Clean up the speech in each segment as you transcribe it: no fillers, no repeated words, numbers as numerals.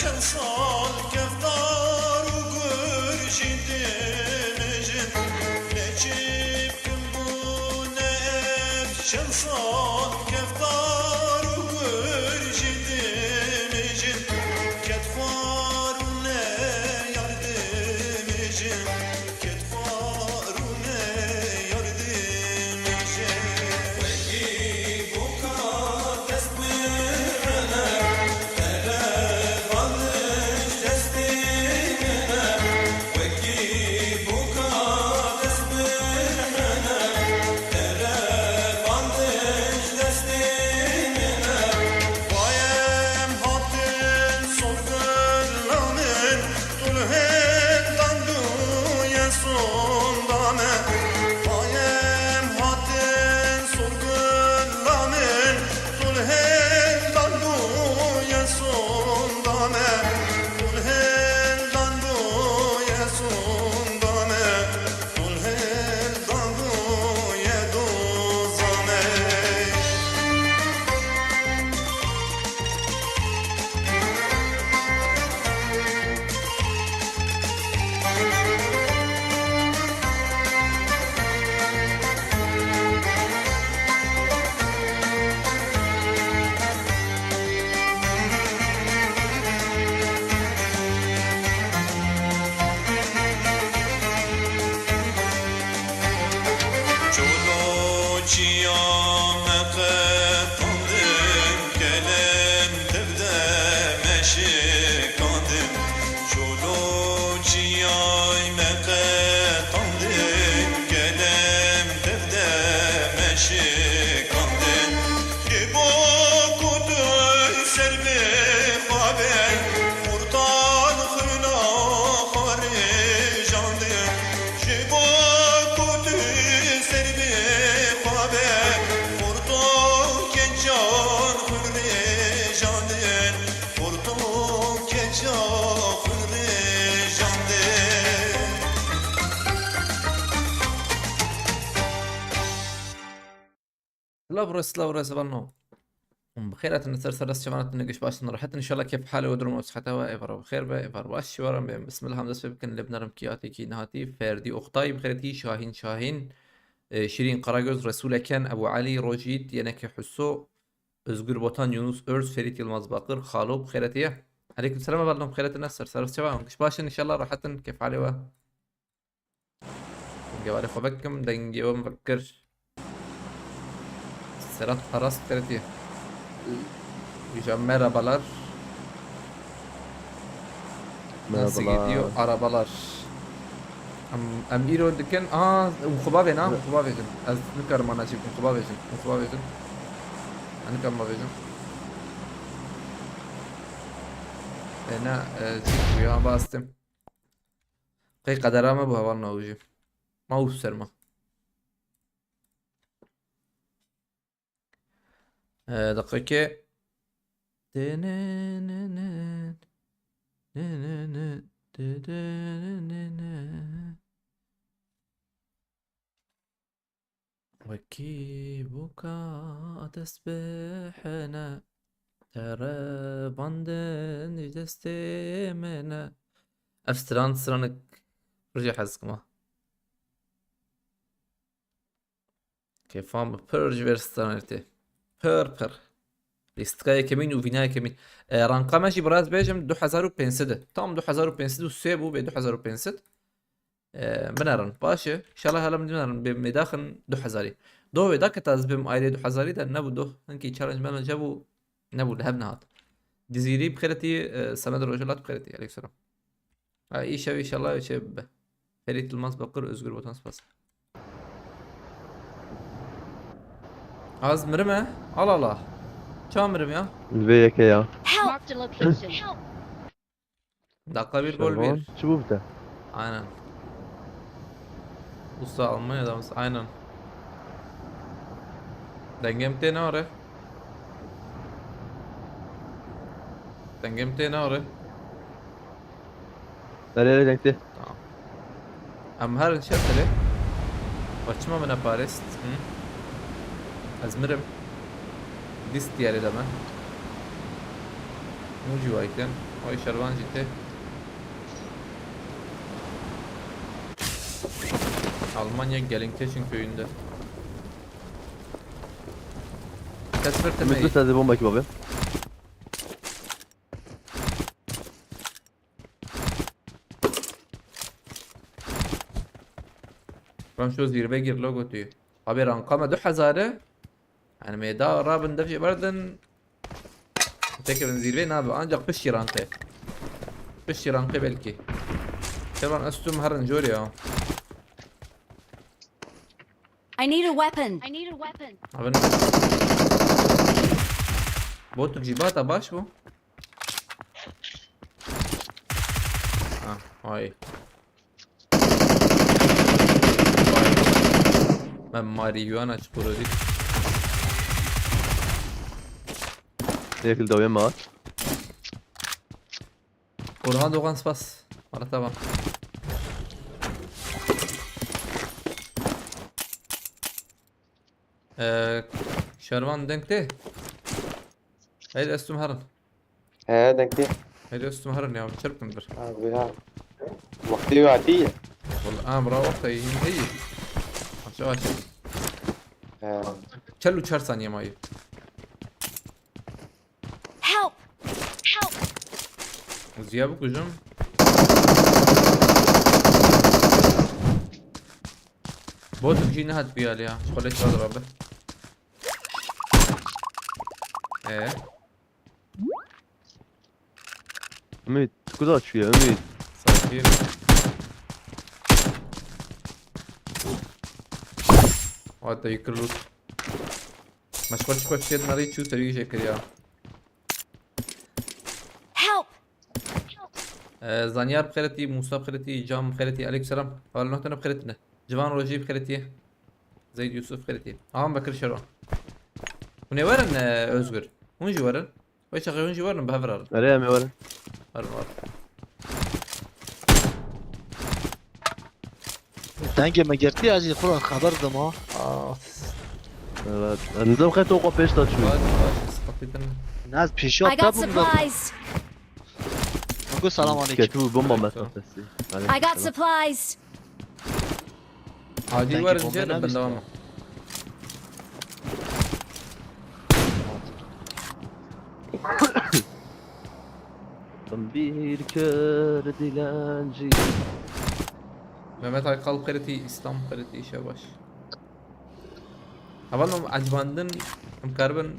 چند سال کفتار و گرشیدیم جن نچیب کن بونه چند سال کفتار و گرشیدیم جن کتفار و نه یاردیم جن کتفار و نه یاردیم جن وکی بوکا دست برنه تلفانش دست برنه وکی بوکا دست برنه تلفانش دست برنه بایم هاتن sorgulanın tulhendan duya sondame bayem hatten sorgulanın tulhendan duya sondame tulhendan duya sondame tulhendan duya dozame چولو چیام قطاندم کلم تبده مشکاندم چولو چیام قطاندم کلم تبده مشکاندم که با کدوی سر بخوابه مرتان خلا خارجاندم که با کدوی سر بخوابه مرتان که جان خارجاندم مرتان که جان خارجاندم لا برس بانو بخير نسر سرس شمانات نقش باش راحت ان شاء الله كيف حالي ودرم وصحتها ايفر بخير ايفر باش ورم بسم الله همدس بكن لبنرم كياتي كي نهاتي فردي اختاي بخيرتي شاهين شيرين قراغوز رسول كان ابو علي روجيت ينك حسو özgür botan Yunus Öz Ferit Yılmaz Bakır خالو بخيرتي عليكم السلام بالله بخيرة الناس سرس شباب قش باش ان شاء الله راحت كيف حالي و جوالي خبكم دنجي ومفكر Serhat Aras TRT. Hocam merhabalar. Nasıl gidiyor arabalar? Am İro diken مخبابين مخبابين از نكر ما نجيب مخبابين أنا كم مخبابين هنا ويا باستم قي قدرة ما بهوالنا وجي ما هو سرما دقيقة وكيبك تسبحنا ترى باندن دستمنا أفستران سرانك رجع حزكما كيفام برج verstanirti پر لیستگاه کمین و وینای کمین رانقامشی براز بیجم 2005 tam 2003 بو به 2005 بنرن باشه ان شاء الله هلا بنرن بمداخن 2000 دو ذاك تاز بم ايري 2000 ده نبو دو انكي تشالنج مان جابو نبو لهبنا هات ديزيري بخيرتي سمد رجلات بخيرتي عليك السلام اي شيء ان شاء الله شيء فريت الماس بقر özgür botan spas az mırmı al Allah çamırım ya البيك يا Marked a location. Help! dakika bir gol شربان bir شو بده aynen usta Almanya'da mısın aynen dengemte ne var dengemte ne var لا دنكتي tamam am her şey tele açma bana Paris azmirem dist diğeri de ben mucu ayken Oy şervan ciddi. Almanya Gelsenkirchen köyünde. Kasper Ümit temeyi. بس هذه بومبا كبابي. Ben şu zirve gir logo diyor. Abi rankama 2000 yani meyda rabın dafşi bardın. Tekrar zirve ne abi ancak 5 rankı. 5 rankı belki. Şervan üstüm harın jor ya. I need a weapon. I need a weapon. Abi bu tercibata baş bu. Ha, ay. Ben marihuana çıkıyor dik. ياكل دوام معك. Orhan Doğan spas. Marata bak. Şervan denkte. Haydi üstüm harın. هذا كده Haydi üstüm harın ya. Çırpın bir. بها وقتي وعتيه والله برا وقت هي. Aşağı aşağı. Çellu 4 saniye mayı. Help! Help! Ziya bu kuzum. بوت بيجينا هاد بيال يا خليك اضرب. ايه Ümit كذا شوية Ümit. صافي. وهذا يكرلوت مشغول شوي شيء مريض شو تريد شكل يا Help! زانيار بخيرتي موسى بخيرتي جام بخيرتي عليك سلام قال نحن بخيرتنا جوان روجي بخيرتي زيد يوسف بخيرتي عم بكر شرون هنا ورن özgür هونجي ورن ويش اخي هونجي ورن بهفرر أريامي ولا. ورن دنگ مگرتی از خودم خبر دم ها نظام خیلی توقع پیش داد شوي. سقطتنا نه از I پیشات got نبودم supplies. بگو سلام علیکم كتو بومبا مثلا بس. I got supplies. عادي Sanki ورن bomba جرب nabis بالدوام Bir kör dilenci. Mehmet Aykal kredi, İslam kredi işe baş. Havalım acbandın, mkarbın,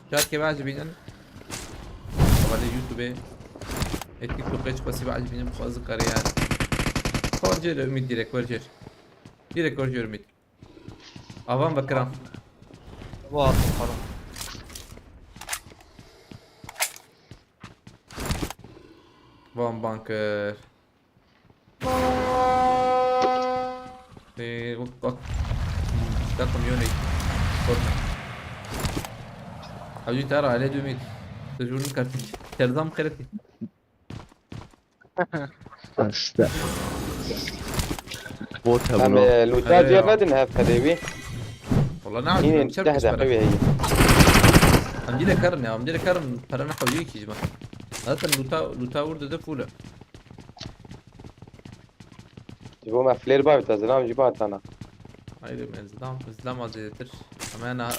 şart ki acbinen. Havalı YouTube'e, TikTok'a çıkması acbinen bu fazla kariyer. Korcer ümit direkt korcer. Direkt korcer ümit. Avam bakıram. واه خلاص Van banker. Bak. Takım yönet. Korna. Abi tara على ümit. Tecrübün kartı. Terzam kredi. است. بوت هم هبنا. الوتاد أيوة. جردن هاف خديوي والله نعم هنا مشرف تهدى قوي هي عندي لك كرن يا عندي لك كرن فرنا حويك يا جماعه هذا لوتا ورد ده فوله جيبوا مع فلير بقى بتزلام جيبها انا haydi izlam azizdir ama انا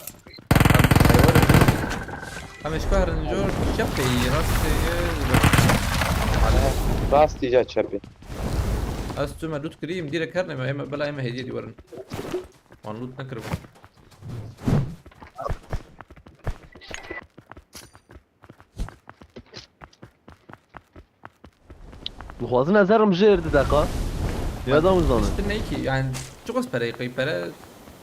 هم شكر نجور شقي راسي راس تيجات شربي استو لوت كريم دي لك كرن ما بلا ما هديه دي ورن وان لوت نكرب خوازن ازرم جرد دقا. يادم زانه. استنى ki yani çok az para yıkayıp para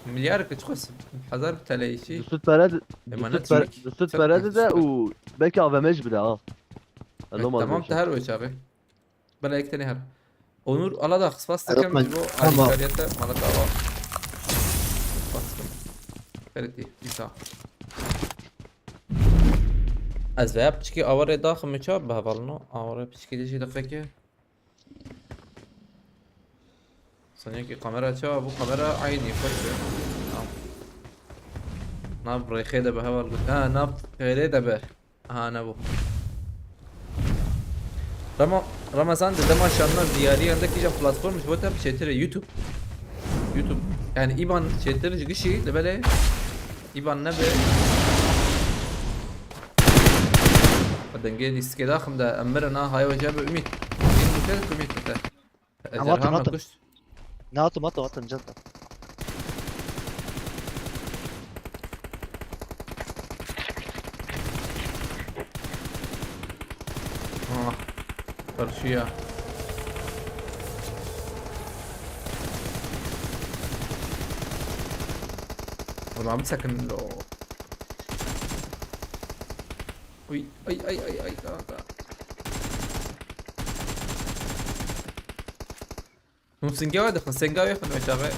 milyar ki çok az hazar TL işi دوست برد. emanet دوست برد ده و belki AVM'ج bile ha. tamam her o abi bana ek tane her Onur ala da kıspas Evet, takım ben- bu tamam. alikariyete malata var bastım فرتي إيسا أزاي بتشكي أوري داخل مشاب بهبلنو أوري بتشكي دشي دفكي ثانية كي كاميرا تشا أبو كاميرا عيني فش نعم ناب ريخيدة بهبل قلت ناب خيدة به نابو Ramazan da dema şanlar diyari yandaki can platform bu tabi çetere YouTube. Yani İban çetere gişi de böyle İban ne be بعدين جاي استكدا خم ده أمرنا هاي وجاب أميت كده أميت ده مطر. كشت ناتو جدا. فرشية والله عم سكن له وي اي لا سنجاوي دخل سنجاوي خلنا شغال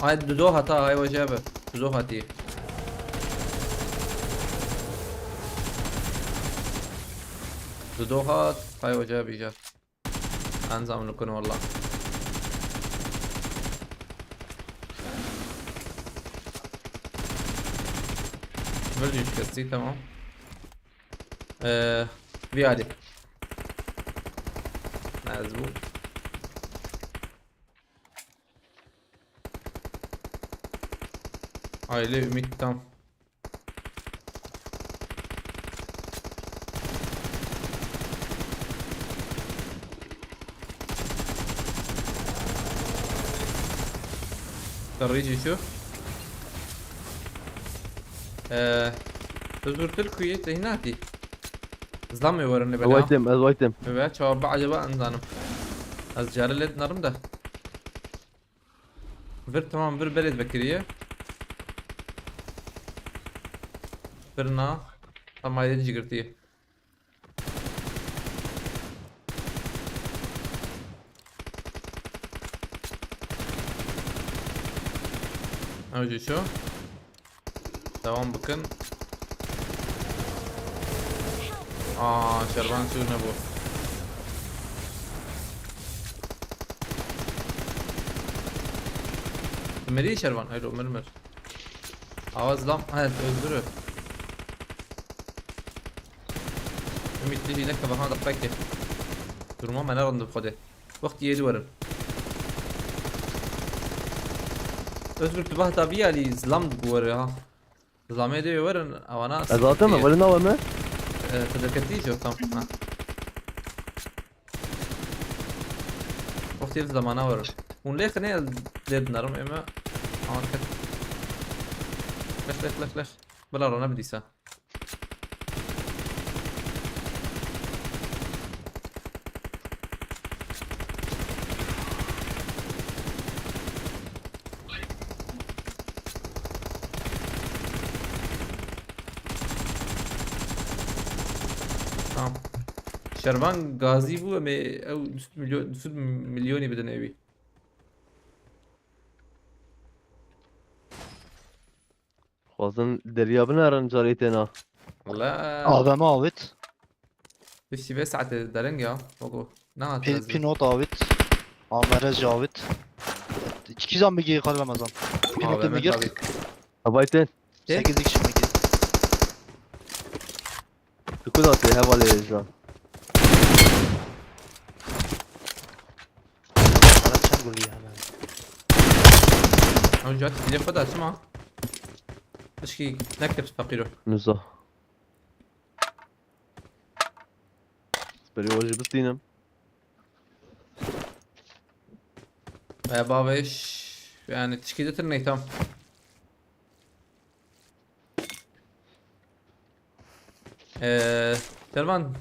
هاي دودو هتا هاي وجابه دودو هاتي دودو هات هاي وجابي جات انزام نكون والله برجي كرسي تمام في عادي مظبوط هاي ليه 100 تمام خريجي شوف تزور الكويت هناتي زلمي ورني بلا الوايتم evet çorba acaba andanım az jarlet narım da bir tamam bir beled bekiriye bir na ama ayrı cigirtiye önce şu tamam bakın شربان شو نبو مري شربان هيلو مرمر آواز لام هات öldürür ümitli هناك بهذا فكه durma ما نرند بخده وقت يدي ورن özgür tübah tabi ali zlam duvar ha zlamı diyor ورن avana zaten mi böyle ne var mı تذكرتي شو تمام وقت يفضل زمان اور ونليخ خلينا ليد نرم اما عملت لخ بلا رونا بدي سا شربان غازي بو او 2 مليوني بدنا يبي خواستن دریابه نرن جاریتنا والله AVM avit. بشي بس ساعة دارن ya oku ne Pinot avit. Amerez avit. 2 zam bir kal Ramazan. Pinot'u bir girt. Abayten 8 kişi mi girt? Kudatı havalı ejra Arapçam golü yani. او جات اللي خدها اسمع ايش كي نكتب فقيره نزا سبري واجي بستينم بابا ايش يعني تشكيلة النيتام شربان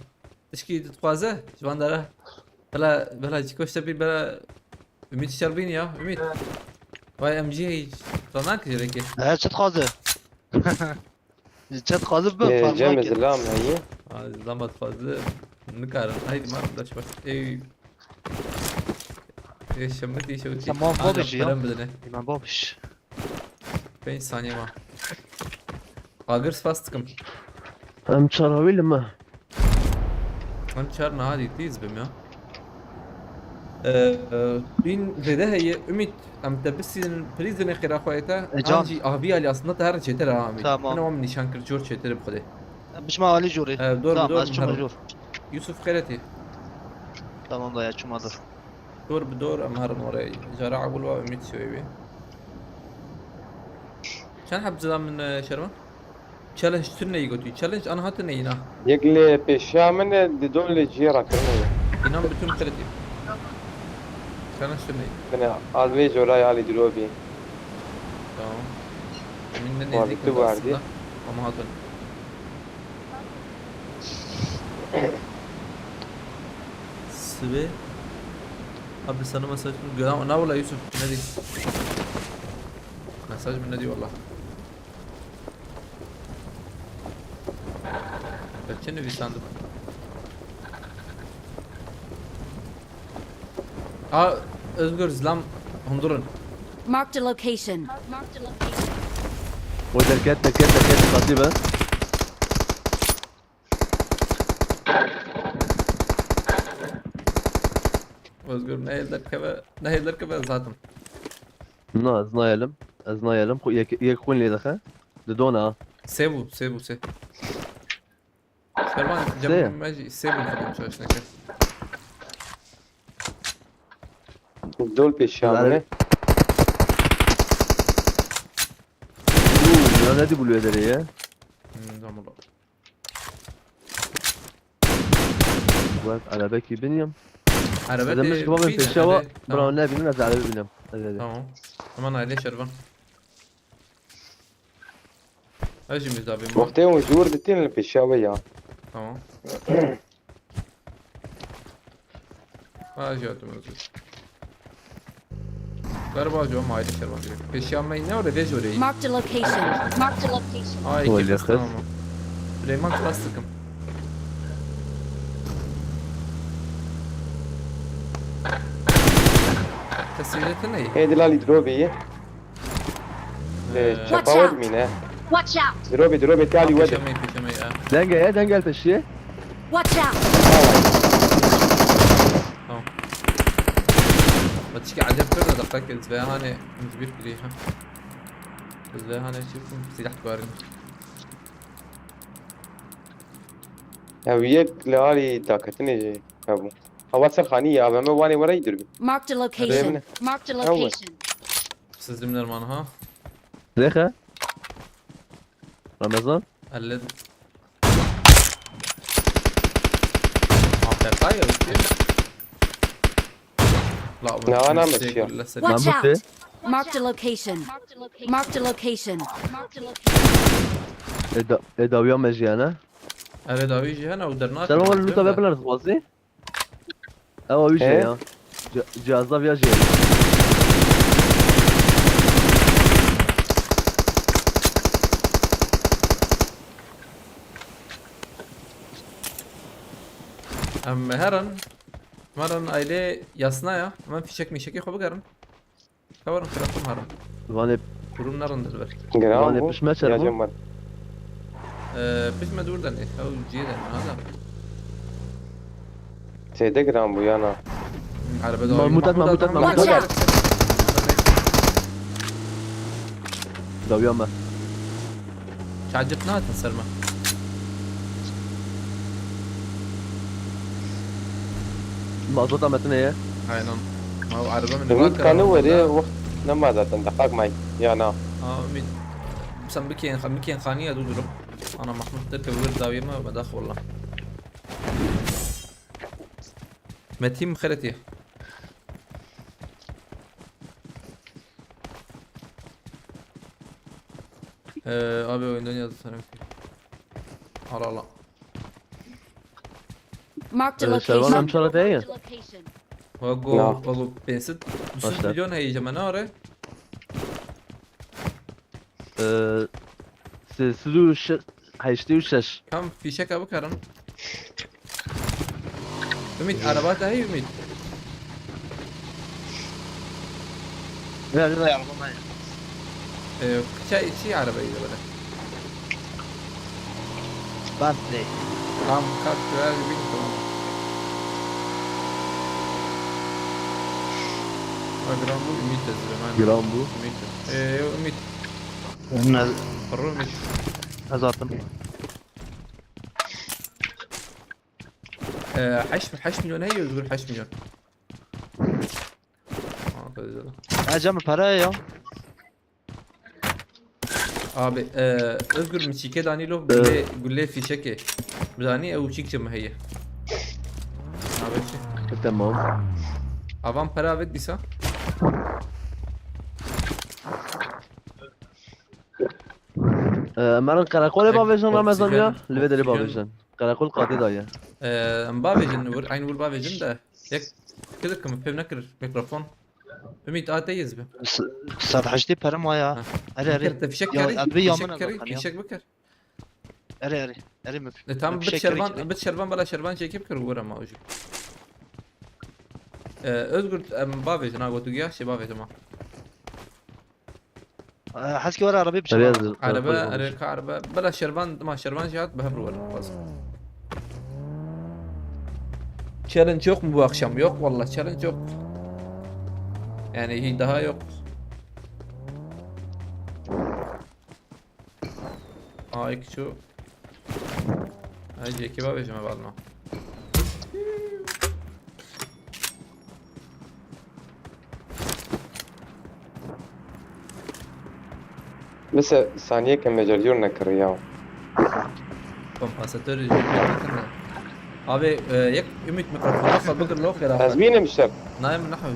تشكيلة تقوازه شبان داره بلا جيكوش تبي بلا ümit şarbin ya ümit vay MG tanak jereke Çat kazı. Çat kazı bu جيم parmak. الزلام هي zaman fazla nıkarım haydi mar da şbak ey şamati şuti Tamam, babacı ya. بدنه İman babiş. 5 saniye var Agır fastıkım ام شراويل ما Ben çarna hadi tiz bim ya بين فيدا هي أميت أم تبسين بريزن خير أخويتا جان. أنجي أبي على أصلا تهرن شتر عامي تمام. أنا ومن نشان كرجور شتر بخده مش معالي جوري. دور tamam بدور az çuma مهرب. jor. يوسف خيرتي Tamam dayı çumadır. دور بدور امهر وراي جرى عقول وميت شوي بي كان حب زلام من شرما تشالنج تني يقولي تشالنج انا هاتني هنا يقلي بشامن دول جيرا كرني ينام بتون خيرتي تشالنج تني انا الوي جوراي علي دروبي تمام من والله نزيك مكتوب عندي. اما هاتن سبي قبل سنة مساج انا ولا يوسف نادي مساج من نادي والله كأنه في صندوق özgür zlam Hondurun Marked a location. ودركات دركات قضيبة. özgür nehirler kebe zaten نا زنايلم زنايلم يكون لي دخل دونا. sebu se Şerban cem maji sebu خدم شاش نكه دول بشامن يا نادي بقولوا يا دريه. tamam واقف على باكي بنيم. araba إذا مش كمان في الشوا برا النبي ننزل على بنيم. tamam aman aile Şerban اجي مزابي وقتين جور دتين بشاوية tamam اجي اتمنى galiba acaba aile Şerban diyor peşyanmayı ne orada vejoreyi Marked a location. Marked a location. ay هو iki اللي fıstık خس. ama Süleyman klas sıkım تسهيلته ne? هي دلالي دروبي Watch شفاوت out. مينا Watch out. دروبي تالي ودك Peşemeyi ha. دنجا يا دنجا الفشيه. Watch out. Tamam. بتشكي على فرنا دقيقة زباهانة انت بيفكريها زباهانة شوفكم سلاح كوارن هويك لالي تاكتني جي ابو هوا سرخانية ابا ما واني وراي دربي Marked a location. Marked a location. Siz dimler man ha زيخه. رمضان. قلد حقيقية وكيف لا، أنا ماشي. Watch ما out. بوتي. Marked a location. Marked a location. إذا ويوم مجيانا. أريد أويجي هنا ودرناك سلام ولا لوتا بابلر زوازي. أو ويجي إيه؟ يا. جازا فيا جي. أم هرن aile yasna ya. Hemen fişek mişeki kovu garın. Kavarın kırafım harın. واني Kurumların dilber. جرام مش ماشي يا أنا. جمال Biz ما دور دني أو جيدا هذا. سيدا جرام بويانا Araba Mahmut at. إذا ويوم ما. تعجبنا تنسلمه. ما أظبط متنا إيه. Aynen. ما هو عربة من المفروض كانوا وري وقت لما ذات دقاق معي يا نا ميد بسم بكين خانية دودو أنا محمود تركب غير زاوية ما بداخل والله. متيم خيرتي. abi oyundan yazdı sana. Allah Allah. Marked a شلون location. مشارة إيه. وقو بنسد 9 Başla. milyon هي جمانة سلوش هيشتري وشش. كم في شك أبو كرم. Ümit arabada هي Ümit. Ya ne yapalım ben? Şey arabayı da böyle. Ben de. Tam kalk ver Ümit tamam. Gram bu Ümit yazıyor. جرام بو. Ümit. Ümit. Onun Rumiş. zaten. 8 milyon هي özgür 8 milyon. Güzel. Acem para ya. Abi özgür مشيكي دانيلو قول فيشكي بداني او شيك ما هي. Abi şey. تمام. Avam para vet bisa. مرن كراكول بافيجن رمضان يا Oksijen- اللي بدري oksijen. بافيجن كراكول قاضي ضايع مبافيجن ور عين ور بافيجن ده يك كده كم فهم نكر ميكروفون ümit ateyiz be. Sarhaçlı para mı ya? Eri eri. في شك يا كري أدري في يا شك من كري الغنية. في شك بكر. Eri eri. Eri mi? Tam Bir şey bit şerban bala şerban çekip kır vura ma ucu. Özgür bavejin ha gotu giya şey bavejin ma. حاسكي ورا عربي بشباب. رياض Araba arka araba bala şerban ma şerban cihat behbur vura fazla. Challenge yok mu bu akşam? Yok vallahi challenge yok. Yani hiç daha yok. Ay şu. Ay Jack'i bavejime balma. بس ثانية كم مجرجور نكرياو. Kompansatör abi yak ümit mikrofonu afal bıgır lo kira. حاسبين مشتر. Naim nahwi.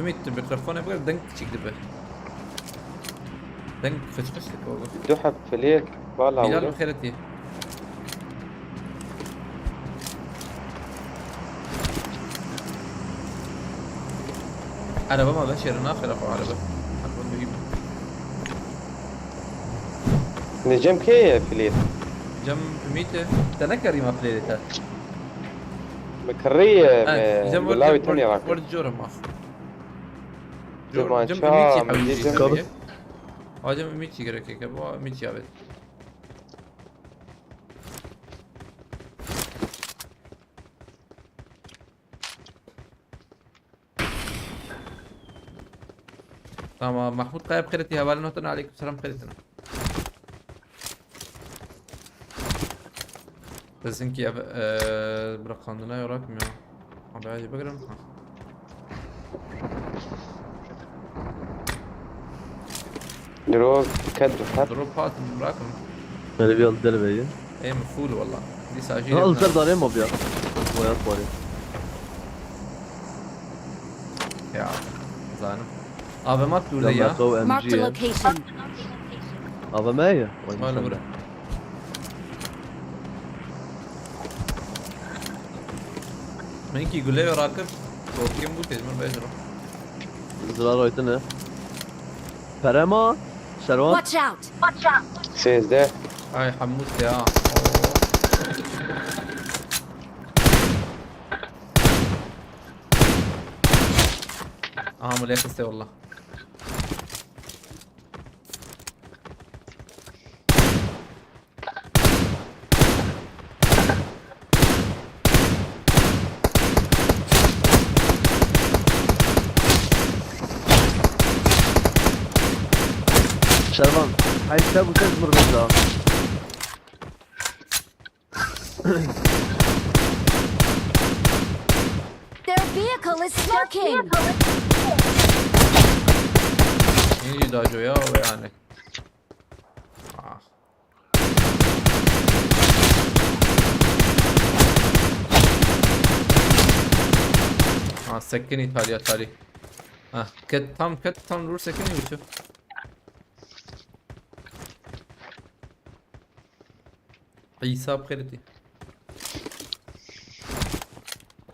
Ümit mikrofonu bıgır denk çekti be. Denk fışfışlık oldu. دحب في ليل والله Bilal ولا. بخيرتي. Araba ma beşer nafir afu araba. Araba mühim. نجم كي في ليل. Cam ümit تنكر ما فليلته. مكرية Cam بلاوي تانية راكب. ورد جورم ما. زمان Cam شا ümit مجي يحاول جم. يجي. Cam ümit يجرك كيك bu ümit yabet. تمام محمود قايب خيرتي هبال نوتنا عليكم السلام خيرتنا بس انكي برقاندنا يراكم يا abi hadi bakalım. دروب كد وحب. دروبات براكم اللي بيض دلبي ايه مفول والله دي ساجين اه الزر دارين مو بيا ويا طوالي يا زانم abi mat burada لما ya كو ام Marked a جي location. هذا ما هي ولا برا منكي يقول لي راكب توكيم بو تجمر بيجرو زرار رويتنا فرما شروان Watch out! سيز ده. هاي حمود يا مليك استي والله شروان هاي تابو تزمر بالله Their vehicle is smoking! يجي داجو يا ويعني سكني تالي تالي كت tam dur sekini uçu عيسى بخيرتي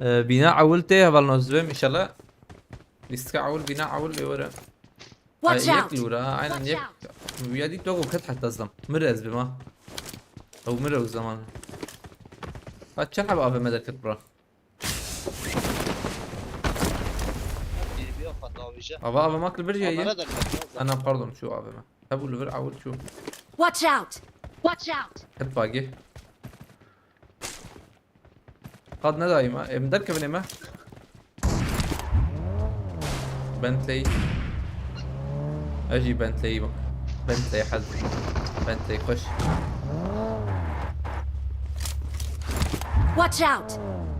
بناء عولته هبالنوزبم ان شاء الله لسه عول بناء عول لورا Watch out! يك لورا عين يك ويادي توقف كت حتى الزم مرز بما او مرة الزمان هتشحب ابي مدى كتبرا ابا ماكل برجع هي انا باردون شو ابي ما ابو اللي عول شو Watch out! Watch out! كت باقي قد دايما مدركب نما بنتلي اجي بنتلي بنتلي حد بنتلي خش Watch out!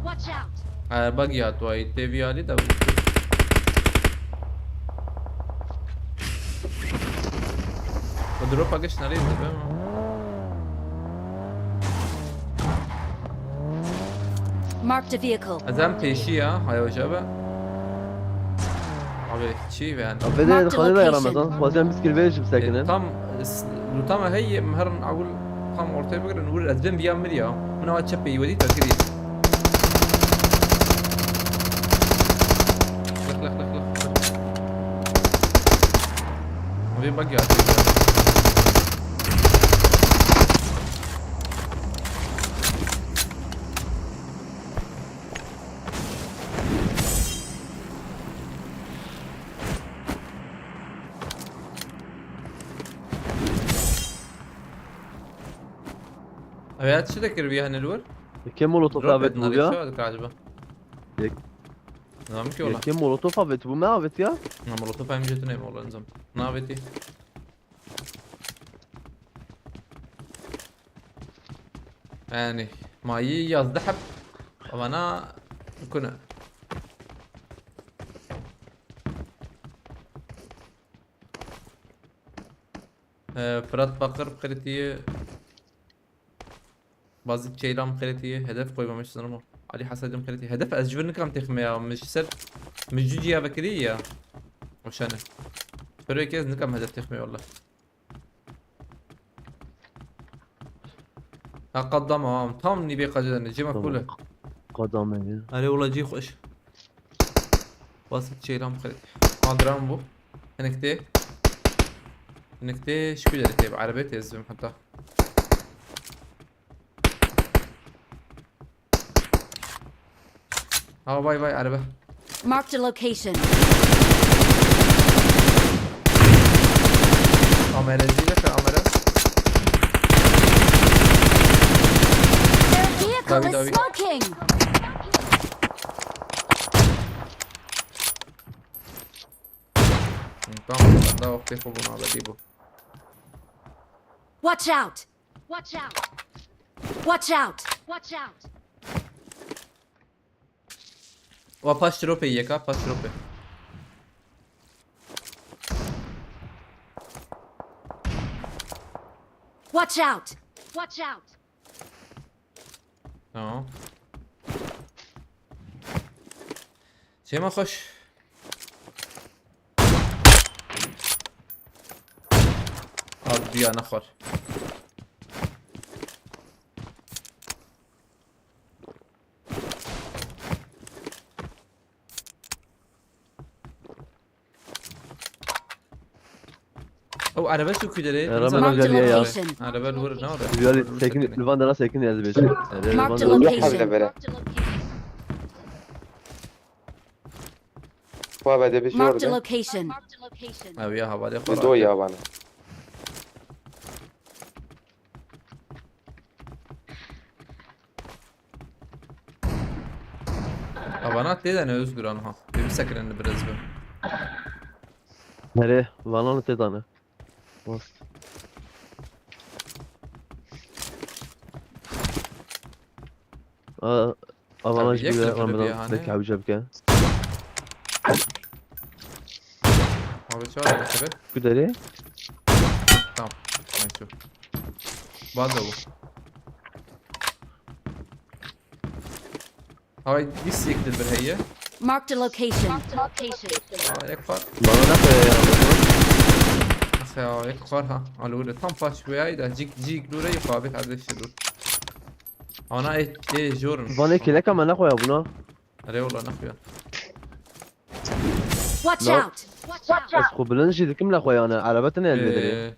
Watch out! باقي هاتواي تبي علي ده ودروب اگش نرید Marked a vehicle. ازم پیشی ها های وجبه abi چی yani بدي Marked خلينا يا location. رمضان خوازين مسكين فيش بساكنين tam tam هي مهرن اقول tam ortaya bakır نقول ازبن بيعمل ya من هو تشبي يودي تكري لك لك لك لك وين بقى أبيات شو ذكر بيها هنلور؟ كم مولوتوف افيت شو بويا هذاك عجبه؟ يك. نعم كي والله كم مولوتوف افيت بو ما افيت يا نعم والله طبعا جتني والله نزم نابتي يعني ما يصدحب وانا كنا فرات bakır kritiği bazı şeyler kritiği hedef koymamış sanırım Ali Hasan'ım kritiği hedef özgürlüğünü kam tekmeye مش سر مش جوجي يا بكرية وشانه فريق كيز نكم هدف تخمي والله قدامهم tam نبي قدام نجي مقولة قدامي علي والله جي خوش باسط شيء لام خلي ما درام بو نكتة شو كده تبع عربية يزم حتى ها باي باي عربة Marked a location. عمرة زينة في عمرة Their vehicle David, is David. smoking. tamam ben daha vakti bunu alabilirim Watch out! Watch out! Watch out! Watch out! واباش تروبي يكا باش تروبي Watch out! Watch out! tamam şey ما خوش بیا نخور او عربه شو كده عربة Marked a نجارية يا. location. عربه الور نور بيقول ساكن الفان ده ساكن يا زبيش Marked a يحفظ location. لبره وابا ده بشور Marked a ده location. ابي يا حوالي دو خور يابانا abanat değil de ne özgür anha bir sakın biraz be nereye bana tane بس انا طيب، يكتب اجيب اللي رمضان بيها لك هنا. عاوز جابك abi şu an evet كده ليه tamam neyse bazı bu هاي دي السيكل بالهية Marked a location. يكفر بنا ناخذ أخي يكفرها على الأولى تم باش شوية إذا جيك لورا يقابل هذا الشدور أنا إيه جورن فاني كده كمان ناخذ يا ابونا أري والله نخويا Watch No. out! Watch out! بس خبلنا شيء كم ناخذ انا عربتنا اللي بدري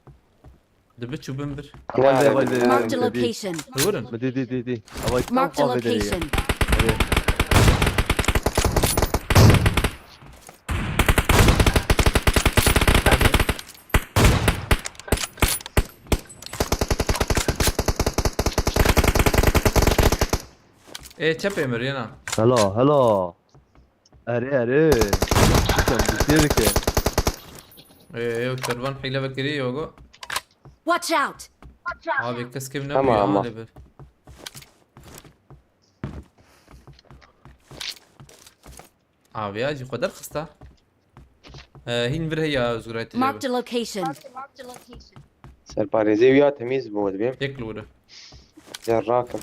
دبت شو بنبر Marked a location. دورن دي ابغى Marked a location. إيه تشبي مرينا هلا اري شكرا بتصير كده إيه تربان حيلة بكري يوغو Watch out! abi kız kim ne Tamam, yapıyor ama. abi bir Avya ji kadar kısa. Hin bir ya zürayet Marked tecavüz. a location. سرپارێزی یا تەمیز بۆ دەبێ Tek lura. جەڕاکم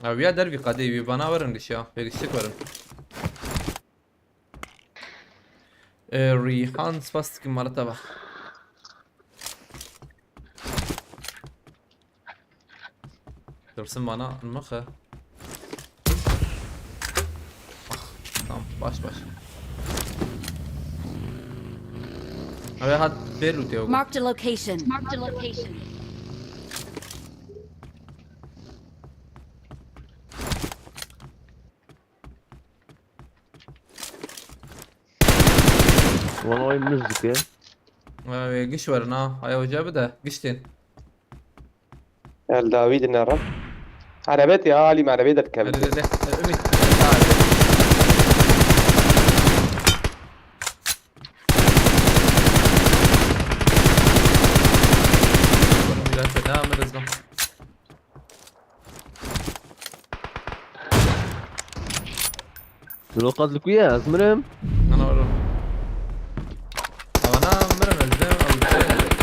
Avya dervi kadevi bana varın dışa. Veriştik varın. Rihan spastik martaba. Dursun bana anmakı. Tamam baş. Abi hadi ver loot ya. Marked a location. Marked a location. والله وين مزك يا Abi giş varın ha. Ayağı da giştin. داوید نەڕە عەرەبێت یا عالی عەرەبێ Hadi دەرکەم de Ümit. Biraz devam ederiz lan. لو قاد لك وياه زمرم Ana var. Ana مرن الزام او الزام.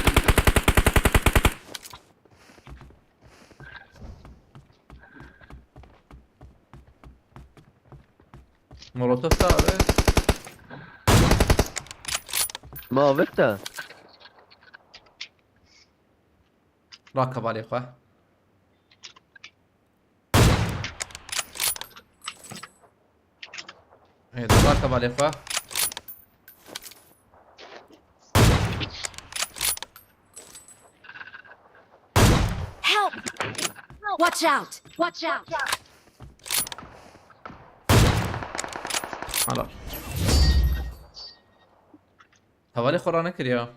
Molotov da abi. ما فيكتا Rakab عليه خوا. هيدا راكب عليه خوا. Help! Watch out! Watch out! على حوالي قرآن كريا.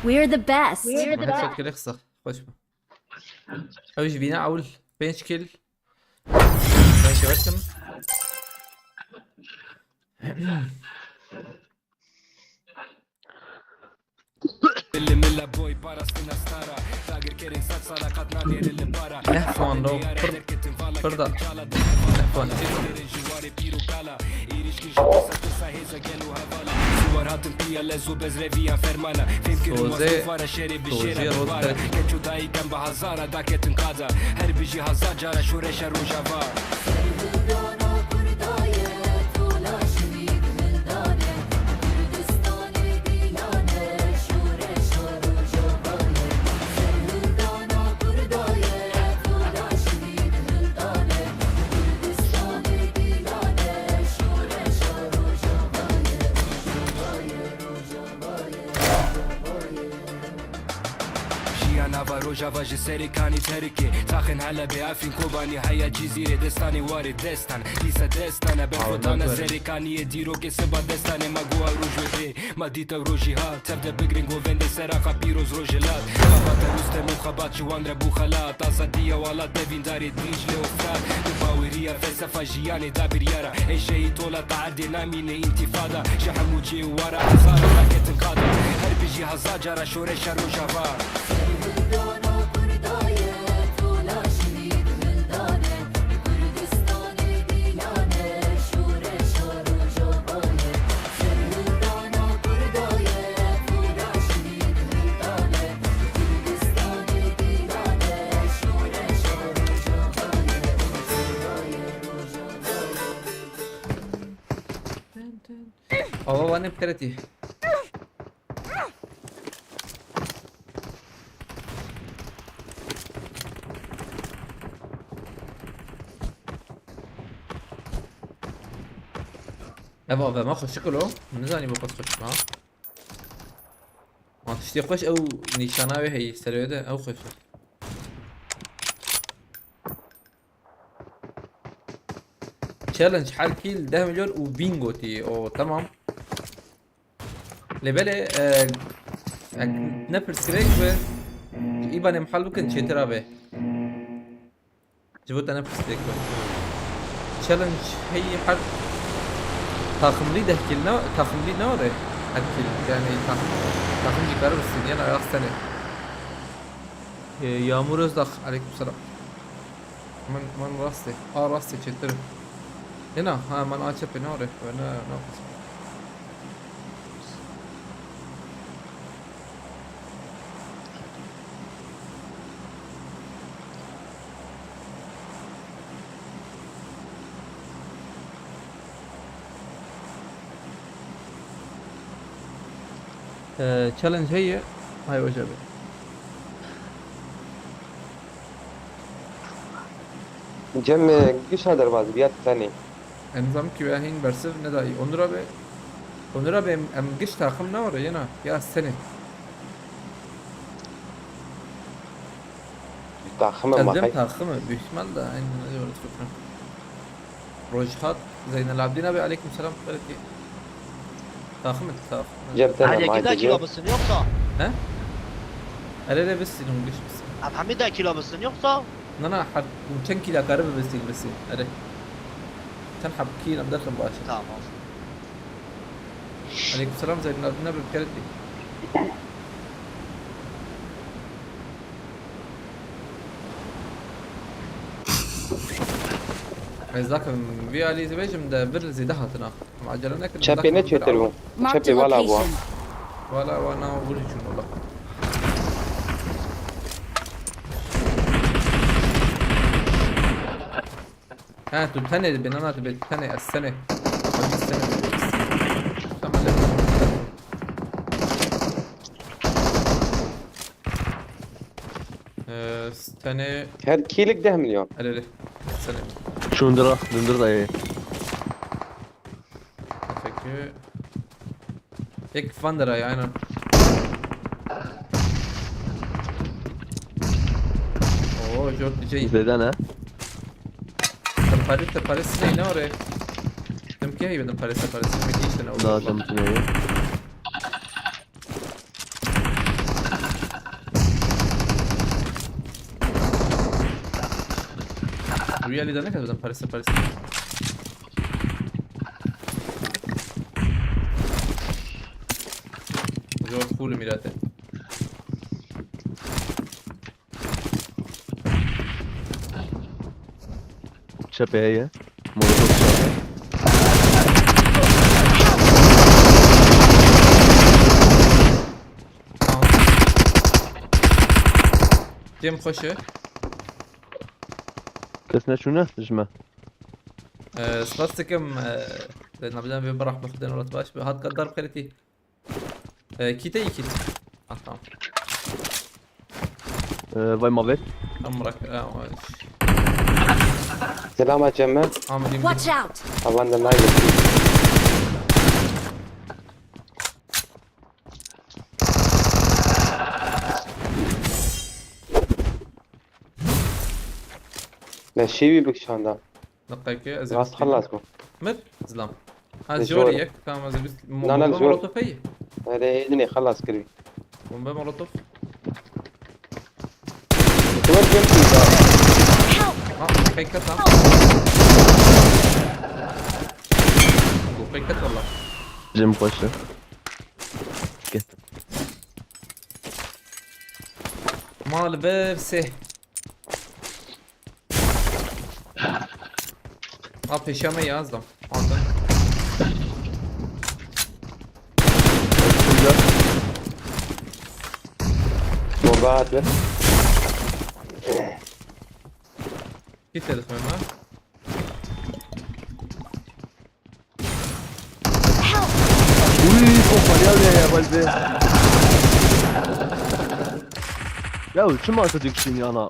We're the best. ما هاد كل يخسر خوش بو. اوج بينا اول بنش كيل. بنش وكم. F1 då. Förda. F1. توزيع رود روجافا جسري كاني تركي تاخن هلا بيعفين كوباني هيا جزيرة دستاني واري دستان ليسا دستانا بخدانا زري كاني يديرو كسبا دستاني ما قوى روجو بي ما ديتا روجي ها تبدا بقرينغو فيندي سراقا بيروز روجلات خباتا رستم وخبات جوان ربو خلات أصدية ولا دفين داري ديج لوفرات باورية فلسفة جياني دابر يارا اي شيء طولة تعدي ناميني انتفاضة شحموجي ورا حزارة راكت انقاضة هربي جي هزاجارة شوريشا روجافا Ova ne ptereti. ابا ما خوش شكله نزاني بقص خوش ما ما تشتي خوش او نيشاناوي هي سلوده او خوش تشالنج حال كيل 10 مليون وبينجو تي او تمام لبالي نفر سكريك به ايبان محل بكن تشترا به جبوت نفر سكريك به تشالنج هي حد تاخملي ده كلنا تاخملي نوره اكل يعني تاخم جيكارو السنين على سنه يامور ازدخ عليكم السلام من راسي راسي شتر هنا ها من أشوف نوري وأنا ناقص تشالنج هي هاي وجبه Cem güç hadar bazı bir yat tane. نظام كي هين برسف نداي Onur abi em geç takım ne var yana ya sene Takımı قدم makay. takımı büyük ihtimal da aynı ne diyoruz fikrim Rojhat Zeynel Abdin abi aleyküm selam belki takım Cem tane هل ma كده كيلو geliyor. مısın yoksa? أنا بس إنه مش بس Abi Hamid de kilo mısın yoksa? أنا حد ممكن كذا قريب بس أنا تنحب كين أبدأ مباشر Tamam. عليكم السلام زينل Abdin abi بكرتي ذاك في علي زبيجم ده برزي ده هاتنا مع جلنا كده Çepe ne çöter bu? Marked a Çepe valla bu. location. ولا وانا اقول لك شنو والله ها تبتني البنانات بتبتني السنة السنة Her kilik 10 milyon. السنة السنة Şundura, dındır da iyi. Teşekkür. هيك فاندرا يعني اوه جورد جاي Zeden ha? Paris ne oraya? Dedim ki iyi benim Paris'e gitmek işte ne oldu? Lazım tüneye. Really'de ne kadar benim Paris'e جو فول ميراته Çepeye. Molotof çepe. جيم خوشه Kesne şunu, jme. سباستكم لان بدنا ببرح باخذين ولا تباش هاد قدر بخيرتي كيتا كيت تمام Vay mavet. امرك Selam Cem. عاملين Watch out! Havan da nail. Ne şey bir şu anda. دقيقة Rast خلص bu. مر زلام هذا الجوري. جوري كان زي بس لا، لا، الجوري. مولوتوف هي Hadi edini خلص kırı. بومبا مولوتوف Tuvar Cem ki da. هيك كتا هيك كتا والله Cem koşu. Get. مال بيرسي peşeme yazdım. Aldın. Boga hadi. Git telefonuma. Uy, kopar ya balbe. Ya kim atacak şimdi ana?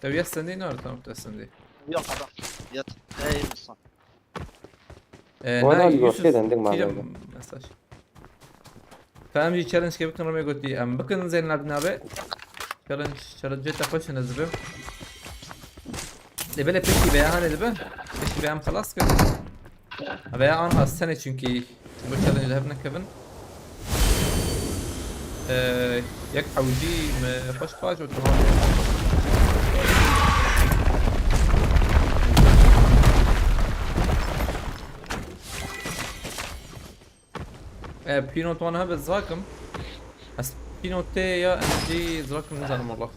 طب يستني نار تمام تستني Yok adam. Yat. Ey misin? والله الوقت عندك معلومة. مساج فامجي تشالنج كيف كنا رمي قلت ام بكن زين لعبنا به تشالنج جيت اخش نزبه لبله بيشي بيان لبه بيشي بيان خلاص كده بيان انا السنه çünkü bu challenge لعبنا كيفن يك حوجي ما خوش باج وتمام بينوت وانا هبت زراكم. بس بينوت يا ام جي زراكم نزل والله.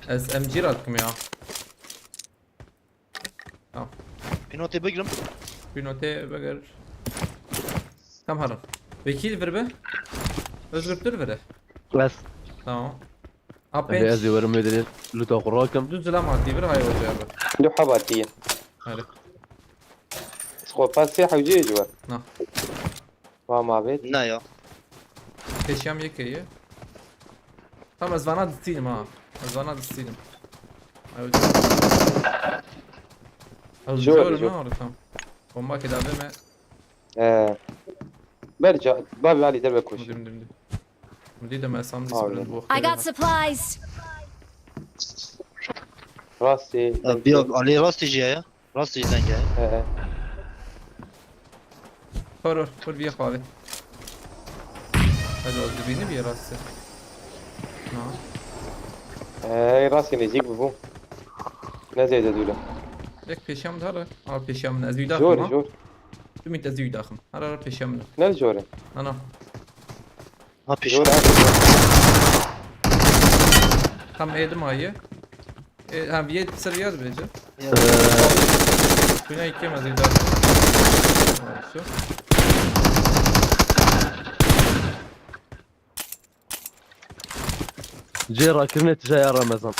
از ام جي راتكم يا. Pinoti بقرم. بينوت بقر. كم هرم؟ وكيل فربه؟ özgür dur vere. بس Tamam. هي Apenç. ازي ورا مدري لو تقراكم Düz lan maddi bir hay olacak. دو حباتية Hadi. سخو باس سيحة وجي جوا نعم. ما بيت نه ya. Peşyam yekeyi. Tamam ezvana distinim ha. Ezvana distinim. Evet. Jor, ne jor. var tamam. Bomba keda me. برجع بابي علي دربك وش Dim. Mudi de mesam Abi. disiplin bu. I got supplies. راسي بیا علی راستی جیه. راستی زنگه. Kur bir kahve. Hadi o dibini bir rastı. راسي نجيك ببو نزل دولة Lek peşyam da hala. Al peşyam ne azüğü جوري dakhım. جور Ümit azüğü dakhım. Ara peşyam ne. نل جوري Ana. Ha پیش. جور Tam edim ayı. Ha bir yet sır yaz bence. Dünya iki yemez bir daha. Şu. جي راكرنت جاي رمضان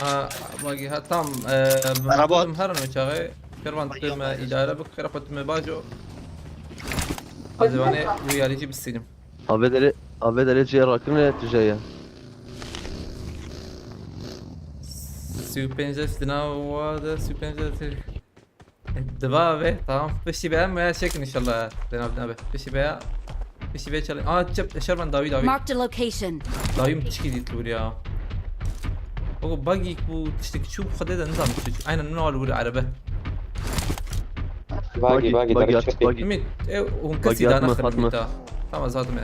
Ha bagi ha tam Araba- ben her an uçağı kervan tüm idare bu kırafet mi bajo. Azvane uyarıcı bir sinim. ابدري جي راكرنت جاي Süpenze sınavda süpenze deva ve tamam. Peşi beğen veya çekin inşallah. Denab abi. Peşi beğen. Peşi beğen çalın. Çep şerman David. Marked a location. Dayım tişki diyor ya. O buggy bu tişki şu kadar nizam tişki. Aynen ne olur araba. باقي باقي باقي دربك شكلي باقي. Ümit on Bak kasi yatma, daha Fatma. nakır Ümit. Tamam zaten.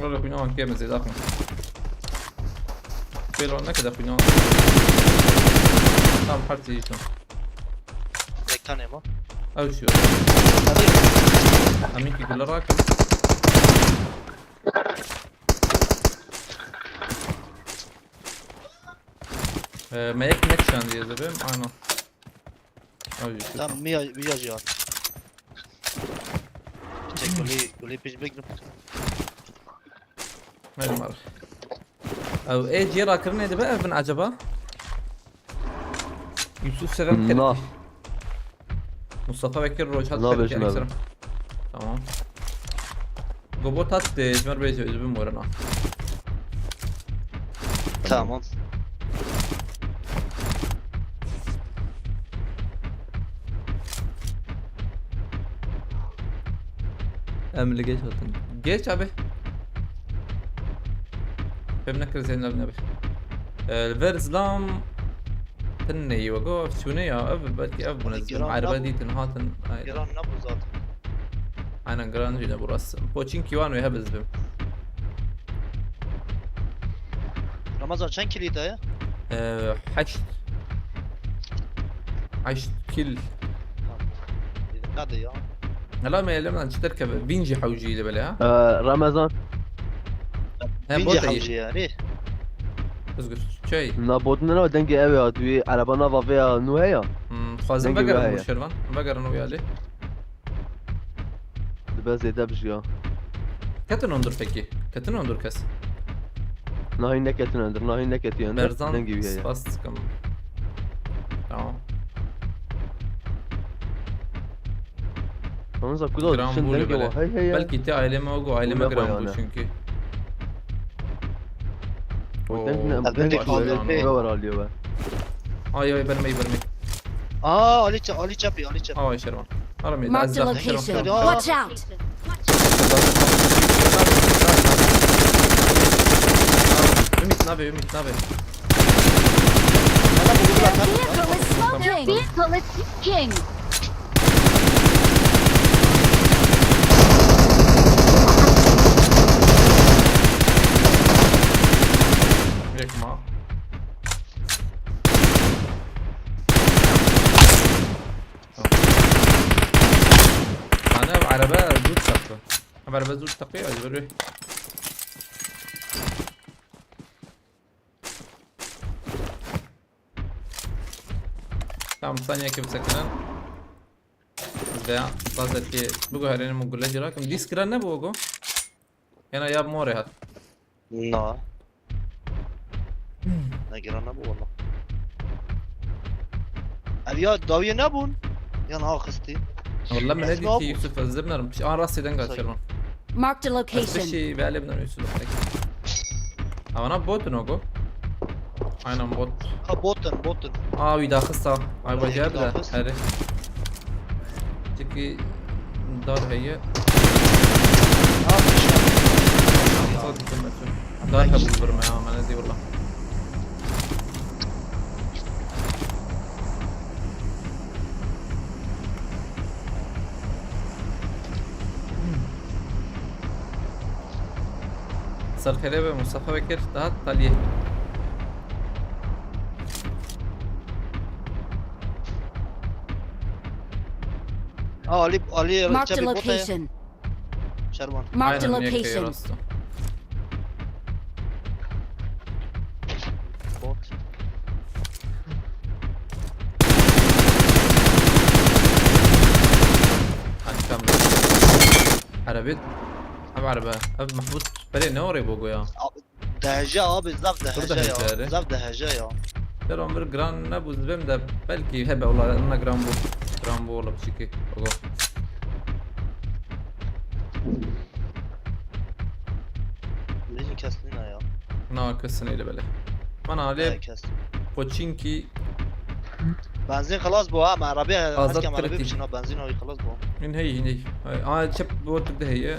والله كنا عم كامل زي ذاك. بيلو أنا كده كنا. tam parti için. Bekle ama. أو شو. أميكي كل راك. ما يك شان diye dedim. Aynen. أو شو. Tam bir yazıyor. Çek goli piş بقرم. ما المر. أو إيه جيرا كرني ده بقى من عجبه. يوسف سلام كده. نا Mustafa Bekir Roçhat Ne yapıyorsun Ferdi abi? Aleyhisselam. Tamam. Gobot attı. Ejmer Bey özbüm var ana. Tamam. امل جيش وطن Geç abi. بمنكر زين النبي. الفيرزلام تني وقف شونية أف بدي أف منزل عربة دي تنهاتن. İran ne bu zaten? أنا جراند جدا براس. بوتشين كيوان ويهبز بهم. Ramazan çen kiliydi ya? حشت. عشت كل. Hadi ya. لا ما لما تركب بينجي حوجي اللي بلا. رمضان Bince بوتا havcı yani. اسكت شيء. نابودنا لو دنجي ابي ادوي على بنا فيا نو هي خازن دنجي بقر وياي. مو شرفان بقر أنا ويالي. بس زي بجيا كاتن أندر peki. كاتن أندر كاس. ناهي نكتن اندر ناهي نكتي اندر Berzan دنجي ويا spas kam. Tamam. Hamza kuda Gram düşün böyle denge böyle. var hey hey Belki de aileme o aileme Öyle gram koy bu yani. çünkü. ودنجنا Ben de دنجي kaldım. كور عليه بقى Ay ay vermeyi. Aa Ali Çapi. Ay şervan. Aram yedi. Marked a Aziz location. şervan. Watch out. Ümit nabe Ümit nabe. Their vehicle is smoking. Vehicle is smoking. Yakma. عبر بزول تقية عجبه tamam ثانية كيف سكنن ده صادر كي بقول هرين مقول لك جراكم ديس كران نبوغو هنا ياب موري هات نا نگران نبود والله الیا داویه نبون یا نه خستی والله من اسمه هدي يوسف الزبنر مش راسي دنقا صحيح. شرمان Marked a بس location. بشي بقلي بدنا يوسف لك انا بوت نوغو انا بوت ha botun ويدا خصها اي بجاب ده داخس. هري تكي دار هي ha fişen صوت كلمة دارها بالبرمة يا من دي والله صار خريبة مصطفى بكر تحت طالية Ali Marked a çabuk bota ya location. Şerman Marked a عينا هيك location. راسته bot هنكمل عربيت اب عربة اب محمود بري نوري بوغو يا dehece abi zaf Burada dehece hece. ya zaf dehece ya ترى عمر جران نبوز بهم ده بلكي هبه والله انا جران بو والله بشكي بوغو Lejin kestin ne ya نا كسن الى بله انا Ne عليه kestin بوتشينكي Benzin خلاص bu ha arabiye Azat askem arabiye kritik. bişin ha benzin o خلاص bu من هي شب بوت ده هي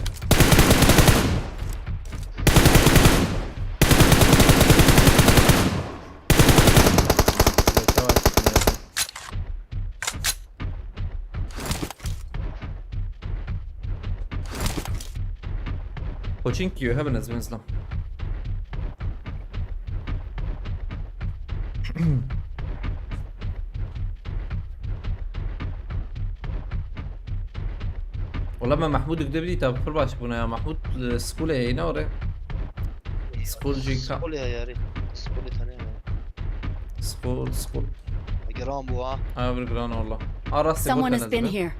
بوتشينكي يو هبنز بنزلم والله ما محمود كدب لي طب فرباش بنا يا محمود سكولة هنا ولا سكول جيكا Skol ya yari Skol tane ya سكول Gram bu ha انا بالجران والله راسي بوت Someone has been نزل here.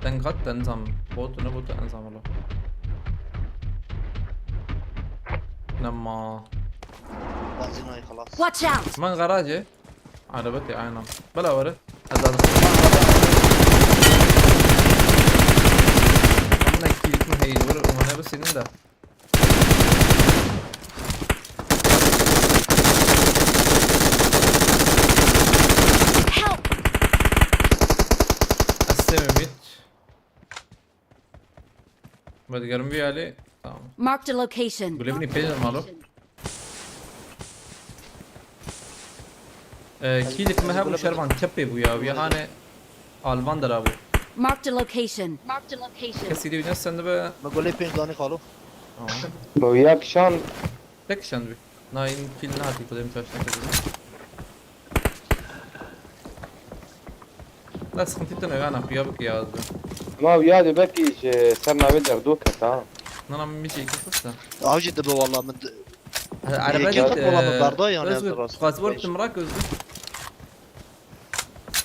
تنقط تنظم بوت نبوت انظم والله لما Benzin o خلاص Watch out. من غراجة عربتي عينا بلا ورد هذا انا كيف من هي ورد وانا بس ينده Help. السمي ميت بتقرم بيه عليه tamam Marked a location. قول ابني بيج ماله كيدك ما هبو شربان تشبي ويا هاني الفان درابو Marked a location. Marked a location. كسي دي بنفس سند به Magole pingani خالو وياك شان تك شند بي ناين كيل ناتي قدام تاشنا كده لا سخنتي تنا انا في ابك يا ما وياك بكيش صرنا بدر دوكا تا انا مشي كيف Avcı dibi valla من عربات كيف والله برداي يعني باسبورت مراكز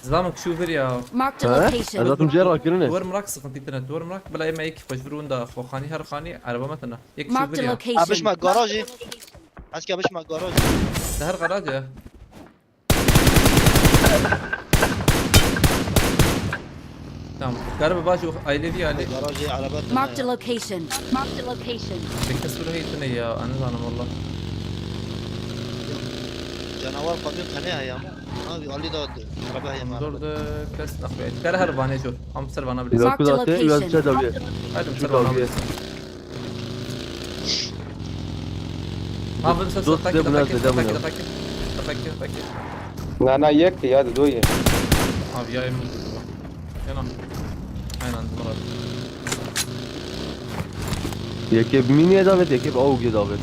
زلامك شوفر يا Marked a ها location. ازاتم جرا كرنس دور مراك سخنتي تنا دور مراك بلا اما يك فجرون دا خاني هر خاني عربه مثلا يك Marked a شوفر يا Abiş location. ma garajı Aski abiş ma garajı ده هر غراجه تمام قرب باشو ايلي في علي Garajı araba Marked a location. Marked a location. بكسر هي تنا يا انا زانم والله Canavar kamyon tane ya Abi Ali da araba ya دور ده كاس اخويا كره هربانه شوف ام سربانا بليز اذا كذا تي يا تشا دبي هذا مسربانا بليز حافظ سلسل دوت تاكي ده بنازل، ده تاكي بنازل. تاكي تاكي انا يك يا دويه ابي يا من هنا هنا عند مراد يكب مين يا دافيد يكب اوج يا دافيد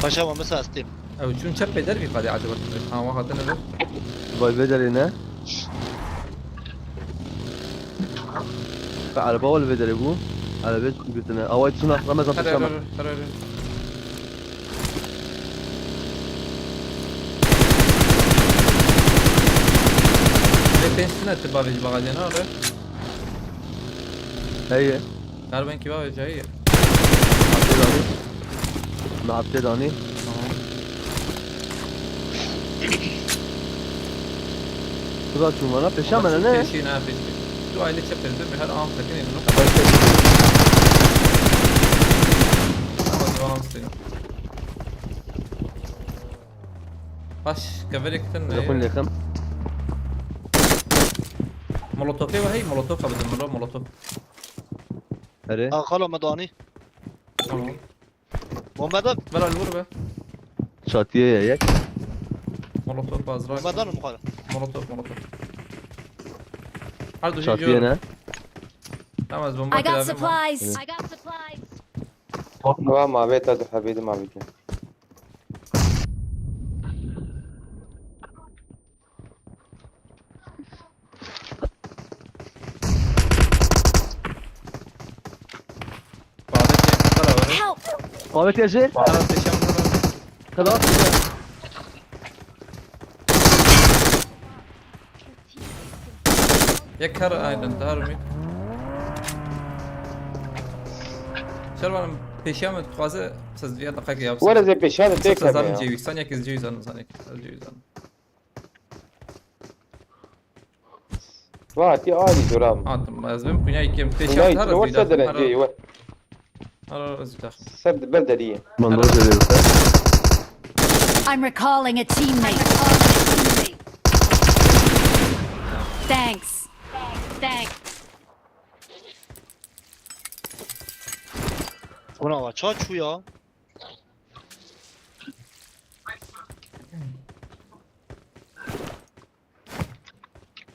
Paşa mı mesela astım او شو نشبه دربي قاعد عجبك ها واحد انا باي بدر هنا araba ولا بيدربو على بيت قلت انا اول سنه رمضان هر الشمس هر تنشنت تباویج بغادي ناره هي قالوا كي باویج هي عبدالاني مع عبدالاني خدا شو مانا پیشم انا نه پیشی نه پیشی تو عائله چه پرده به هر آن سکنی نو اما دوام سین باش كفريك يكون تن لي خم مولوتوفي وهي مولوتوف ابدا مرة مولوتوف اري خالو مداني تمام محمد بلا الوربه شاتيه ياك مولوتوف ازرق محمد مخالف مولوتوف هردو شي شاتيه جور انا تمام از I بمبا got كده supplies. I got supplies. ما بيت هذا حبيبي ما بيت Help! قامت يا جيل خلاص یک هر aynen هرمی شلون پیشم خوازه سز ویا دقیقه یا ولا زي بيشان تيك زدم جیوی ثانیه که جیوی زن واتي عادي جرام آتم از بیم کنیا یکم پیشم نايت هر وش از درجه دیدم هر از دیدم سد بلده دي من روز اللي I'm recalling a teammate. Thanks. Thanks. اونا چا چویا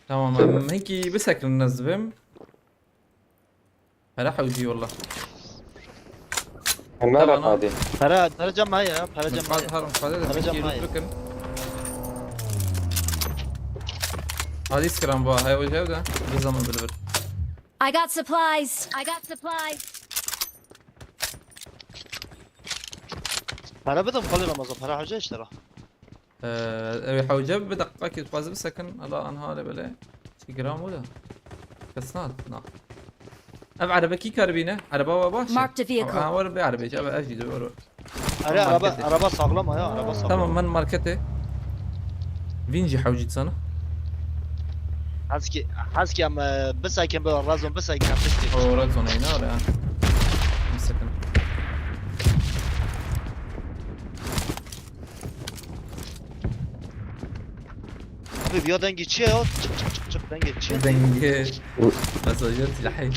تمام هيك بسكر ننزبم هلا حوجي والله المرة طبعاً. هذه para جمع هي para جمع بعد هرم قادر أنا جمعي. هذه سكرام بقى هاي وجهه ده بالزمن بالبر I got supplies. I got supplies. para بدهم خلي رمضان para حاجه اشترى حوجه بدقة كي تقاز بسكن لا انا هذا بلا شي جرام ولا كسنات نعم اب عربكي كاربينه عربه باش Marked a vehicle. ور بعربي جاب اجي دور على araba sağlam ya araba sağlam تمام من ماركته فينجي حوجي سنه حاسكي اما بس هيك بالرازم بس هيك بس او رزون هنا ولا مسكن حبيبي يا دنجي تشي يا çık دنجي تشي دنجي مساجات لحي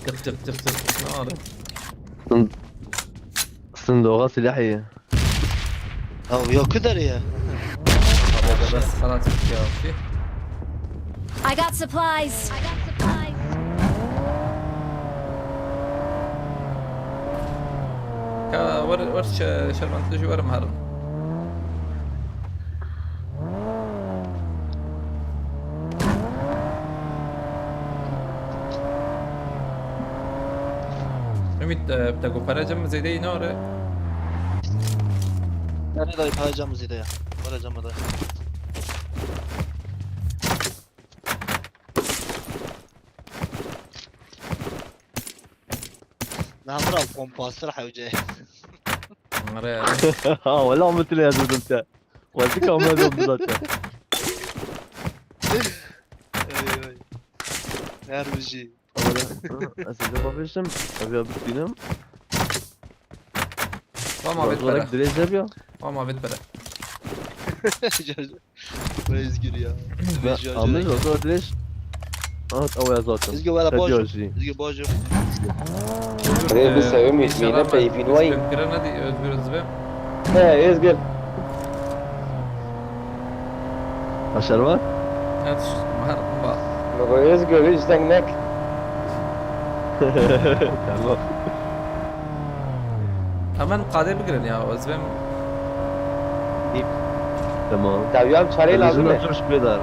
تق نار صندوق سلاحية او يا كدر يا هذا بس خلاص كافي I got supplies. I got supplies. ورش شرمان تجي ورا مهرم نميت بتاعو فرجم زي دي نور يعني داي payacağım zide ya varacağım da نهضر بومباس راح وجاي مرة ولا عملت لي يا زود انت وديك عمال يوم بذاتها her bir şey اسئله ما فيشم ابي بتنام وما بيت وراك بلا دريس ابيا وما بيت بلا Özgür ya. عمل له دريس او يا زوتم Özgür valla boş. تجوزي Özgür boş. هذه لسه يوم يسمينا في وين كرنا دي özgür özgür ايه يزقل عشرات هاتش مهرم بقى ما يزقل ايش تنك تمام أمان قادر بقرن يا özbem تمام تعبيان شاري لازم لازم تروح بيدار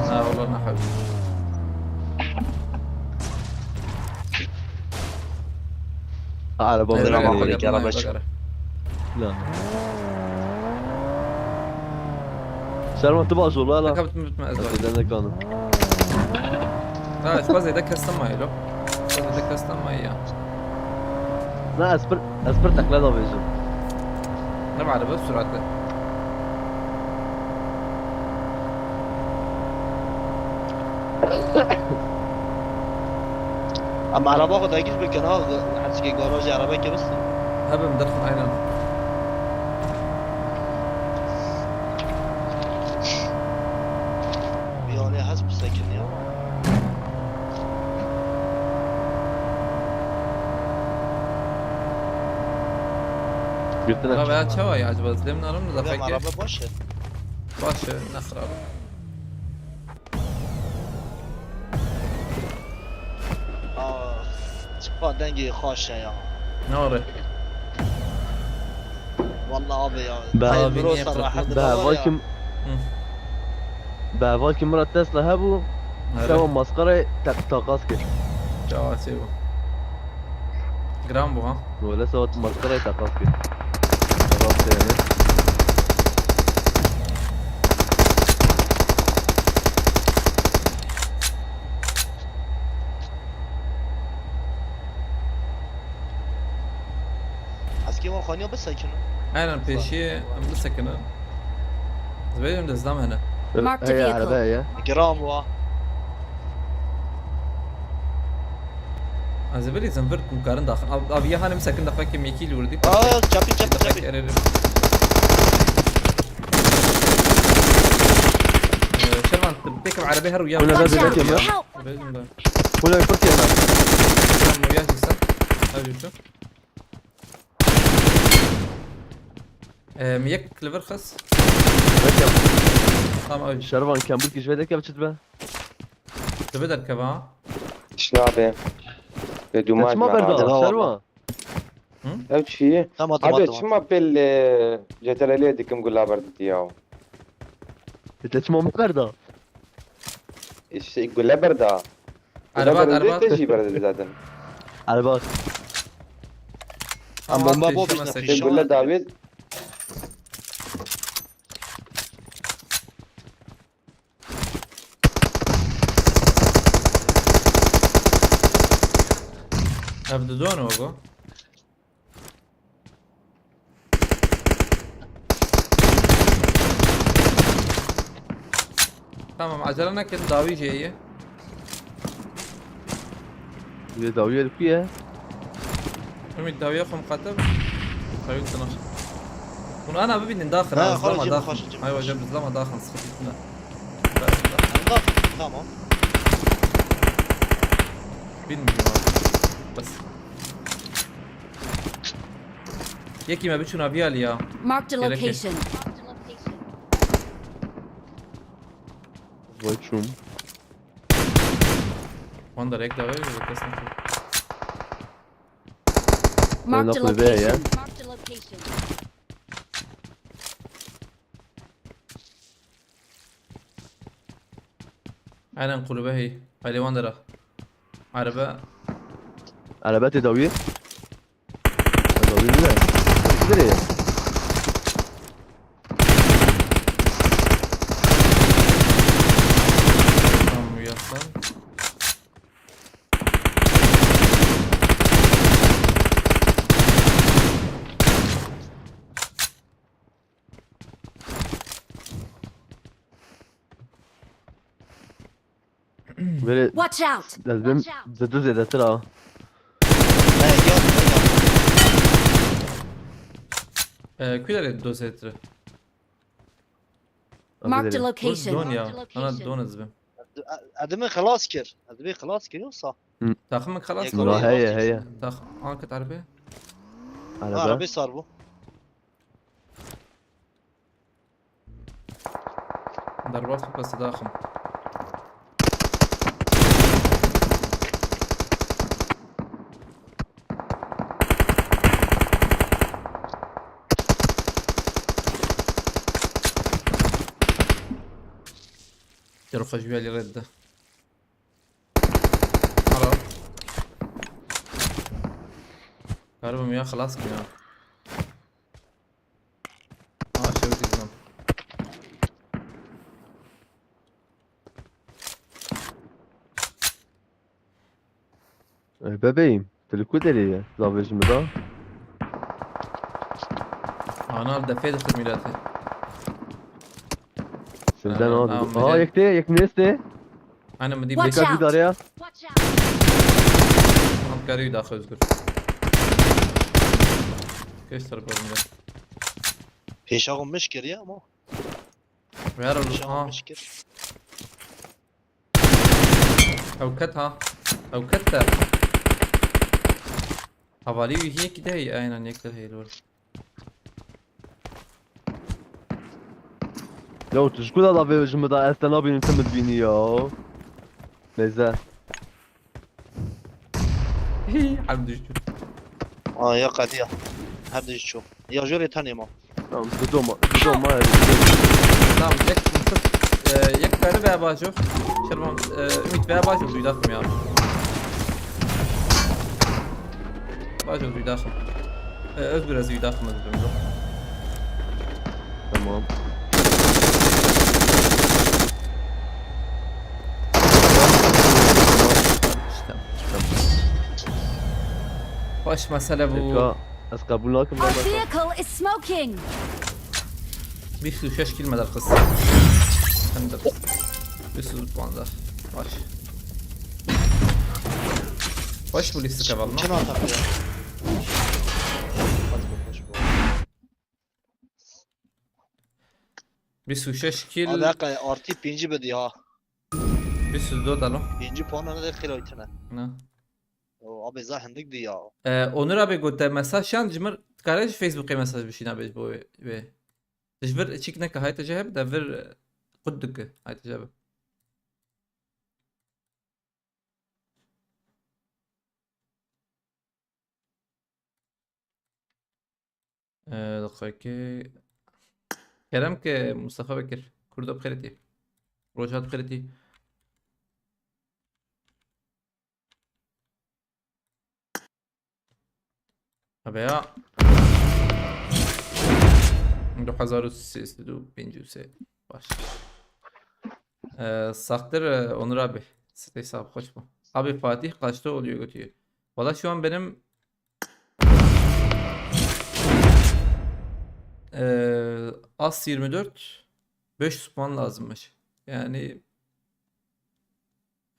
لا والله أنا حبيبي Araba Evet, Drama var. koyduk, araba çık. لا سلمان تبغى شو لا لا Kanka bitme ezber. اذا كانوا لا شبaz يدك كاستم ماي لو شبaz يدك كاستم ماي ya. لا اسبرتك لا بيجي Ne var araba süratle. اما araba خود اگیز بکن ها حدث که گاراژ araba که بس هبه مدخل aynen. بیانه هست بسکن یا قلت Araba لك ya çava ya acaba demin aramda da بودم peki. araba باشه Başı nasıl abi? آه چپا دنگی خاشه یا Ne var? والله ابي يا بقى هاي بيني برو يقرأ صراحه بهواكم بهواكم مرة تسلا هبو سوى مسخرة تاقاسكي Çava sevo. Gram bu ha. ولا سوت مسخرة تاقاسكي تاقاسكي يعني اسكي مال خانيو بسكن Aynen peşi lise kına. Benim de znam hene. Mark the هي vehicle. على بالي جرام وا Az evvel zanvert mukarın daxil. Abi ya hanim sakin da fakir mekil vurdu. اه جابي Da جابي fakir جابي ererim. Şervan tek arabayı her uyar. Ulan Watch hadi out! bakayım ya. Help! Benim de. هنا يفرق هنا Tamam uyar sen. Hadi şu. Miyek kliver khas. ركب Tamam abi. شرفان كان بلكي شوي ركب شتبه Tebeder keva. شنو ابي دوماج ما برضه والله. شرفان او شيء تمام ابي تمام شو ما بال جتراليه ديكم قول برد دياو انت ما برضه ايش يقول لا بردا Arabat. تجي برد زادن على بالك Ama bomba bu bizden Peşemezsek. peşe. يقول له داوود Evde dön oğlu. Tamam acele nakit davi جاية. اللي داوية اللي فيها أمي داوية خم قتب. خلينا نتناقش. وأنا ببين داخل. ها، زلمة خرج، داخل. خرج، خرج. أيوة جاب زلمة داخل سخيفنا. Tamam. Bilmiyorum بس. يكي ما بتشوف نافيال يا. Marked a Gerek yok. location. وشوم Wanda ريك داوي ولا كسر. Marked a نقل بيها يا location. Marked a location. أنا نقول به هاي واندرا. عربة. على بالي داوية داوية لا تدري Tamam uyarsan. böyle Watch out! لازم زدو زي ده ترى He gel. كل دو ستر. Marked a دون location. يا. أنا دون زبم. Adamı خلاص kir. Adamı خلاص kir yoksa. تاخمك خلاص. يقول لا هي تاخ. كنت عربي. على Arabayı بالي sar bu. ضربات بس داخل. يرفع جوالي رده. عرب. قربم يا خلاص يا شو تزم Bebeğim. Telefon deli. Zavajımı da. انا دفيت الترميلات Senden نعم، aldım. مجال. Yekte. Yek neresi? انا مدي Watch بليك Dikkat out. bir araya. Watch out! هم كاريو داخل ازقر كيش ترى برمجة Peşe alınmış geriye ama. ويارا Peşe ها alınmış geri. او كتها او كتها حوالي هيك ده هي اين يكتر هي لول Ya tuşku da zavajımı da. Esten abinin temiz bini ya. Neyse. حمد düştü Aa ya hadi ya. Hadi hiç çok. Ya jöre tanıyım ama. Tamam. Dudoma. Dudoma. tamam يك يك كاري veya باجو شرمام ümit veya باجو duydakım ya باجو duydakım özgür az duydakım özgür Tamam. işte baş mesele bu Tekrar. Az kabul lakin Our baba. vehicle is smoking! بيخلو شاش كلمة دا القصة هندر بيسوز بوان دا باش باش بولي استكا Kim بالنا atak ya? Hadi bakalım. بيسو شاش Hadi كيل hakikaten artı pinci bedi ha. بيسو دو دالو Pinci puanı da kilo itine. نا Abi zahendik di ya. اونر ابي قلت مساج شان جمر تكاريش فيسبوك مساج بشينا بيج بو بي تجبر تشيك نكا هاي تجاهب دافر قدك هاي تجاهب دقيقة كلامك مصطفى بكر كردو بخيرتي روجات بخيرتي أبيع 2353 baş. Saktır Onur abi. Site hesabı hoş mu? Abi Fatih kaçta oluyor götüyor? Valla şu an benim As 24 500 puan lazımmış. Yani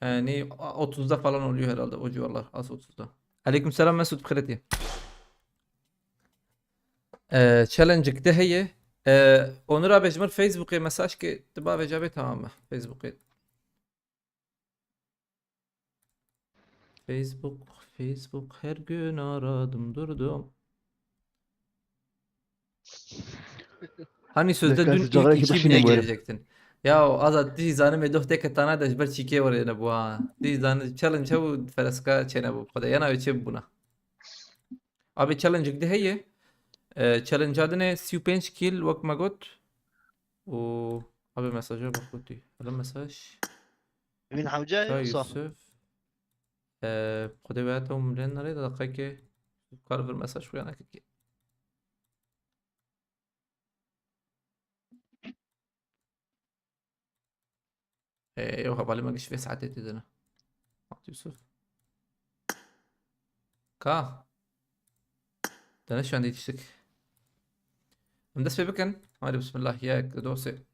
30'da falan oluyor herhalde o civarlar. As 30'da. Aleykümselam Mesut Kredi. challenge ده هي اونر ابي اجمر فيسبوك مساج كي تبا اجابه تمام فيسبوك Facebook her gün aradım durdum. Hani sözde dün Dakika, sıcaklara ilk gibi 2000'e şimdi bu herif. gelecektin. Ya azat di zanı medoh tek tane de ber çike var yana bu ha. Di zanı challenge bu feraska çene bu. Kada yana öçe buna. Abi challenge de هي challenge adı ne 35 kill وقت ما قلت و abi mesaja bak قلتي هذا مساج Emin Havca تا yoksa? يوسف خدي بالكم لين نريد دقيقة كارفر مساج ويانا كي يوها بالي ما قش في ساعات تدنا يوسف كا ده شو عندي تشتك مدس في بكن هاي بسم الله ياك دوسي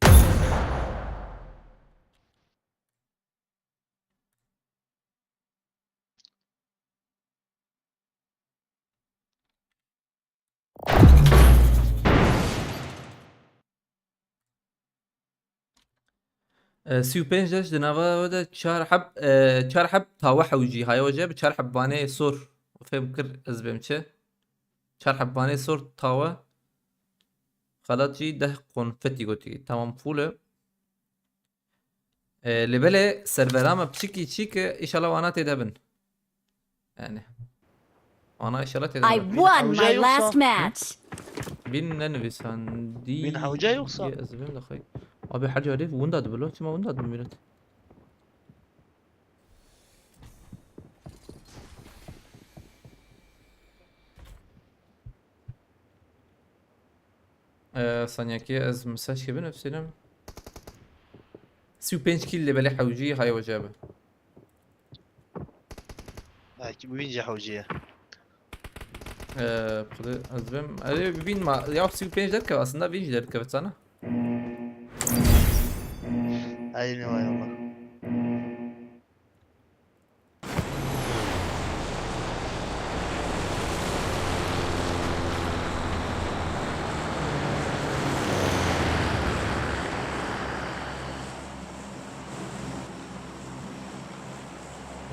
سيو بينجش دنافا ودا شار حب تا وحوجي هاي وجه شار حبانه صور فبكر ازبمچه شار حبانه صور تاوا خلاص جي ده قنفتي قلتي تمام فوله لبله سيرفرام بشكي تشيك ان شاء الله وانا تدبن يعني انا ان شاء الله I تدبن won my Havca last yoksa? match! بين ننفس عندي بين حوجة يوصل. ازبم دخي ابي حاجه عليه ونداد بلو ما ونداد ميلت ثانية كي از مساج بنفسي لم 35 كيل اللي بلي حوجي هاي وجابه. هاي ببين حوجيه. بخدا azbim. ببين ما ya 35 derken aslında 20 derken sana. Aynen vay Allah.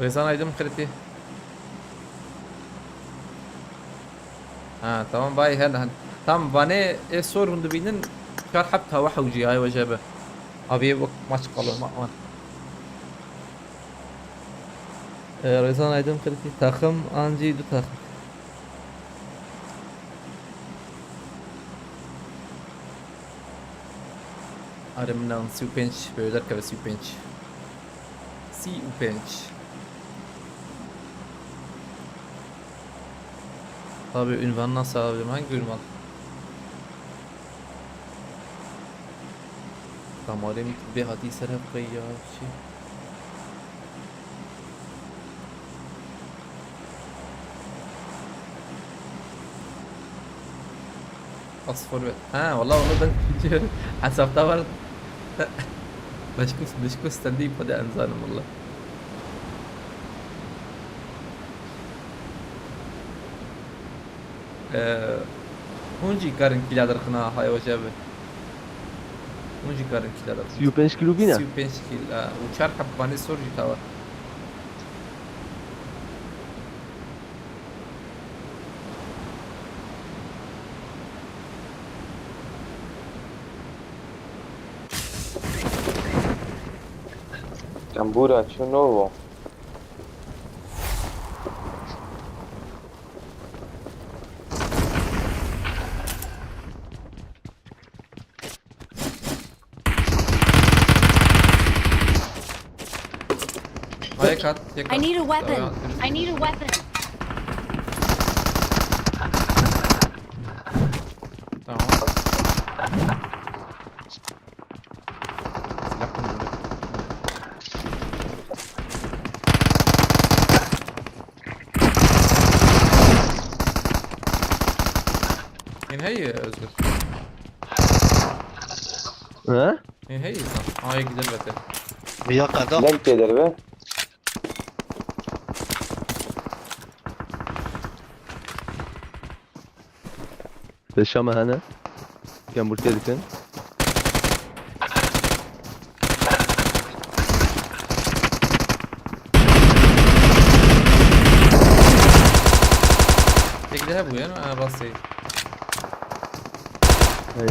Rezan aydın kriti. tamam باي هلا tamam bana sorun dibinin kar حبتها وحوجي هاي وجابه. Abi bak maç kalıyor aman. Rezan aydın kriti takım anci du takım. Are من 35 böyle derken 35. 35. Abi ünvan nasıl alabilirim? Hangi ünvan? Damarım bir hadi serap kayya şey. اصفر والله ده حسبتها برضه. بشكوس تنديب بدأ انزالهم والله. هونجي كارن كيلا درخنا هاي وجابه. هونجي كارن كيلا درخنا 35 كيلو بينا 35 كيل وشار حباني سورجي تاور. Cambura, c'è un nuovo. هيك هات هيك I need a weapon. I need a weapon. tamam. Silah kullanıyor. هي özgür. ها هي صح. هاي gider beter. Bir yakada. Ne gidiyor be? الشامة هنا كان مرتدكن Tek de bu yani rastlayı. هاي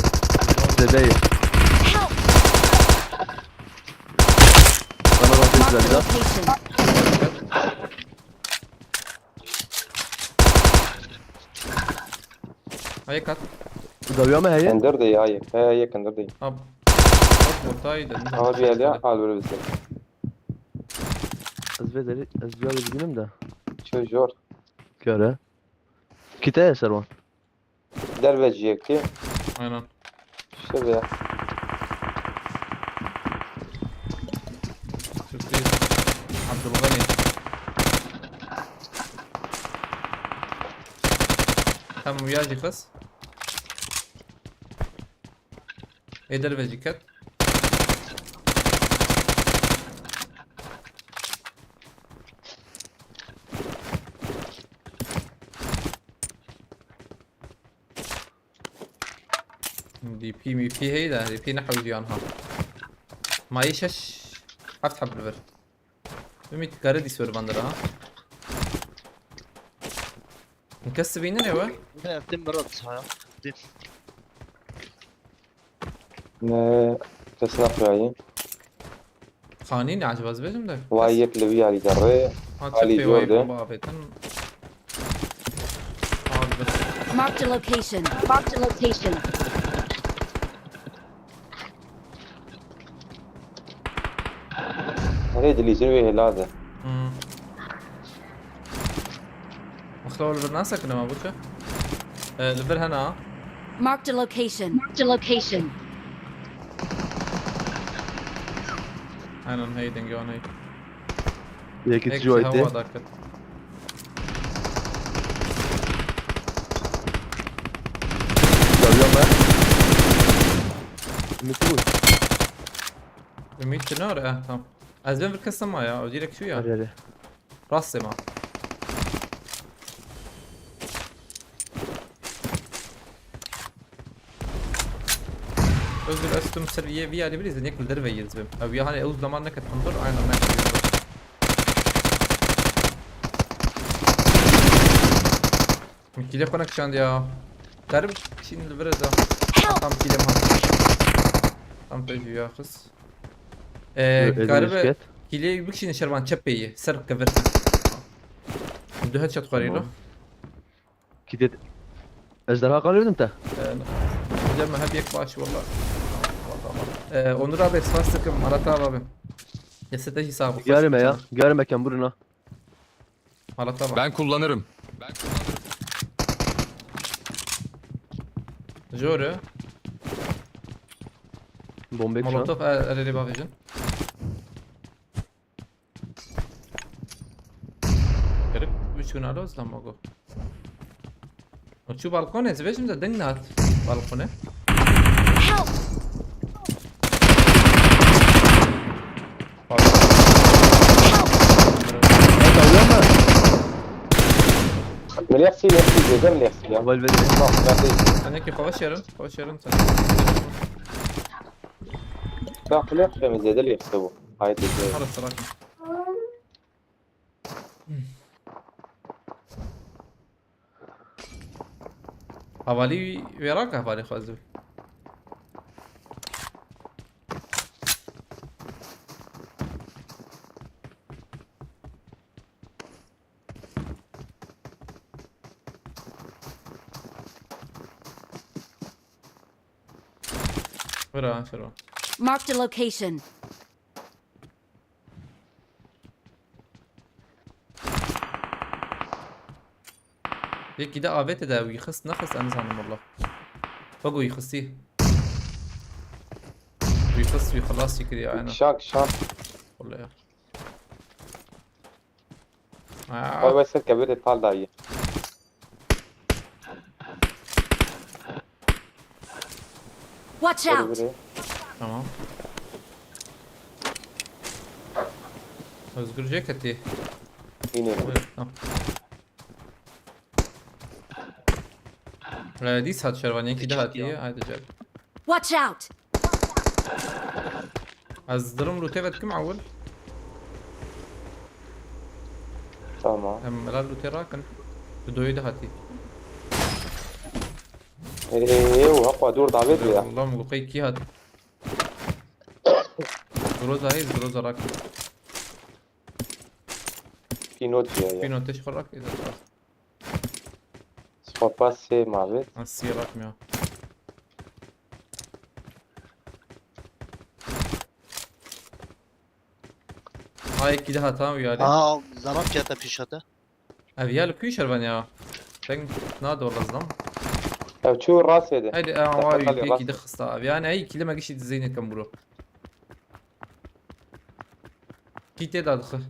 زدايا Help! انا راح Mark the انزل ده location. هاي kat. دوامة هي Kendir değil hayır. He kendir değil. Ab. Ortaydı. Ama bir elde al böyle bir şey. ازبيدري ازبيدري بجنم ده Çocuğu كاره كتاية سروان derbeciyek ki. Aynen. İşte be. Sürpriz. Abdülgani. Tamam وياجي خلاص. ايدر فيجيكات. دي بي مي بي هيدا دي بي نحو جيانها ما يشش افتح بالبر بمي تكاردي سور باندرا مكسبين انا وا Ne yaptın Murat? Ha. Ne tesnaf rayı. خانيني عجب ازبجم ده Vayet levi ali darre. Ali تشفي واي جوردن. بابا بيتن بس Marked a location. Marked a location. هذا اللي يجري هذا. مخلو البر ناسك انما بوشة البر هنا Marked a location. Marked a location. Aynen hey denge ona hey. ياك Hepsi تجويتي havada hakikaten. يلا متقول Ümit ne oraya? Tamam. Az ben bir kısım ya. O direkt şu ya. هذه Rastlı mı? Özgür Öztüm seviye bir yani biriz ne kulları ve yazbim. Abi yani o zaman ne kadar tandır aynen ne kadar. Mikile konakşan ya. Garip şimdi biraz da. Tam kilem ha. Tam tecrübe ya kız. Garibe kile bir kişinin şerban çepeyi ser kaverti. Dühet çat qarıyla. كده اجدرها قالوا انت Hocam hep yek baş valla. Onur abi esfastıkım Marat abi. Yesete hesabı. قارمه يا قارمه كان برنا Marat abi. Ben kullanırım. Jore. بومبيك شان Molotov ereri bakıcın. Garip 3 gün alo lan mogo. Şu balkon ez veşim de dengnat balkone. Help! مليح سي مليح سي جدا مليح سي اول بدي صح مليح Hani ki hava şerin sen. صح مليح فهم زيادة اللي يحسبوا هاي تجي Ara sırak. Havali verak havali khazı. Vera şero. Marked a location. هيك ده قابت ده ويخص نخص انا زعلان والله فوقه يخصيه ويخص ويخلص يكري انا شاك شاك والله يا هاي بس كبير طال داعية Watch out! tamam Özgür ceketi ينين tamam دي سات شروانية كده هاتيه هاي دجال Watch out! أصدرهم له تبت كم أول تمام هم لا له تراكن بدو يده هاتي ايه وهقوى دور دعبيت لي والله مقوقي كي هات زروزة هاي زروزة راكن في نوت في جاية نوتش خراك إذا خلاص سخوة باسي مع بيت السيارات مياه هاي كده هاتا ويالي زمان کرده پیشاته أبيال كوي شربان يا تنگ نادو والله ظلم او شو الراس هيدا هاي خلي واي الراس. كده خستا أبيان أي كده ما قشيت زينة كم برو كي تدا دخل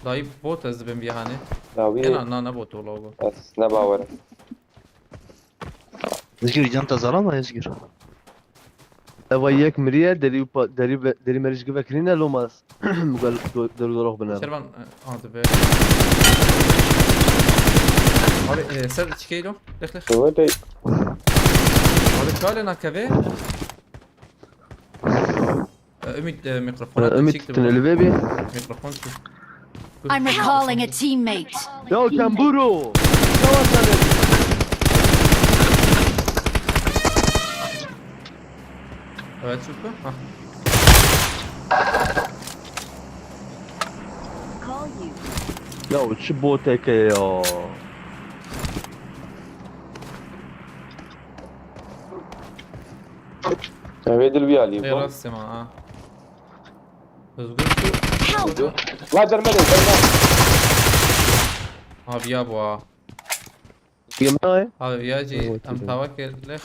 ضايب بوت از بن بيهاني داوي أنا أنا بوت والله بس نباور Özgür yan tazara mı Özgür? وياك مريا دري مريج كرينا لو ماس قال دور روح بنا شربان هذا abi ser çıkayım lek شو هيدا abi şöyle كافيه ümit mikrofon اميت البيبي mikrofon şu I'm recalling a teammate. يا كامبورو evet şüphe ha Call you. يا وتشبوتك يا هيدا اللي بيالي Teras sema ha Özgür Help! لا درمالي درمالي abi ya bu ha في معي هاي ياجي هو ام تدري. توكل ليش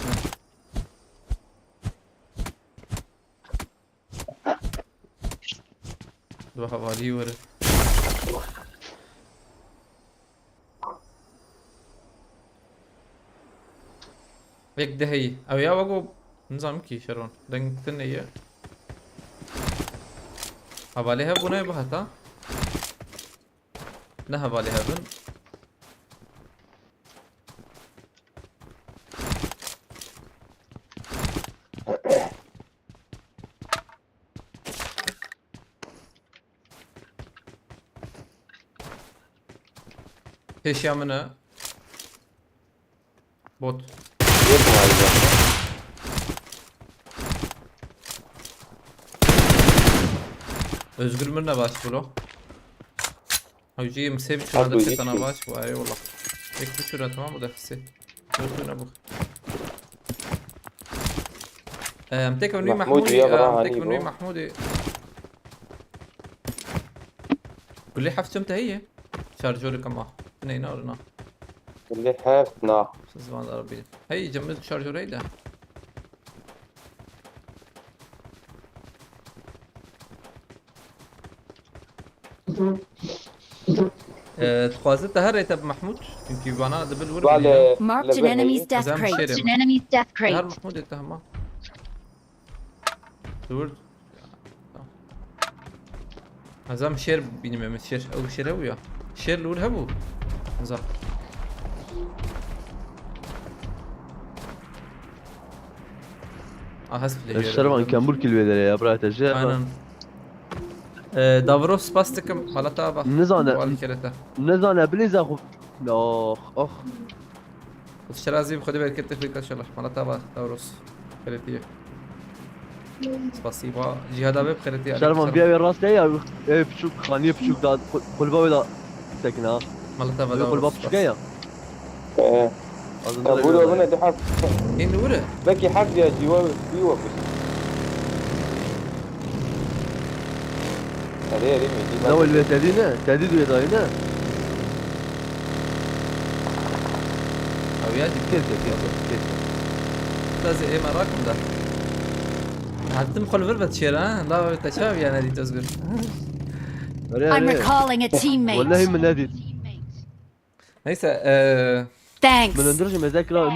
دو حوالي ورد هيك ده هي او يا وقو نظام كي شرون دنگ تنية حوالي هبو بهتا نه حوالي هبن ايش يا منى بوت يطلع على özgür mürne baş bro hocayım sev şu anda Abi, setana geçti. baş bu ay valla tek bir süre tamam mı da hisse özgürne bu امتك من وين محمود محمودي ويا براهة امتك من هني وين محمودي قول لي حفظت امتى هي شارجوري كم واحد اثنين نارنا اللي حافتنا زمان ربي هي جمد شارجوري ده تخوازت هر ريت محمود يمكن بانا دبل ورد على Marked an enemy's death Azam crate. şerim. Marked an enemy's death هر crate. محمود اتهمه دور Azam şer benim Mehmet şer او şer هو يا شير لول هبو زح حسب الشرفان كان بركي البدري يا برات الجيب aynen Davros bastıkım malata bak نزانة والي كرته نزانة بليزا خو اخ اخ الشرازي بخدي بالك تفريق ان شاء الله malata bak Davros كرتيه спасибо جهاد ابي بخيرتي شرفان بيا وين راس ليا ايه بشوك خانيه بشوك داد قلباوي دا سكنا malata bak قلبا Davros بشوك يا اظن بقولوا هنا دي حرف ان وره بكي حرف يا جواب بيوقف عليه ريمي ناول التهديد تهديد ويا داينا او ياجي كيف كيف لازم ايه مراكم ده هتم خل فربت شير ها لا تشاب يا نادي تزقر I'm recalling a teammate. والله من نادي neyse Thanks. من ندرج مذاكرة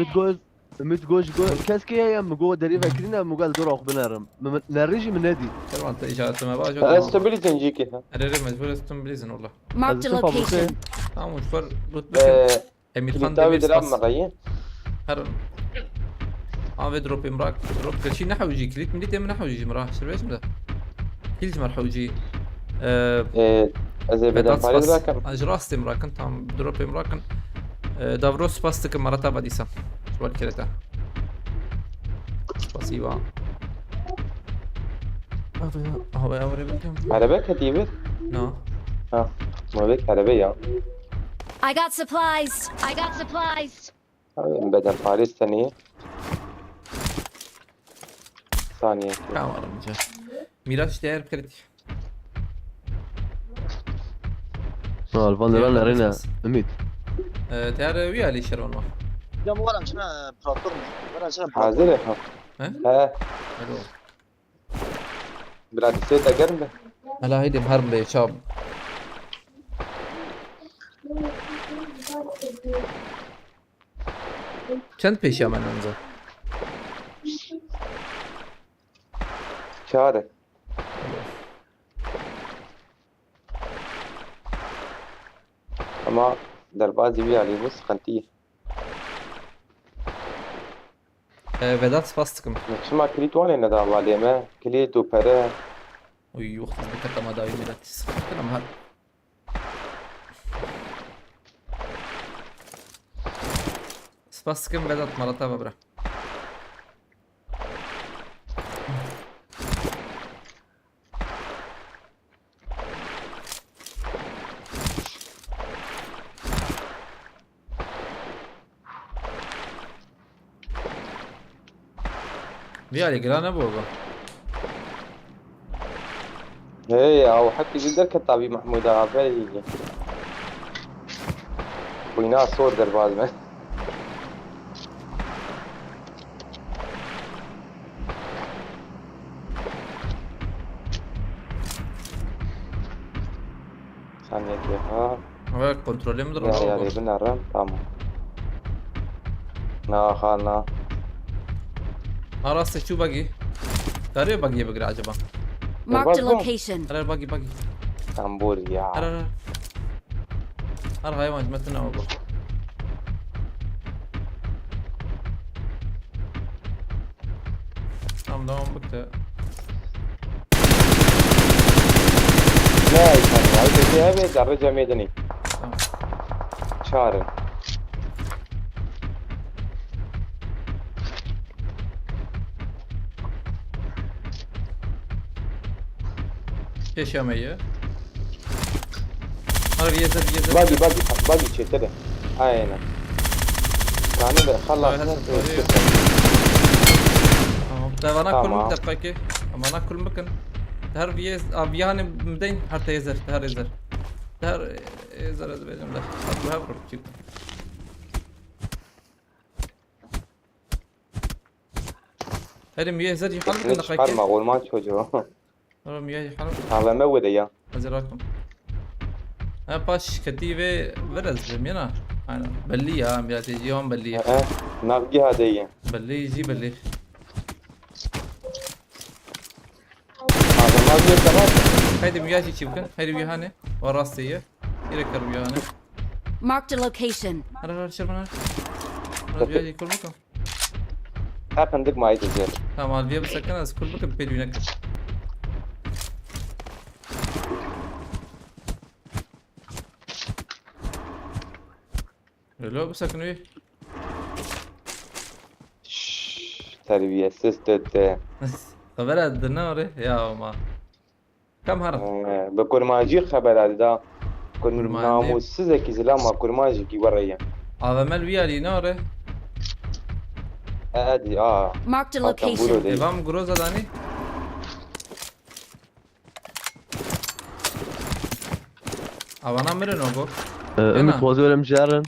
مت جوز كاسكي يا مجو دريفا كرينا مجال دور اخ بنارم نرجي من نادي شرب انت اجازه ما باجي استابيليتي نجيك اريري مجبور استم بليزن والله Marked a location. tamam مجبور رتبه امير خان تاوي دبي درام بس مغيين هر اه دروب امراك دروب كل شيء نحو يجي كليت مليت من نحو يجي مراه شو ايش ده كل مرح يجي زي بدل فارس راكم اجراست امراك انت عم دروب امراك دافروس باستك مرتا بديسا شو الكلتا спасибо هو اوري بكم عربيك هتيبت نو ها ما بيك عربية I got supplies. I got supplies. بدل فارس ثانية ثانية كاميرا مجا ميراج داير بخيرتي الفان لان ارينا اميت داير ويا لي شرون ما Ya bu var şuna platform. Var şuna حاضر يا خو ها ها الو بلاد السيدة قربة هلا هيدي مهرب لي شاب چند پیش من انزا شارع اما دربازي بي علي بص خنتيه Vedat bastıkım. شما كليت وانا ندى بالي ما كليت وبرا Uy وقت بكتا ما داوي ميراتيس كلام هاد bastıkım Vedat Marat'a babra Viyali grana boga هي او حتى جدر كتابي محمود عبالي وينا صور درباز ما كنترول مدر يا الله يا بنرم تمام نا خالنا راسي شو باقي تقريبا باقي بقرا عجبا Marked a Welcome. location. هلا باقي تنبور يا هلا هاي ما جمعتنا والله نعم دوام بكتا لا يكون هاي تجي هبه درجة ميداني شارن ايش يا مية هلا بيزر باقي شيء كده هاينا كانوا خلص ده انا كل تمام. دقيقة اما انا كل مكان تهر بيز ابياني مدين حتى يزر تهر يزر بيجم ده هبر تشيك هذا مياه يزر يحلق نش دقيقة فرما قول ما تشوجو هذا مياه يحلق هذا مود يا ازراكم انا باش كتيبة برز بمينا انا بلية بياتي يوم بلية نبقي هدية بلي يجي بلي هذا ما بيجي كمان هيدي مياه تشيبكن هيدي ويهاني وراسية يركر ويهاني Marked a location. هلا شربنا هذا مياه كل مكان عندك ما يتجر تمام الفيا بسكن از كل مكان بيدو ينكر لو بسكن ايه تربية سيستت خبرها الدنار يا ما كم هرب بكل ما جي خبر هذا كل كرماجي. ناموس سزكي زلامة كل ما جي كي وريا هذا مال ويا لي ناره ادي Marked a تنبورو location. دي امام جروزا داني او انا مرن اوغو امت وازو ولا مجارن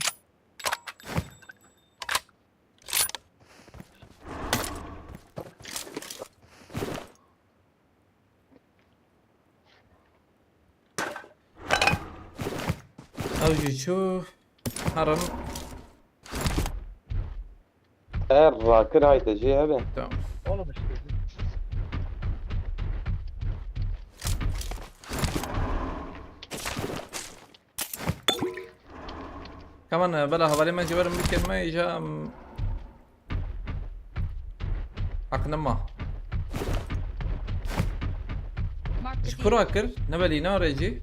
اوجي شو هرم الراكر هاي تجي هبه تمام كمان بلا هذا ما جبر ممكن ما يجا حقنا ما Marked a شكرا اكل نبلي نار يجي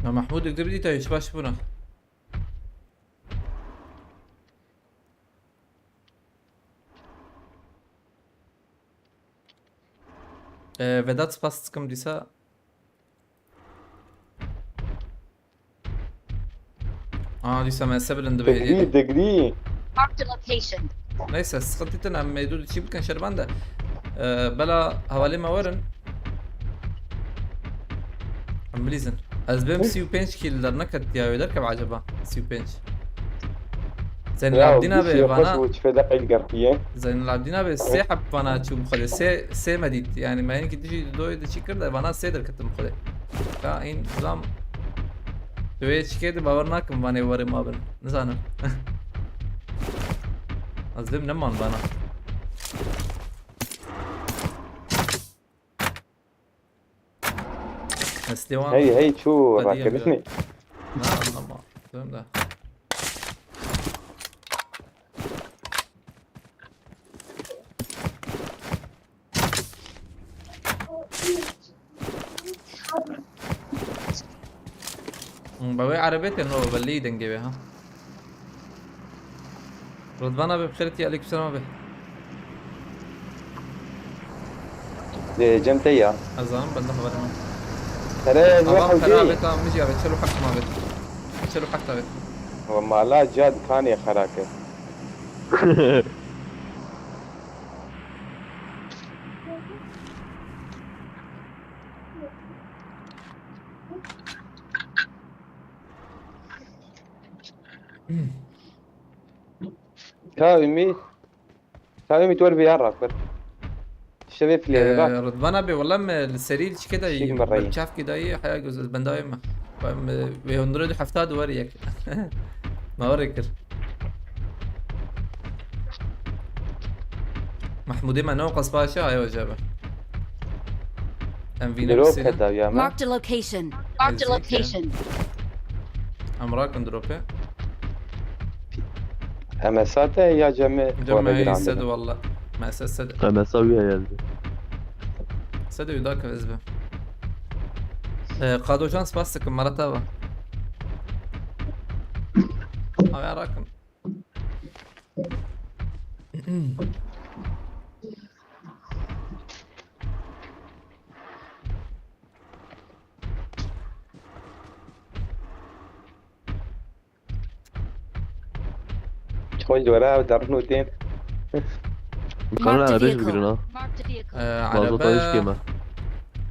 ما محمود اكتب لي تايش باش بنا Vedat spastskam disa disa ما سبلن تقري دبي تقري Marked a location. ليس سقطتنا عم يدود شيء كان شرباندا بلا حوالي ما ورن عم بليزن از بهم سيو بنش كيل در نكت يا يدركب عجبا سيو بنش زين العابدين به وانا وش في دقيقة قرفية زين العابدين به سحب وانا شو مخلي سي مديد يعني ما يمكن تجي دو دشي كرده وانا سيدر كتم مخلي كا این زلام دويش كده باورناك ماني وري ما بن نزانا از بهم نمان بانا استوان هي شو قديم راكبتني نعم نعم فهم ده بوي عربيتي انه بلي دنجي بها رضوانا بخيرتي عليكم السلام به دي جمتية ازان بلده خبرنا ترى أبغى نروح خرابة وجاي تام مجي أبي تشيلوا حق ما بيت تشيلوا حق تبي وما لا جاد كان يا خراكه كاومي توربي يا راكر شباب في اليابان رضوان ابي والله السرير كده شيك مرة. بتشاف كده ايه حاجه جزء بنداوي ما بيهندروا حفتاد وريك ما وريك محمودي ما نوقص باشا ايوه جابه ام في دروب نفسي كده يا ما Marked a location. Marked a location. امراك دروبه اما ساته يا جماعة جمع هي سد والله ما اساس سد انا اسويها يا زلمه. سد يداك ازبه قادو شانس باسك مرتبه او يراكم شوي جورا ودرنوتين كانوا على بيش vehicle. بيقولون Marked a vehicle. ما زطايش على كيما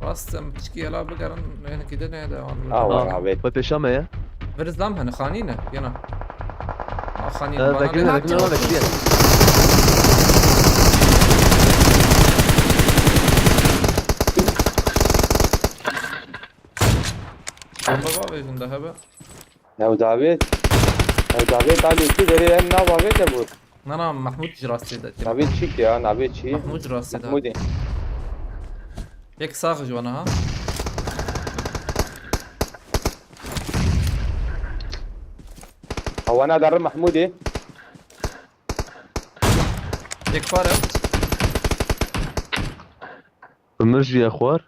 راستم تشكي لا بقرن هنا كده هذا اه عبيد بيشامه يا فرزلام هنا خانينا يلا خانينا هذا كده لكن انا كثير بابا بيجن ذهبه او دافيد علي كده ري انا دافيد ابو انا محمود جراسي ده دافيد شيك يا دافيد شي محمود جراسي ده محمودي هيك صاغج وانا ها هو انا در محمودي هيك فارق مرجي يا اخوار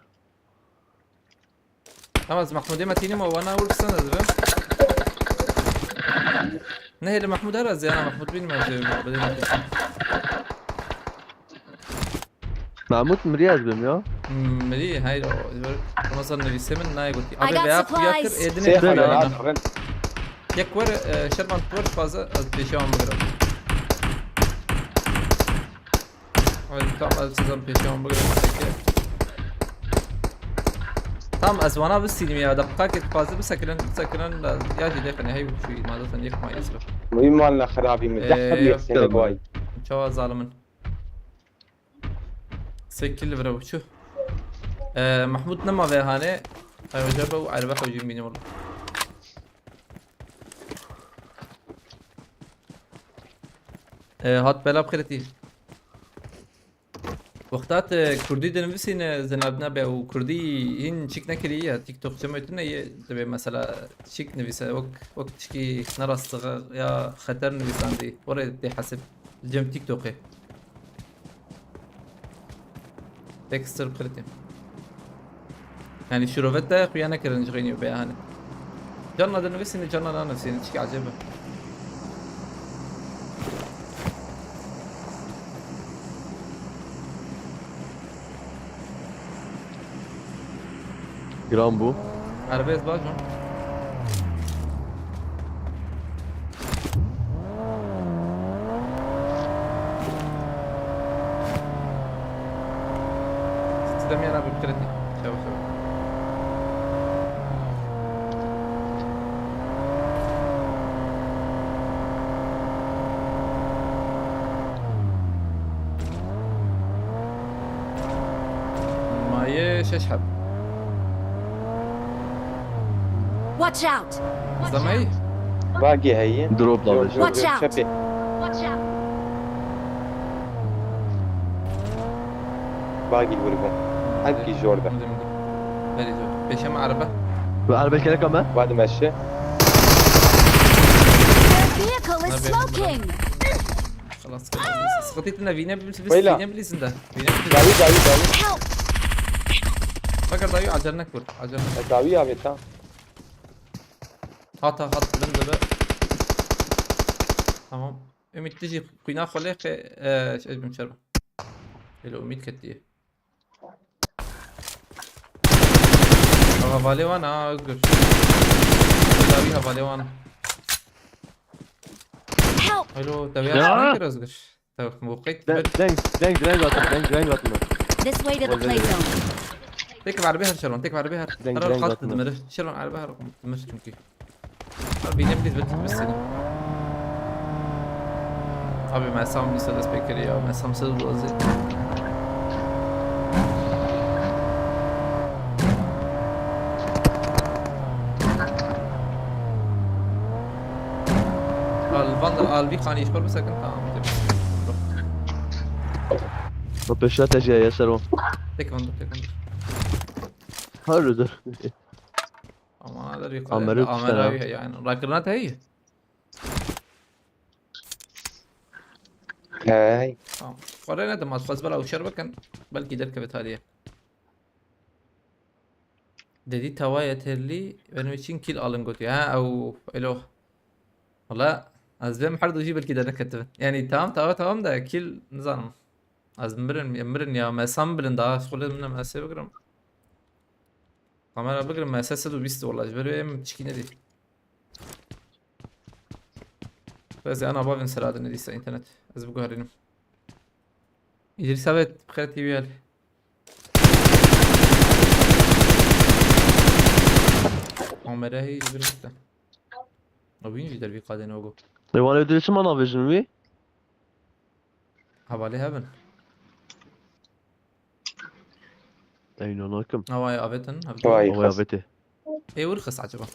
امز محمود ما تيني ما وانا اول سنه ده نهي لمحمود هرز انا محمود بين ما بدينا معمود مرياز بهم يا ملي هاي لو مثلا نبي سمن ناي قلت I ابي got بياك supplies. ياكر ادني سيخ خلانا يا درن يكور شربان تور فازا از بيشام بقرا هاي كم سيزون بيشام بقرا تام از وانا بالسينما يا دقائق فازا بسكرن يا جي دفني هي شوي ما دفن يك ما يسبه مهم مالنا خرابي من تحت بيحسن وايد شو ظالمن سكيل برو شو محمود نما في هاني ايوه جابه وعربه وجيب مين والله هات بلا بخيرتي وقتات كردي دنفسين زنابنا به وكردي هين شيك نكري تيك توك جمعتنا تبي مثلا شيك نفيس وقت شكي نرس يا خطر نفيس عندي ورا دي حسب الجيم تيك توك تكستر بخيرتي يعني شروفت ده خيانة كرنج غيني وبيها هنا جنة دنفسين جنة لا نفسين شكي عجبه جرامبو عربية باجو تستمي انا بفكرتي شوف ما يشحب Watch out! زمي باقي هي دروب ضابط Watch out. شبه Watch out! باقي الورقم حقي جوردا فيري جود بيشم عربة على بالك لك كمان بعد مشي Their vehicle is smoking! خلاص كده سقطت لنا فينا بس ويلا. فينا بليز ده فينا بليز داوي Help! فكر ضايع عجلنا كل عجلنا داوي يا بيتا هات لنزل بقى تمام امي تجي قينا خليك ايش بنشرب الى اميد كتيه بالي وانا اقدر داويها بالي وانا Help! حلو داويها اقدر اصغر موقيت دنج This way to the play zone. تكب على بيها شرون تكب على بيها دنج ترى دنج الخط بطمن. دمره شرون على بيها رقم دمره تمكي ابي نبلي بنت بس ابي مع سام يسال سبيكر يا مع سام سيد وزي فاندر البي خاني يشبر بسكن تمام بشات اجي يا سلام تك فاندر حلو ده اما هذا اللي عمرو قال بتستنى. يعني راكرنات هي هاي قرينا دم خلاص بلا وشربة كان بلكي دركة بتالية دي توايا ترلي بنوشين كيل الن قلت ها او الو والله از بهم حرد وجيب الكده كتب يعني تمام ده كيل نظام از مرن يا ما سامبلن ده شغل من ما بقرم كاميرا بقرم ما اساسه بيست والله جبر تشكينه دي بس انا بابن سراد ندي انترنت از بقول هرينم يجري ثابت بخير تي في عمره هي جبر مكتا وين في دربي قادين وقو يوانا يدري شو ما نافيجن وي حوالي هبن اينو ناكم هواي ابتن واي هو يا خس بيتي اي ورخص عجبه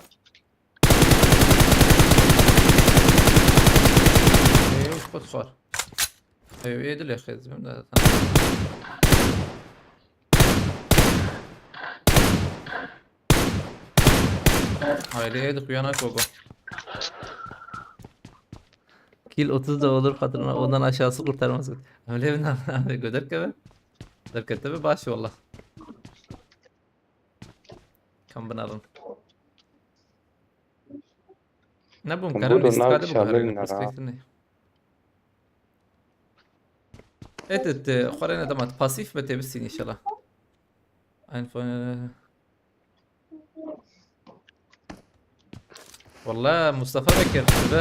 اي وش خد خار ايوه ايه دل يا اخي زين ده هاي ليه دق ويانا كوكو كيل 30 da olur kadına ondan aşağısı kurtarmaz. Öyle mi lan? Göder kebe. Der kebe baş valla. Kan bınalım. Ne bu Kumbudu karam nav istikade bu şamil kaharını nara. perspektifini. Evet, خلينا دمت pasif بتبسين إن شاء الله. والله مصطفى بكر به.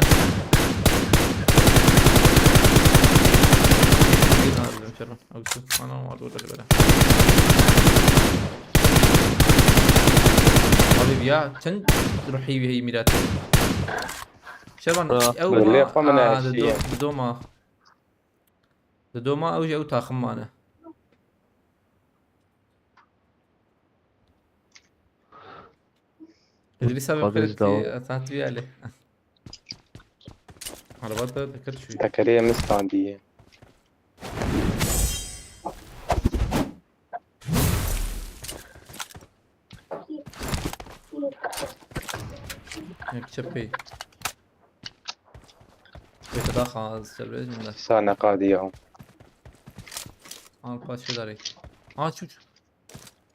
أو شو أنا ما أقول اللي بلا. حبيبي يا كن روحي هي ميلاد. شبان أو اللي ما قمنا هالشيء. دوما أو جو تاخم معنا. اللي سبب قابل خلتي داو. أثنت بيه عليه. على بعض ذكرت شوي. تكريه مستعدية شبي كده خلاص جلبيز من ده سانا قاضية باش شو داري شو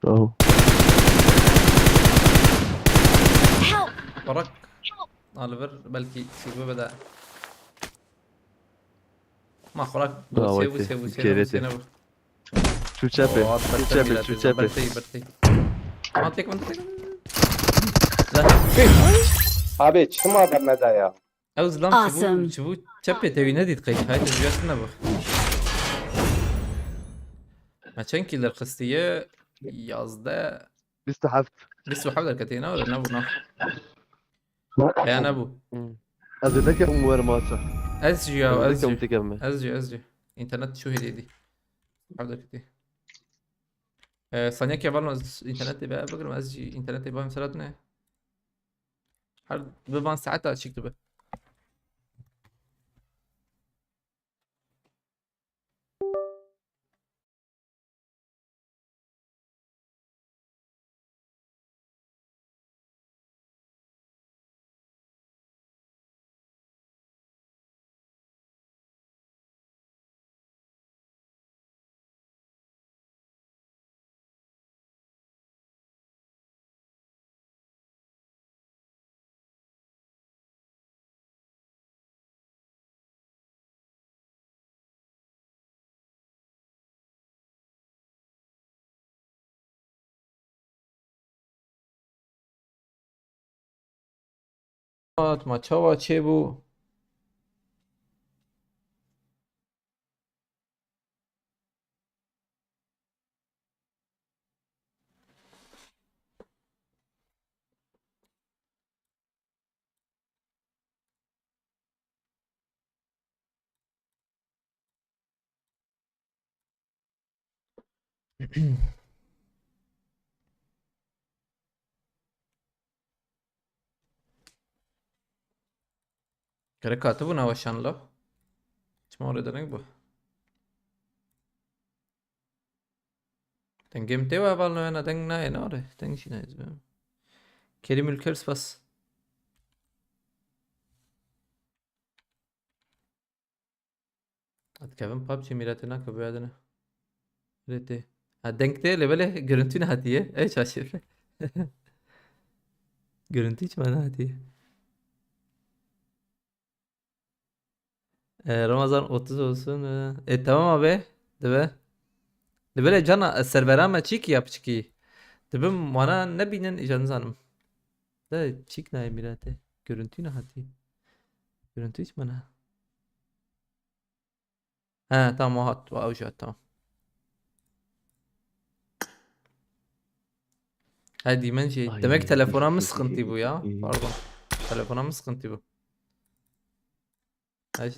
اهو Help! وراك اوليفر بلكي سيبه بدأ ما خراك ويتي، سيبو كيريتي. شو تشابي شو تشابي شو تشابي برتي تيك لا abi çıkma vermede ya. اوز لام Awesome. شبو تشبي تبي نادي تقيت هاي تجيات نبخ ما تشنكي للخستية يازدا بيستحفت بس بحاول الكتينة ولا نبو ناف يا نبو از ذاك امور ماسه ازجي او ذاك ازجي متكمل ازجي انترنت شو هي دي حاول كتير ثانية كيف بالنا انترنت بقى بقرا ازجي انترنت بقى مسرتنا حد ببان ساعتها شكتبه ما تشوا تشيبو Kere katı navaşan lo. Çma oraya dönek bu. Dengem te var vallahi ana deng na ne oraya. Deng şina izbe. Kerim ülkers bas. Hadi Kevin PUBG miratına kabadına. Rete. Ha denk değil böyle görüntü ne hadiye. Ey şaşır. Görüntü hiç bana hadiye. Ramazan 30 olsun. Tamam abi. Değil. De böyle cana serverama çik yap çiki. De bana ne binin canınız hanım. De çik ne emirate. Görüntü ne hadi. Görüntü hiç bana. He tamam o hat. Avcı tamam. Hadi ben şey. Ay, Demek telefona mı ay, sıkıntı bu ya? ay. Pardon. Telefona mı sıkıntı bu? Ay.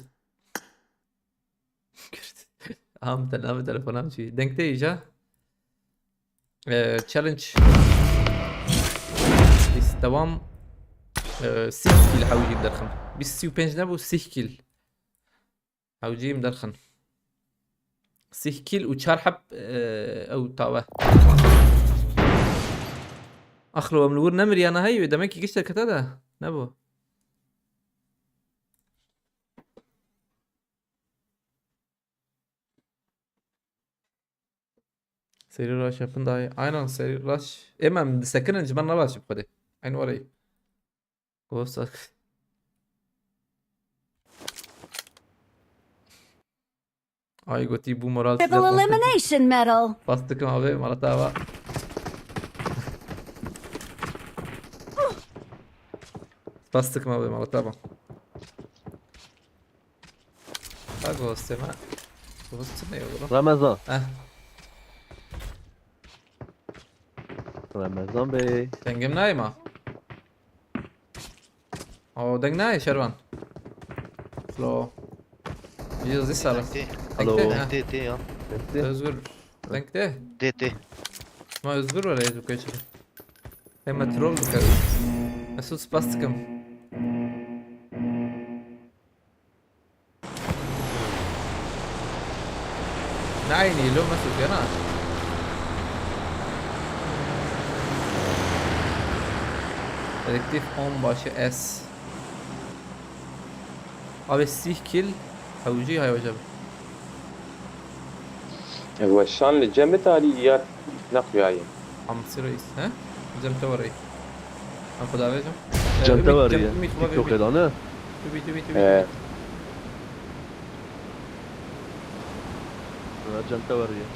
Ahmet telefona mı şey? Denk değil ya. Challenge. Biz devam. 6 كيل حاوجي مدرخن. بس سيو بنج نبو 6 كيل. حاوجي مدرخن. 6 كيل وشار حب او تاوه. اخلو املور نمر انا هاي دمك قشت كتادا نبو. Seri rush yapın daha iyi. Aynen seri rush. Emem second önce ben rush yap hadi. Aynı orayı. Ghost Ay goti bu moral Triple elimination medal. bastık abi Malatava. Bastık abi Malatava. Ha Ghost ma. Ghost ne olur? Ramazan. Heh. Ramazan Bey. Dengem nai ma. O deng nai Şervan. Flo. Yüz disar. Alo. Denk de ya. Özgür. Denk de. De. Ma özgür var ya bu kaçı. Hem troll bu kadar. Nasıl spastikam. Nayni lo masuk ya na. Dedektif 10 başı S. Abi sih kill. Havuci hay hocam. هو الشان اللي جنب تالي نقي هاي Hamsi reis. He? Cemte var reis. Ben kuda vereceğim. Cemte var ya. Ümit TikTok edanı. Ümit. ايه Cemte var ya.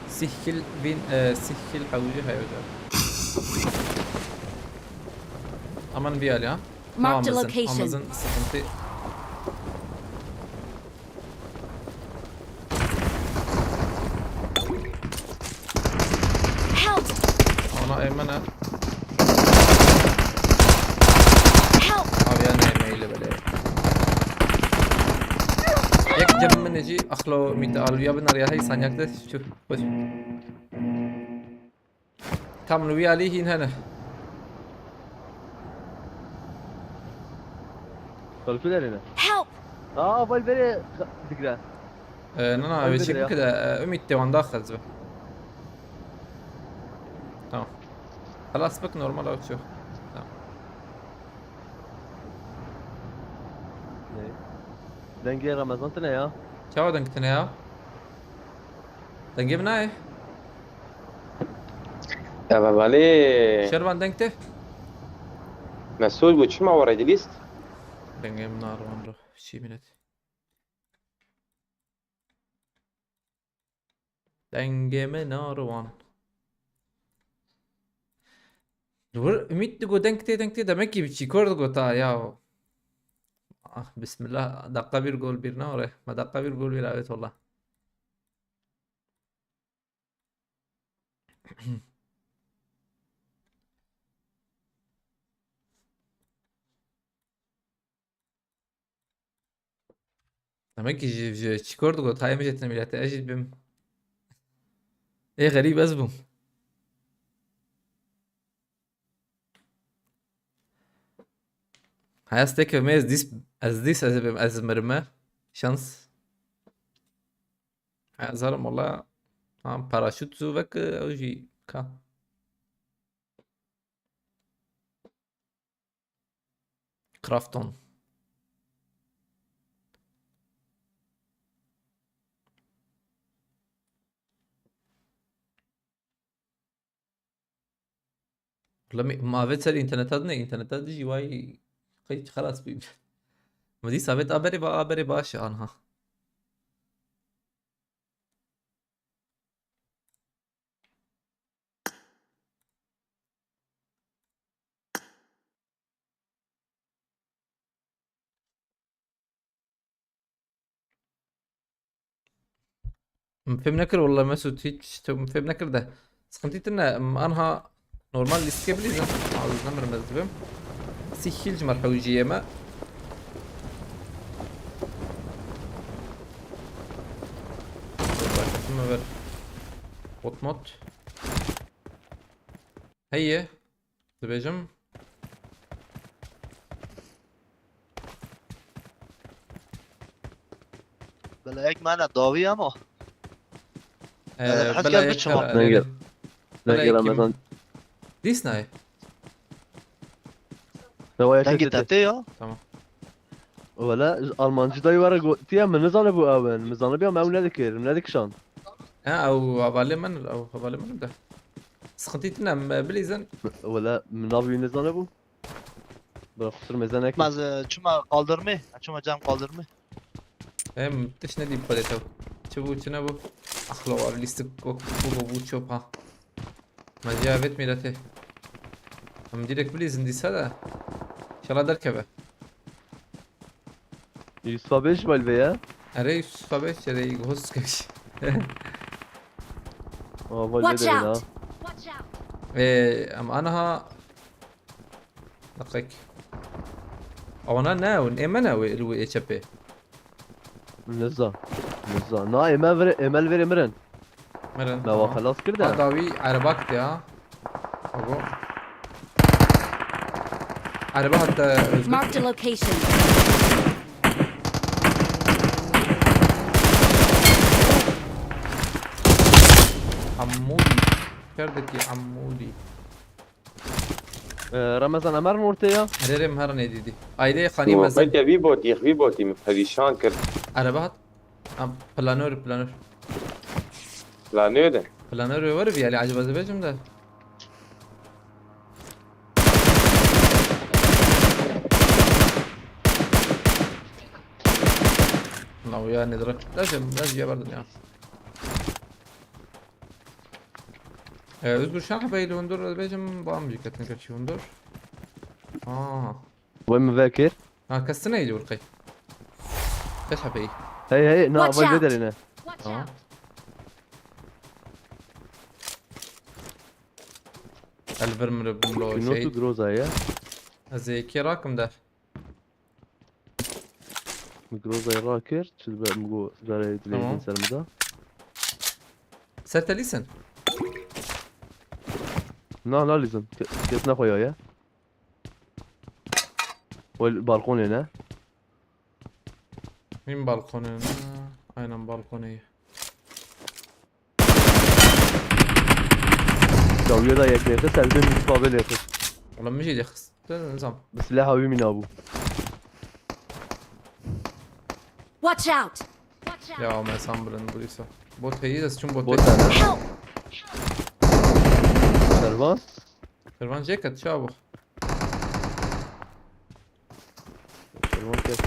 Sihkil bin sihkil havuci hay hocam. Aman bir al ya. Mark the Tamamızın- location. Tamamızın sıkıntı. Help! Ona emene. Help! Abi ya neyle böyle. Yak cem neci akhlo mit alviya bin araya hay sanyakta şu. Hoş. Tam luvi alihin hana. Kalküler yine. Help! Valveri dikra. انا قلبي بشكل يا كده امي التوان داخل زبا تمام خلاص بك نورمال او تشوف تمام Denge Ramazan ne ya? تشاو دنكتنا يا دنجي بناي يا بابا ليه شربان دنكته مسؤول وش ما ورا ليست دنجي بنار وانروح شي منت دنجي بنار وان Dur ümit de go denkte demek ki bir çikor go ta ya. Ah bismillah dakika bir gol bir ne oraya. Ma dakika bir gol bir evet valla. Demek ki çikor go ta yemiş etine millete ecil bim. ايه غريب ازبم. Hayat tek mehr als مرمى شانس. زارم والله باراشوت زوفك او جي كا. كرافتون. والله ما فيت سر انترنت دي واي قيت خلاص بي. ما دي ثابت ابري باش انها. فيلم نكر والله ما سوت هيك فيلم نكر ده سخنتيت ان انها نورمال اسكيبليزم عاوز نمر مزبم سيخيل جمر حوجيه ما ما بر وطمط هي دبجم بلاك معنا ضاوي اما حد بلا قال بتشمع. نقل بلا نقل يكيم. مثلا دي سناي نوايا تنقي شتت تاتي يا تمام. ولا Almancı dayı var go tiya من نزانه بو اون مزانه بيا ما ولادك ولادك شان او عبالي من ده سخنتيت ان بليزن ولا من نابي نزانه بو بخاطر مزانك Çıkmaz çuma kaldırma. Çuma cam kaldırma. هم تش ندي بقدتو تشوفو تشنبو اخلو ليستك بو تشوبها ما جابت ميلته هم ديرك بليز ندي سلا ان شاء الله دركبه Yusuf abi şu balbe ya. اري فبش اري غوس كش Aa balbe Watch de ya. out! Watch out! ام انها دقيق او انا ناون امنا الو اتش بي Nizza. Nizza. Na emel ver emren. مرن ما هو خلاص كده. ضاوي عربك يا ابو عربه حتى Marked a location. عمودي كردتي عمودي Ramazan Ömer mi ortaya? هريرم هرني ديدي ايدي خاني مزل مالتي في بوتي مفهديشان كر عربات بلانور لا نيدا وربي يعني عجبه زبيجم ده الله ويا ندرك لازم يا برد يعني özgür şan habeyi lundur زبيجم بامجي كتنكر شي وندور وين مذاكر؟ كستنا يجي ورقي ايش حبي هي na Watch balbe out. de ne? Watch اه out! الفرمر بملو Notu شيء groza ya. زي كي راكم ده Groza راكر تشبه مجو زاري تمام. دليل سلمدا. سرت ليسن Na la listen. Kesna koya ya. والبالكون هنا. مين بالكوني اين بالكوني Davya da yaklaştı. Selden Yusuf abi yaklaştı. والله مجي يخص نظام بسلاح abi min abu. Watch out! Watch out! يا ما سامبرن بوليسا بوت هي بس شو Bot بوت tane. Help! Servan. كرفان جيكت شابو Servan kes.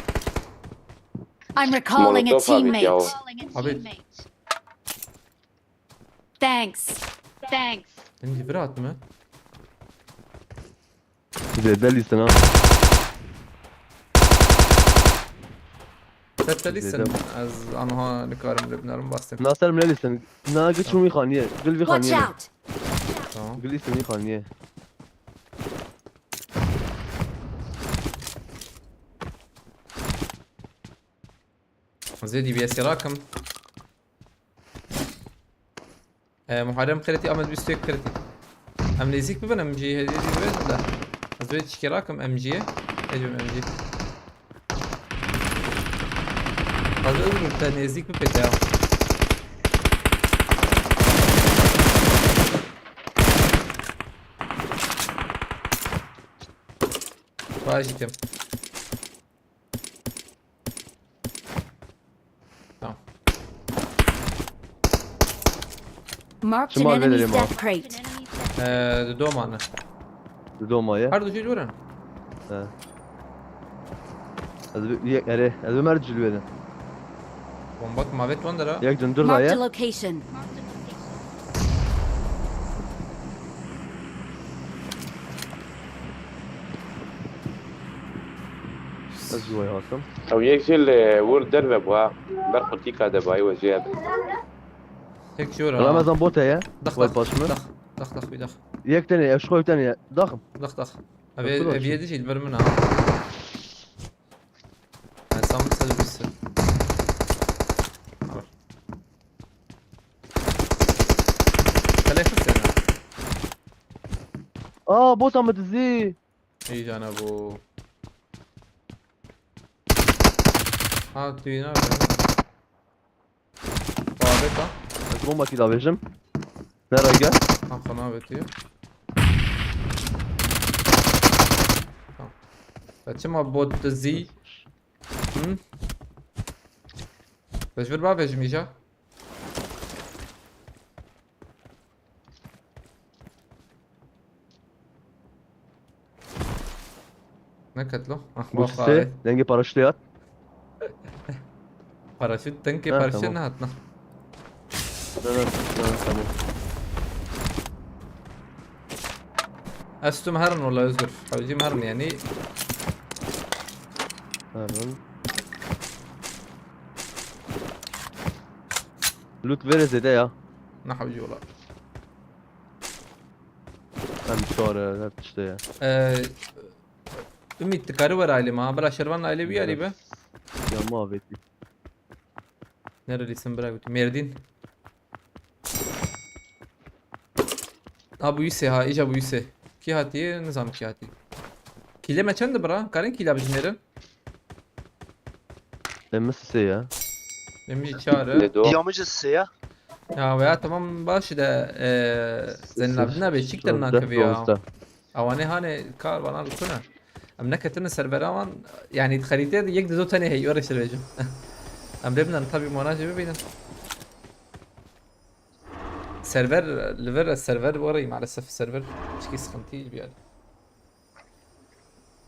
I'm recalling a Molotov abi, ya. teammate. Abi. Thanks. عندي برات ما ده listen ha. سرت ليسن از انها نكارم لبنان باستم Nasıl ne listen? Na git şunu khaniye. Gül bir Watch khaniye. out! تمام Gül ismi khaniye. زي دي بي اس راكم محرم خيرتي أمد بيستوك خيرتي أم نزيك ببن أم جي هذي ببن لا أزويت شكراكم أم جي أجم أم جي أزويت بتا نزيك ببتا فاجي تم tamam. Marked Şunu an halledelim enemy's abi. death crate. دو معنا دوماية هردو جيل ورن يعني هذا مرج الوين بومبات ما بيت وندرا يك دندر Marked a رايا location. أزوي هاتم او يكسل ورد درب ابغى برخو تيكا دباي وزياد هيك شورا رمضان بوتا يا ضخ وين ضخ باشمر ضخ ضخ ضخ بضخ يك تاني ايش خوي تاني ضخم ضخ ضخ كله ابي شو؟ يدش يدبر منها صام سد بس خليه يخس انا بوتا متزي اي جانبو تينا طابقة بوما كده بيجم نرجع قناة بتيو فما بوت زي بس bir bak vežmíša. نكت له بوسي دنجي باراشوتيات باراشوت تنكي آه، باراشوت تمام. نهتنا لا تمام استم هرن ولا يزقر حوجي هرن يعني تمام لوت فيري ده يا نحوجي ولا هم شهر لا تشتي امي تكاري ورا علي ما بلا شربان علي بي علي به يا ما بيتي نرى اللي سنبرا قلت ميردين ابو يوسف ها ايش ابو يوسف كي هاتي نظام كي هاتي كيلة ما چند برا كارين كيلة بجنيرن مس سي يا بمجي تشاره لدو Diyamıcı size. يا ويا تمام باش ده زين لابنا بيشيك ترنا كفيا اواني هاني كار وانا الكنا ام نكتن سيرفراوان يعني تخريتين يك دو تاني هي ورش الوجه ام لبنان طبي مناجي ببينا سيرفر ليفر السيرفر وري مع الاسف السيرفر مش كيس خنتي بيال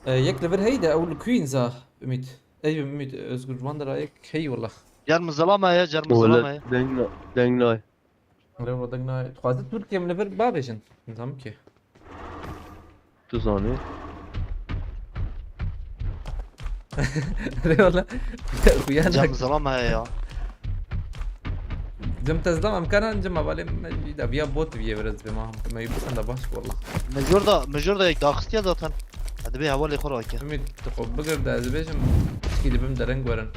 يك ليفر هيدا او الكوينزا اميت ايوه اميت ازغر واندرا يك هي والله Cer zalama ya, cer zalama ولا ya. دنجناي لو ودقنا تخاطر تركيا من ليفر بابجن نظام كي تزاني والله ويانا Cer zalama ya. جم تزدم امكانها نجمع بالي مجيد ابيا بوت بيه برز بماهم ما يبسن ده باش والله Mecur da yek dağıstı ya zaten. Hadi bir havalı khora ki. امي تخو بقر ده زبيشم تشكي بم درنگ ورن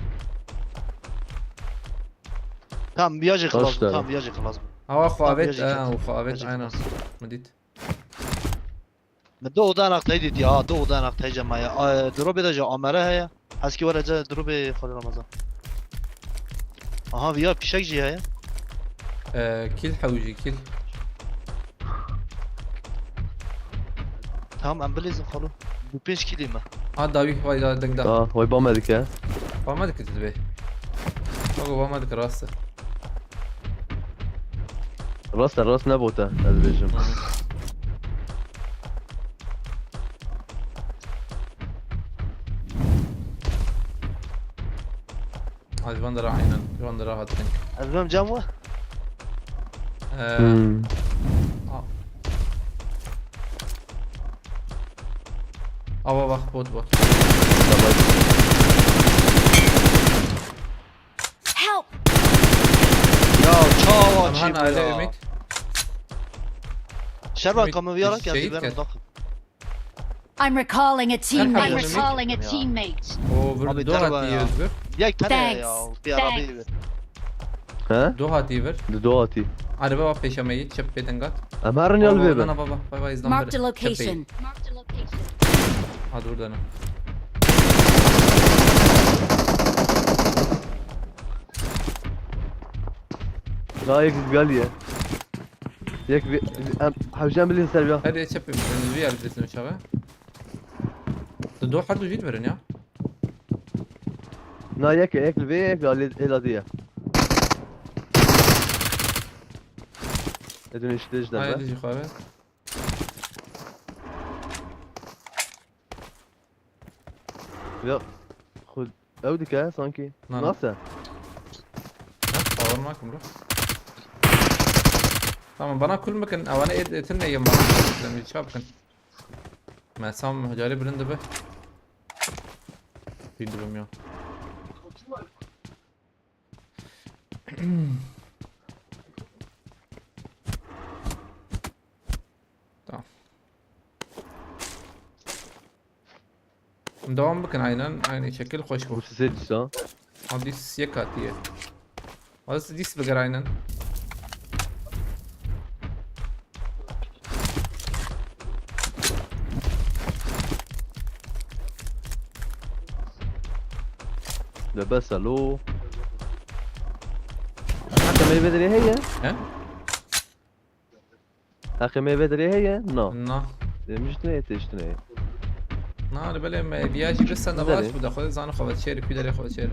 Tamam biyacı Kaç lazım. tane? Tamam biyacı lazım. هوا خوابت يجي كده. وخوابت يجي عينا خلاص. مديت دو oda anaktaydı ya. Do oda anaktaydı maya. Drop edece amara ya. Haski var ece drop khora Ramazan. Aha viya pişekci ya. كيل حوجي كيل Tamam ambulizm khalo. Bu 5 kilo mu? ها داوي هواي دا دنگ دا هاي بامدك يا ما دك تدبي ما ما دك راسه راس نبوته هذا بيجم هاي فاندرا عينا فاندرا هاتين Azmam camwa. اه بخ بوت بوت Help! Ya çava ام هان çibu عليه ya. اميت Şerba Ümit, kamı viyarak ya şehit ben kes. dakik. I'm recalling a teammate. I'm recalling a Yeah. teammate. او Abi بردو terba هاتي ya. يزبر Ya tane Thanks. ya. Bir arabayı ver. ها دو هاتي ver. دواتي Araba bak peşemeyi çöp bedengat. امرن يا Baba البيبه baba baba izdan Marked a beri. location. Marked a location. Hadi oradan. لا يك قال لي يك حوجان باللي سربيا Hadi çöp bir yer bilesin aşağı. دو حد جيت verin ya. لا يك البي قال لي الى دي ادون ايش ليش Haydi ده cihabe. يا خذ اودك ها سانكي نعم. ناسا Power معكم روح. Tamam bana kul mükün avana etin ne yem bana. Lemi çapkın. Mesam hacari birinde be. Bildirim ya. Tamam. Devam bakın aynen aynı şekil hoş bu. وش سيدش ها Hadis yakatiye. Hadis dis begar aynen. لبس الو حتى ما يبدري هي He? اخي ما يبدري هي نو Na. مش تنيت Na بله ما بیاجی بس نباش داره. بود خود زن خود شعر پیدر خود شعر.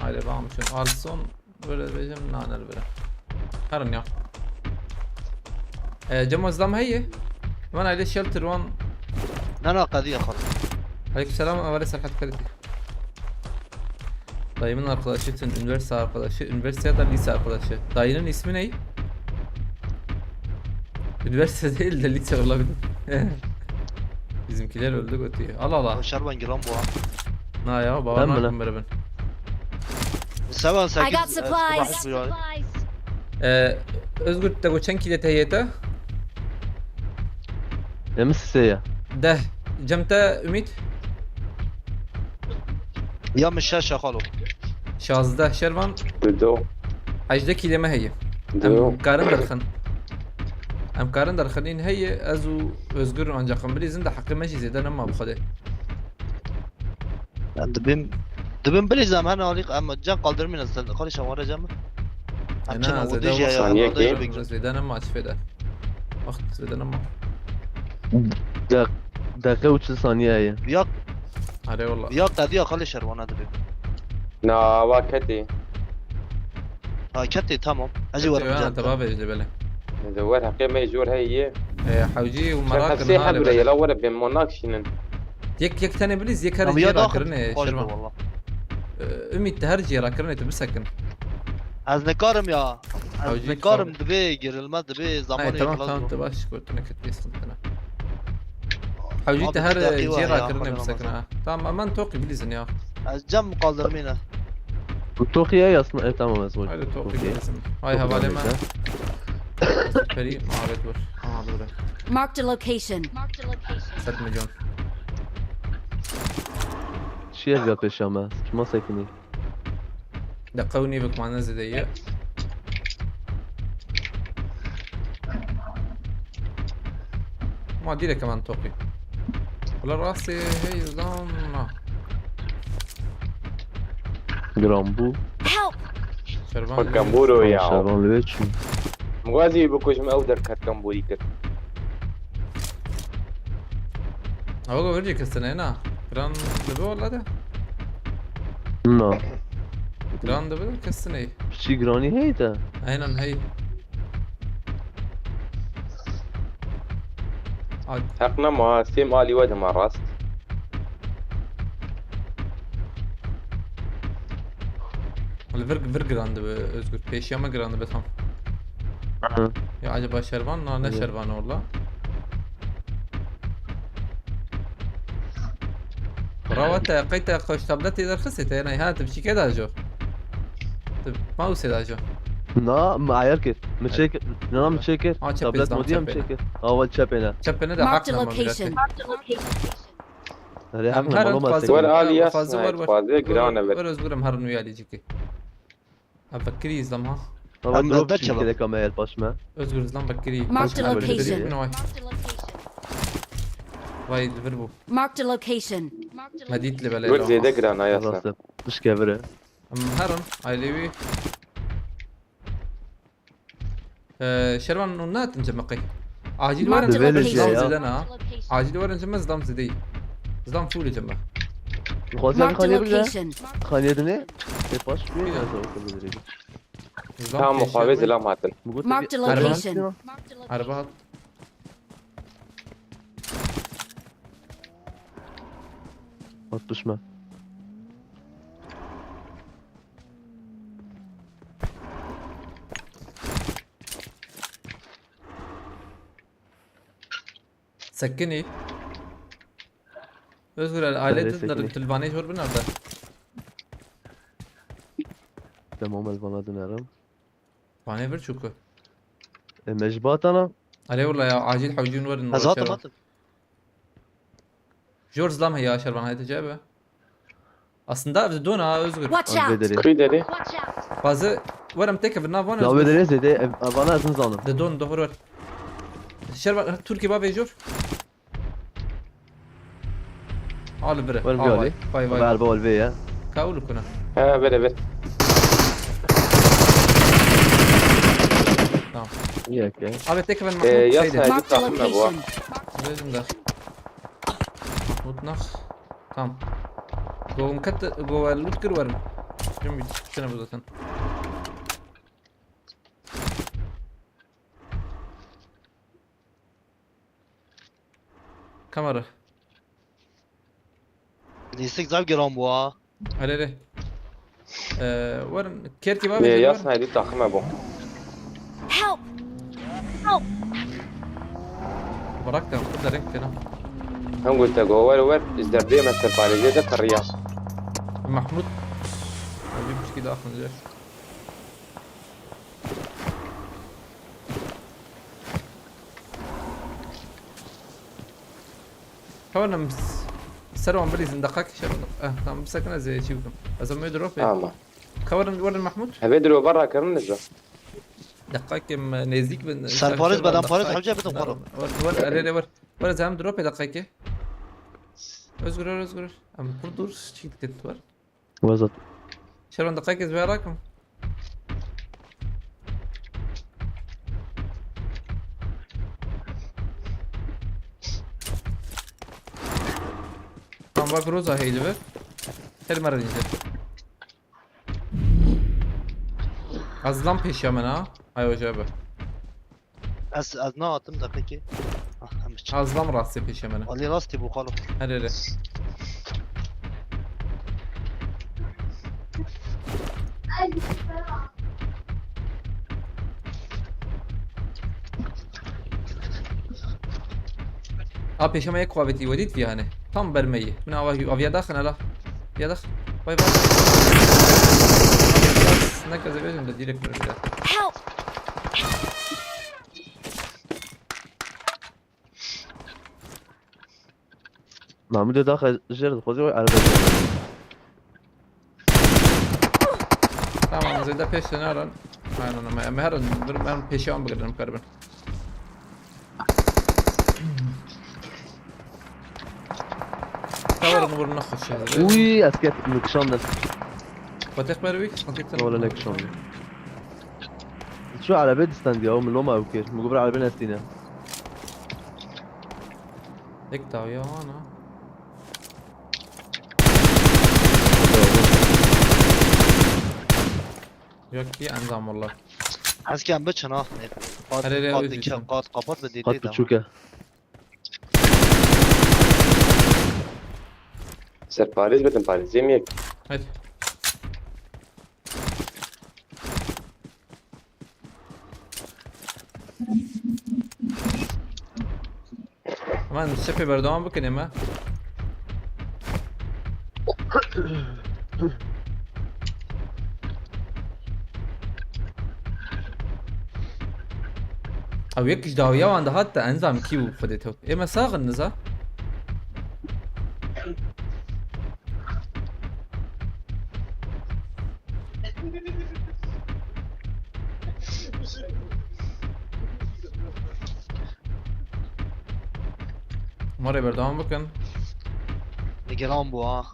آره با همشون آلسون böyle بيجم نانر بره. هرن ya. جمع زدم هي. من عليه شلتر وان. انا قضيه خلاص Aleyküm selam avale serhat kalite. Dayımın arkadaşı, üniversite arkadaşı, üniversite ya da lise arkadaşı. Dayının ismi ne? Üniversite değil de lise olabilir. Bizimkiler öldü götüyor. Allah Allah. شربان جرام بوا Na ya Ben bağırma mi lan? akım beraber. سبعة I ساكت got supplies. supplies Özgür de geçen kile tehiyete. امس سيا De. Cemte Ümit. يا من الشاشة خلو Şazda Şervan. دو Ajda kileme heye. دو Em karın darxın. Em karın darxının heye ezu özgür ancak bilizin de hakkı meşi zeden ama bu kadar. دبن بلي زمان عليك اما جان قادر من الزل قال شوارع جنب أنا ودي زيادة جاي ثانية ضيق كيف؟ بيجي. زيدان ama açfeda. Vakit zeydan ama. دقيقة وش ثانية هي يا Hadi valla. يا قضيه خلي شروانه دبن نا واكتي ها كتي تمام اجي ورا أنا مجال تبابي جبله. دورها قيمة يجور هي حوجي شرح ومراكن سيحة هذا بري بله. لو ورا بين مناقشين يك تاني بليز يك أما هرجي يا داخل راكرني خوش شرما. والله Ümit هرجي راكرني تبسكن. از نكارم يا از حوجي نكارم تفضل. دبي جرلما دبي أي زماني تمام خلاص تمام برو. تباش قلت لك تيس أنا. حوجي ما تهر بدي جي أقيوها يا راكرني أخوي بسكن. تمام أمان توقي بليزن يا. از جم قادر منه وتوخي هي اصلا إيه تمام مزبوط هاي توقي أوكي. بليزن. هاي هوالي ما. ها؟ فري ما عرفت بور. دوره. Marked a location. Marked a location. 7 مليون. شي يرجع بيشامس ما ساكني دقوني بك معنا زدية. ما ادري كمان توقي. ولا راسي هي زلام. جرامبو Help! شربان. كمبورو يا شارون لويتشو موازي بكوش مقدر كات كمبوري كت هو بورجيك السنة هنا. جران دبو ولا ده؟ نو جران دبو كالسنة. شي جراني هيدا هنا هي. عاد حقنا ما سيم آلي وده ما راست الفرق جراند özgür peşyama grandı betam. Ya acaba şervan na ne Evet. şervan orla? Bravo ta قيت خوش تابلت إذا رخصت أنا ها تمشي كده جو. طب ما هو سيدا جو. نا معايير كيف متشيك نا متشيك تشابي تابلت زدان موديا تشابي. متشيك اول تشابينا شاب ده Marked a حقنا ما location. Marked a location. هذه هم حقنا هرن والله ما فازور تسوي. ور آلي فازور فازي جرانا بت ور özgürüm harun uyali ciki. افكري زلمها طبعا أما دروب داك شي يلا. كده كمان باشما ازغر زلم بكري Marked a Marked a location. من واي Marked a location. واي الفيربو Marked a location. Marked a مديت لي قول زي بلا دقرا انا ياسنا راسب مش كبره هرن ايليوي شروان نونات نجمقي عاجل ورن Marked a Village زلم يا. زدنا Marked a location. عاجل ورن جمع زلم زدي زلم فولي جمع الخوزان Marked a خانية بلا location. خانية دني باش فين يا زلمة كان مخابز لا ماتن Marked a Araba. location. Marked a location. عربات باشما سكني ازغر الالات سكني. تقدر تلباني شور بنرده تمام البنات نعرف باني برشوكو مجبات انا عليه والله يا عاجل حوجون ورن هزات شروان. ماتن جورج زلم هي شربان هاي تجابه aslında بدونا ازغر Watch out. بدري خري داري Watch out. bazı varım tek evina لا vana بدري زيدي انا ازن ظالم دون ظهر ور شربان تركي بابي جور على بره وين فيولي؟ باي باي بعرف اول فيا كاولو كنا ها بلا بلا tamam ياك abi tek evin إيه، Mahmut يا şeydi سيدي. Marked a Marked a location. location. Gözüm de Mahmut nak tamam Go kat go loot kır varım Şimdi çıksana bu zaten Kamera ليستك زاو جرام بوا هلا هلا ورن كيرتي بابي إيه، جل ياسنا هدي تاخم ابو Help. Help. بركتهم خد رينك كده هم قلت جوال ور ازدرديه مثل باريزي ده الرياض محمود ما مش كده اخر جاي حاولنا سروان بلي زندقاك شباب تمام مسكنا زي شيكم ازم دروب اما كورن ورن محمود هبدروا برا كرنزه دقايق نزدیک به سرپارز بدن پارز حاجه بدون قرب ور زم دروپ دقیقه özgür ama dur çiğ var وزت شلون دقيقة زي راكم Tamam bak Roza heydi ver. Her mara deyince. Azlan peşi hemen ha. Ay hoca abi. از ناتم دقیقه همش Azlan rastı peşi hemen. ولی راستی بو خالو Hadi hadi. peşime ek kuvveti وديت فيها هنا tam برمية من أوفيا داخل لا يا داخل باي باي نكذا بيجي من الديرك من البداية Help. محمود داخل جرد خوزي على tamam زي ده peş نارن أنا ما هرن من peşi عم بقدر مقربن تاور نور نخش هذا وي اسكت نكشون فتح برويك ولا نكشون شو على بيد ستاند يا من لوما وكير مقبل على بين ستينا ديك تاو يا أنا yok ki انزام والله حس كان بتشن اه هلا لا قاد ويزي قاد قبط بدي قد بتشوكه سر باريز بدن باريزي ميك hadi aman şefe berdoğan bakın ama او يكش داوية وعنده حتى انزام كيو فديته ايه مساغ النزا مرة بردوام بكن. نگران بو ها.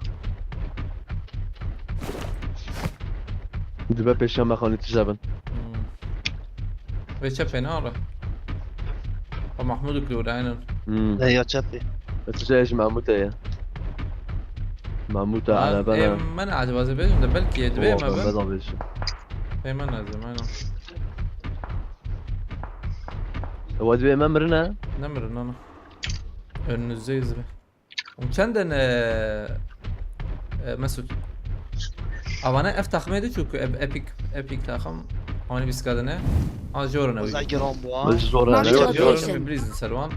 دبا پیشم مخانی تجابن. به چه پناره. و محمود کلور عینن. نه یا چپی. تجاش معموتة يا معموتة على بنا. من عاد باز بيجم ده بلكي دبي ما بن. بدأ بيش. اي من لازم انا. هو دبي ما مرنا. نمر انا. انه زي زبه. ومشندن مسعود. اوانا افتح ميدو شو ابيك تاخم. اوني بيسكادنا. جورنا وي. نگران بو ها. بالجورة Mark أنا. the جورنا location. بليز سلوان.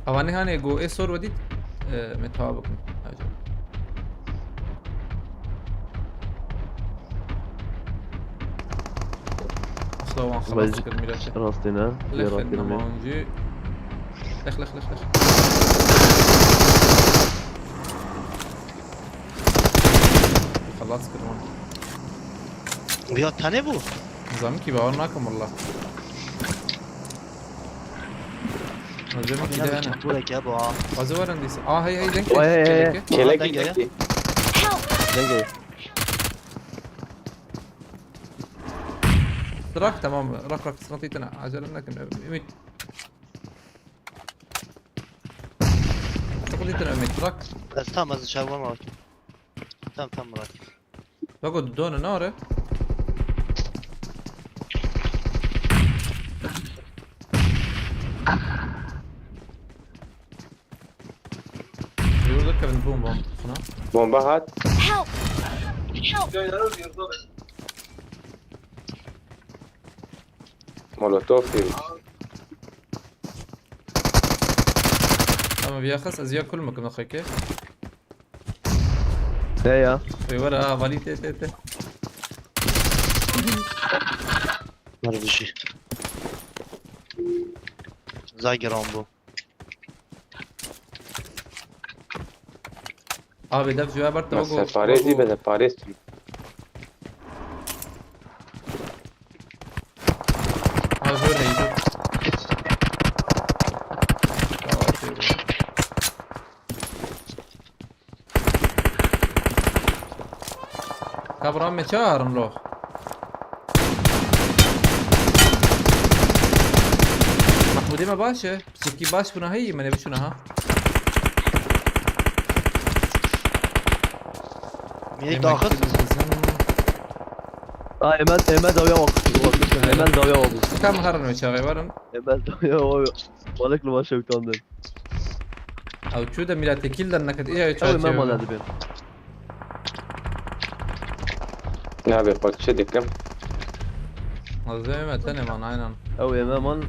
اواني هاني جو اي صور وديت متوابق. اصلا خلاص بج- كلمة راستنا. لخ راستنا. النمونجي لخ لخ لخ لخ خلاص كلمة بیا تنه بو. نظامي كي باور ناكم والله نظامي كي ده انا تو لك ابو ها. وازور عندي هي دنك وهي- دنك. Kelek Gel, gel. gitti. دقيقة. راك تمام راك سقطيتنا عجل انك اميت سقطيتنا اميت راك از تام از شاور ما. تام راك. بقعد دون ناره يقول لك البوم بوم خنا Bomba hat. Help! Molotov değil. اما بياخس ازياء كل مكان اخي كيف هيا. في ورا بالي تي تي تي Nerede şey. Zagran bu. بدف جوا برت Ma separezi be separezi. هو هيدو كبرام مشارم له محمودي ما باشه سكي باش بنا هي من بشنا ها Minik dağıt. إماد زاوية وقت. إماد زاوية وقت. كم هرن مشاغي ورن إماد زاوية وقت. ولك لما شوكتان ده. او شو ده ميلا تكيل انك ايه أول ما مال هذا بين. Ne abi bak şey dikkat. زي ما تاني ما عينا أو إمام من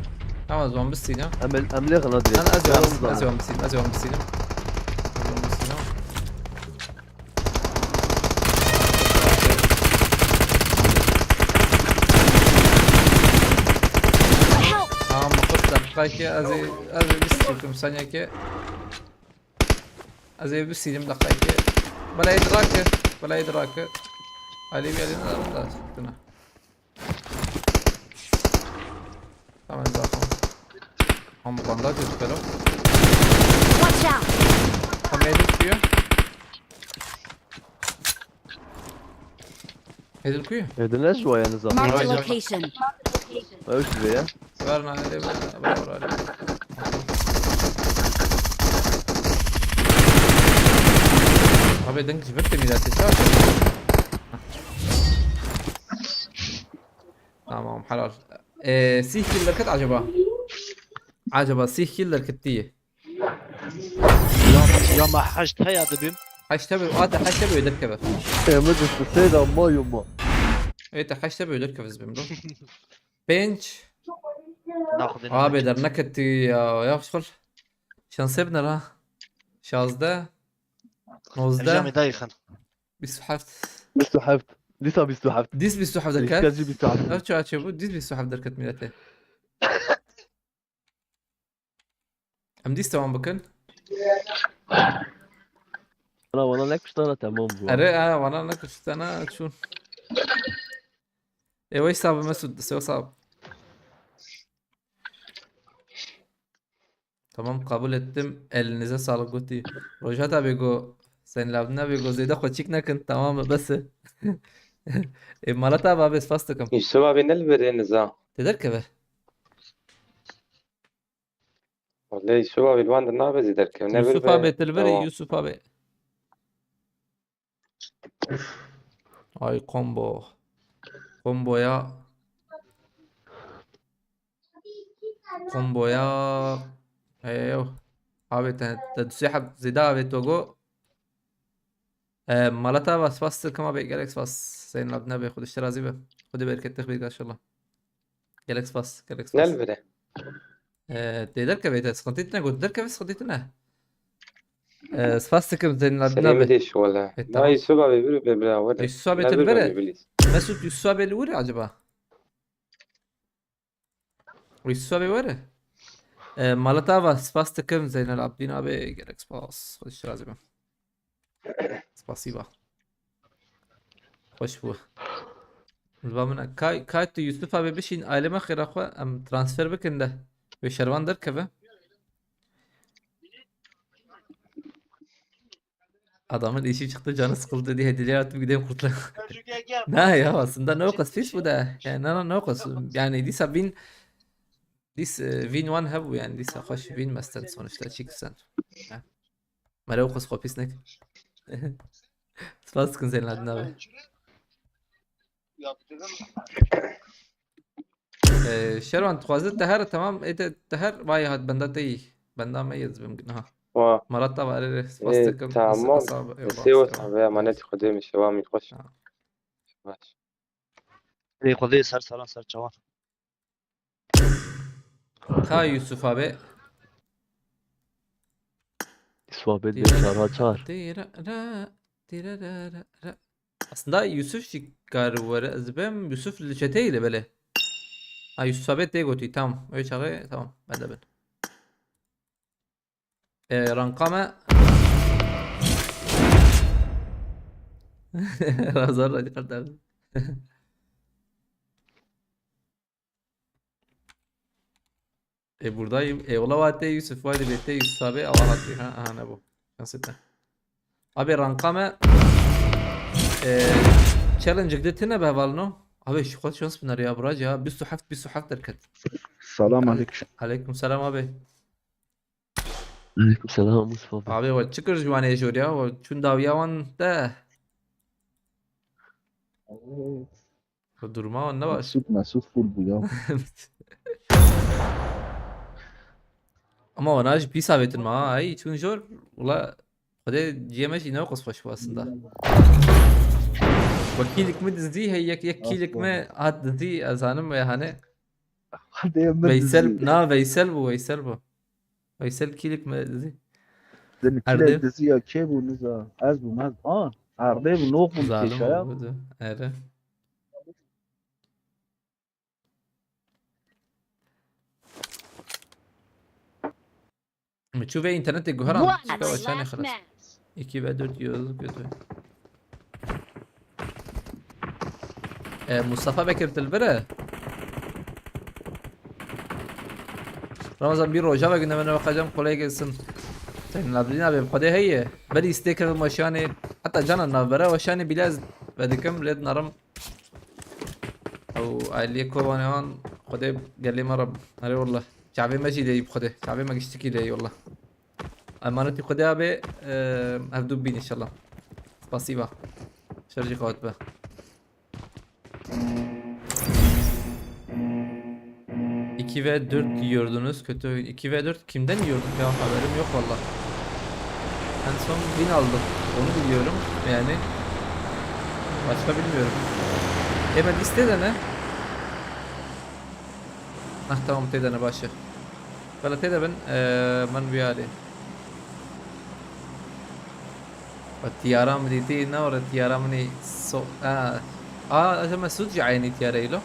اما زوم بالسينا أمليخ نادري. انا ازوم بالسينا ازوم بالسينا Help! مخطط دقيقة ازي بسيكم ثانية ازي بسيلم دقيقة بلا يدراك علي بيالينا لا سكتنا طبعا زاخم هم بندات يتكلم Watch out! هم يدل كيو يدل كيو هدنا شوية نظام. Mark the Right. location. وش ذي؟ ورنا عليه بدور عليه ابي دنك جبت ميلاد تشاف تمام حلال سيخ كيلر كت عجبها سيخ كيلر كتية Ya ma haşt haya dibim. حشتبه حشتبه يدركبه إماد السيدة ما يما. ايه حشتبه يدركبه زبمدو بنش Nakdin. ابي در نكتي يا شغل شانسبنا لا شازده نوزده Elcami dayıkın. بيسحفت بيستو حفت. لسه بيستو حفت. ديس بيسحف دركات كاجي بيستو حفت. ارجع اتشوفو ديس بيسحف دركات ميلاتي ام ديس تمام بكن أنا والله لك اشتغل تمام بوا. اري وانا انا كنت انا شو ايه ويش صعب مسعود سوى صعب Tamam kabul ettim. Elinize sağlık Guti. Rojat abi go. Sen lavdina abi go zeyda koçik nakın tamam mı bas. Malat abi fas takım. Yusuf abi ne veriniz ha? Teder keve. Vallahi Yusuf abi الوان ne yapacağız derken ne Yusuf ver abi telveri Tamam. Yusuf abi. Ay combo. Komboya. Komboya. ايوه abi تسحب زيدا abi توجو مالتا بس فاست كما بي جالكس فاس زين لعبنا بي خد اشترازي به خد بركة تخبير ان شاء الله جالكس فاس جالكس Ne فاس ver? تقدر كبيت سخنتيتنا قلت دركة بس سخنتيتنا سفاستكم زين لعبنا Selim به diş valla. tamam. Ma Yusuf abi bir valla. Yusuf abi Ne ver telvere. İblis? Mesut Yusuf abi الوري عجبه ويسوع abi وري مالتا سفاستكم زين العابدين abi جالكس فاس خد اشترازي به سباسيبا خوش بو البامنا كاي تو يوسف abi بشين aileme خير اخو ام ترانسفير بكن ده ve şervan der keve adamın işi çıktı canı sıkıldı diye hediye atıp gideyim kurtlar. Ne ya aslında ne okas fiş bu da yani ne okas yani disa bin win one have yani disa hoş win mesten sonuçta çıksan. ما لو قص خوبيسنك سباسكن زين لعبنا به شروان تخوازت تهر تمام ايه تهر باي هاد بنداتي بندا ميز بمكنها Vah. مرات طبعا سباستكم tamam. بس abi amaneti خدي من شوام يخش. ماشي. İyi kolay ser saran ser çavan. Ka Yusuf abi İsva belli çağır çağır. aslında Yusuf şikar var azbem Yusuf lçeteyle böyle ha Yusuf abi te goti tamam öyle çağı tamam ben de ben rankama razar radikal abi buradayım ola vate Yusuf vade bete Yusuf abi Allah attı ha ne bu nasıldı abi rankama challenge جديدتنا بهفالنو abi şu kadar şans bunlar ya buracı ya bir suhaf derket Salam aleyküm. aleyküm selam abi Aleyküm selam Mustafa abi. abi ve çıkır juvane jor ya ve çün davyavan da bu durma ne var Mesut full bu ya. ama ona pis abetin ma ay çün jor ula hadi GMS yine koş aslında Vakilik mi dizi hey yakilik mi ad dizi azanım ve hani Hadi ya Veysel bu Veysel kilik mi dizi Senin Arda. kile dizi ya ke bu niza. Az bu maz. Arda bu nok bu zalim keşaya. oldu evet بتشوف ايه انترنت الجوهرة What? عم تسوي عشان Last يخلص match. 2 ve 4 yiyoruz kötü. Mustafa Bekir Tilbere. Ramazan bir roja ve gündemine bakacağım kolay gelsin. Senin abdin abi bخده هي بدي استيكر وشاني حتى جانا نافرا وشاني بلاز بدكم لد نرم او عليكو وانا خده قال لي مرب هري والله شعبي ماشي دي بخده شعبي ما اشتكي دي والله امانتي خده ابي هبدو بين ان شاء الله спасибо شرجي خوات به 2 ve 4 yiyordunuz kötü oyun. 2 ve 4 kimden yiyorduk ya haberim yok valla. En son 1000 aldım. Onu biliyorum yani. Başka bilmiyorum. Hemen listede ne? Ah tamam tedene başı. Valla tede ben biyali. الطيارة مديتي نور الطيارة مني سو أجل مسعود جعيني طيارة له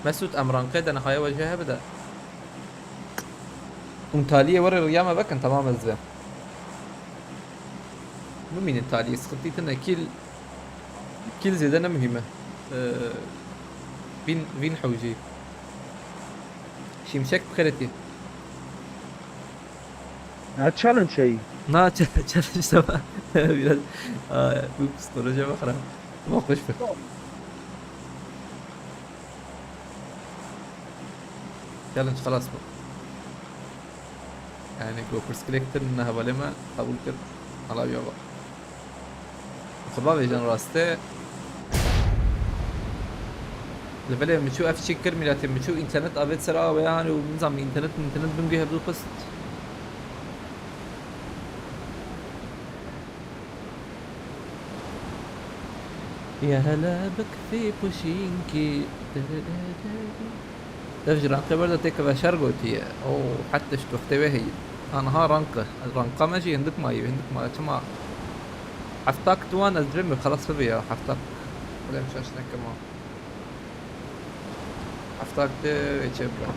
مسعود أمران قيد أنا خايا وجهها بدأ تالية ورا الريامة بكن تمام الزين مو مين التالية سخطيتنا كل زيدنا مهمة بين حوجي Şimşek Kıreti. Ha challenge şeyi. Na challenge tamam. Biraz bu psikolojiye bakar. Ama hoş bir. Challenge خلاص bu. Yani GoPros Collector انها بالما قبول كر على بيابا. خبا بيجان راسته لفله مشو افشكر ميلاتي مشو انترنت ابيت سرا يعني ونظام انترنت بنجي هبدو قصد يا هلا بك في بوشينكي تفجر رانقة برضه تيك بشرقوتي او حتى شتو اختبه هي انا ها رانقة ماشي عندك ماي كما حفتاك توان ازرمي خلاص فبيا حفتاك ولا مش عشان كمان حفتاك ده يتشبه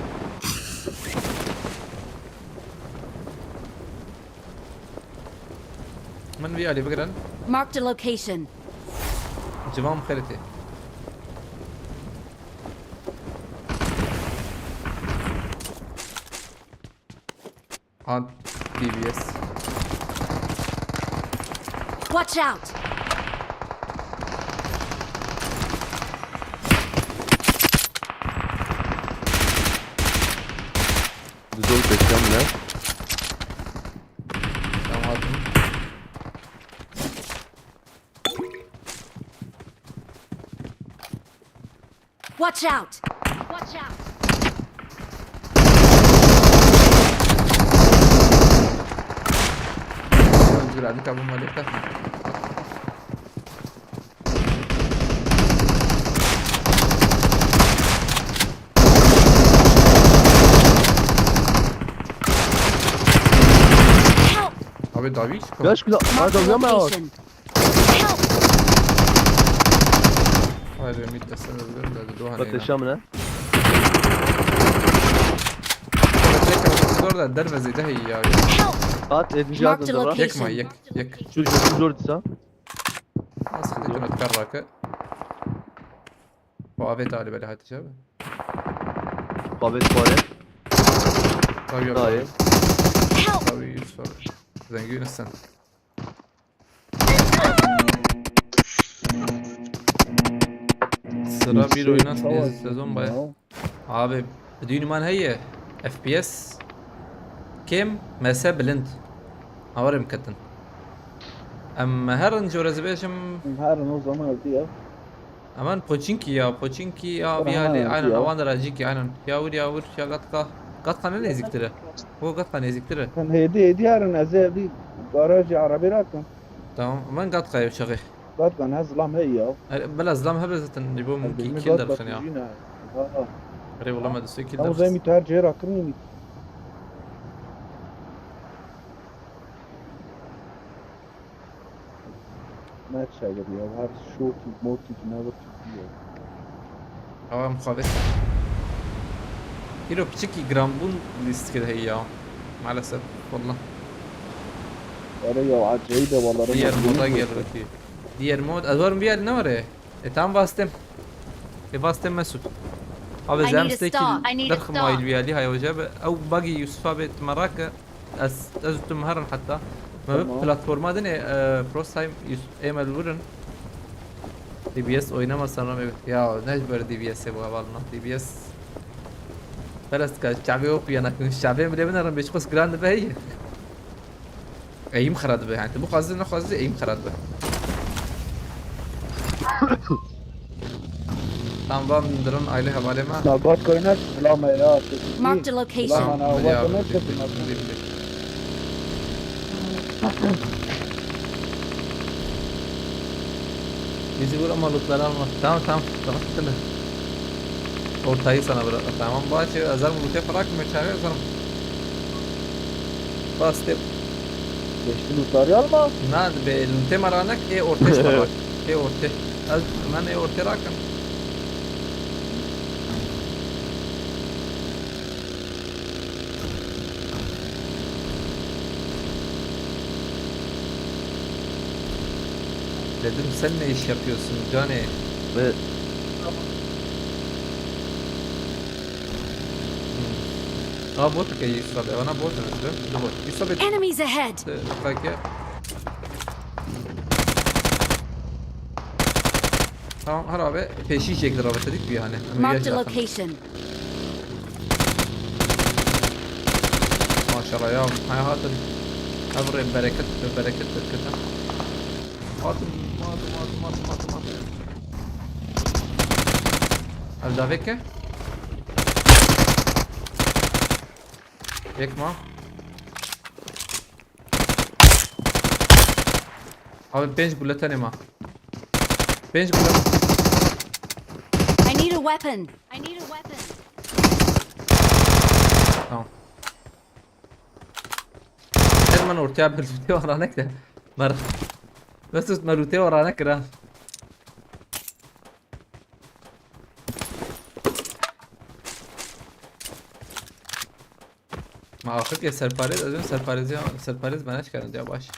من بيا لي بقرن Marked a location. جمام خيرتي عاد دي بي اس Watch out! Düzol beklemle. tamam aldım. Watch out! Watch out! Özgür abi kabım malekte. Help! Abi Davi çıkıyor. Yaş güzel. Marked Hadi a o zaman. location. Help! Hayır mid de sen özgür de doğan. Ateşem ne? Orada derveze de iyi ya. Help! At edici Marked adını a da bırak. location. Yak. Şu dörtsa. Nasıl كنا نتكرك وقفت على بالي هاتي شباب Babet fare. طيب يلا Dayı. Help! طيب يوسف زنقين السنة sıra bir oyuna sezon baya abi بدون ما هي اف بي اس كم مسا بلند اورم كتن اما هرن جورزبيشم Her o zaman öldü ya. امان بوتشينكي يا بيالي aynen avan rajiki aynen yavur ya gatka ne neziktire o gatka neziktire Kan hedi yarın azı bir garaj arabi rakam. tamam aman gatka ya şakı Bak kan hazlam hey ya. بلا زلام هبزة نجيبوه ممكن كيلر خنيا غريب والله ما دسوي Ama zey كيلر mütercih rakırını mı? Ne şeyler ya. Her şortu, mortu, ne var ya. اه مخابط هيرو بتشيكي جرامبون ليست كده هي مع الاسف والله Öyle ya acayip vallahi. diğer moda geldi diğer mod adorun bir yer ne var ya tam bastım bastım Mesut abi I need a زامستيكي star, I need a درخم هاي star. البيالي هاي وجاب او باقي يوسف بيت مراكا ازت مهرن حتى ما Tamam. platforma dene Frost Time emal vurun DBS oynamazsan ama ya ne böyle DBS bu havalına DBS بس كشعبي اوبي انا كنت الشعبيه اللي بينا رم بيشخص جراند بهي ايم خرد به يعني تبو قصدي انه قصدي ايم خرد به tamam ben درون aile havale ma Nabat koynar. Lama ya. Marked a location. Lama na ya vatanı kesin. bizi vur ama lootları alma tamam tamam ortayı sana bırak tamam bahçe azar mı farak mı çağırıyor sana bastım Geçti lootları alma. nad be lunte maranak orta farak orta az ben orta rakam dedim sen ne iş yapıyorsun Johnny Ve بوت كي يصاب انا بوت انا بوت يصاب Enemies ahead! دقيقة. Tamam harabe peşi çekti rabat dedik bir yani. Marked a location. Maşallah ya hayatın ömrü bereket bereket bereket. Adım. Al vecchia. Yakma. Abi bench bullet anima. Bench bullet. I need a weapon. I need a weapon. Tamam. Hemen ortaya bir lüte varanak da. Nasıl lüte varanak kira. ما اخذ يا سرباريز اظن سرباريز بناش كان يا باش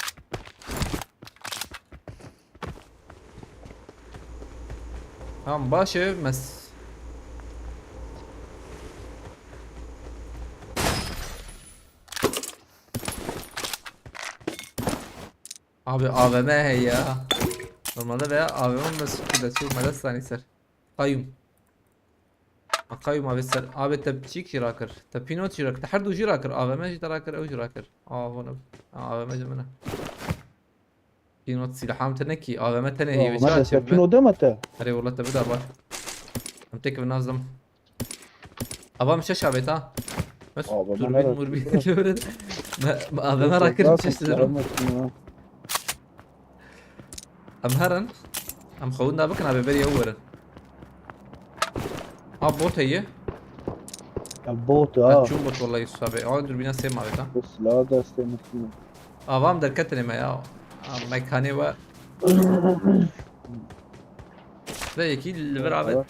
هم باشه مس abi AVM he ya normalde veya AVM mesut da şu madas sani ser qayyum قايم abi sen abi tepçik jirakır tepinot jirakır تحردو jirakır AVM jirakır او jirakır هنا AVM جمنا pinot silaham teneki AVM tane هي ماذا بشات سفينو دمته هري والله تبدا باش امتك بنظم ابا مش شعبت ها بس توربين مربين الورد ما AVM راكر مش تدرو ام هرن ام خودنا بكنا ببري اورن بوت هي البوت شو بوت والله يصابي اقعد دوربينا سيم عليك بس لا ده استمتنا افام دركتني ما يا ميكاني و لا اكيد البرعبت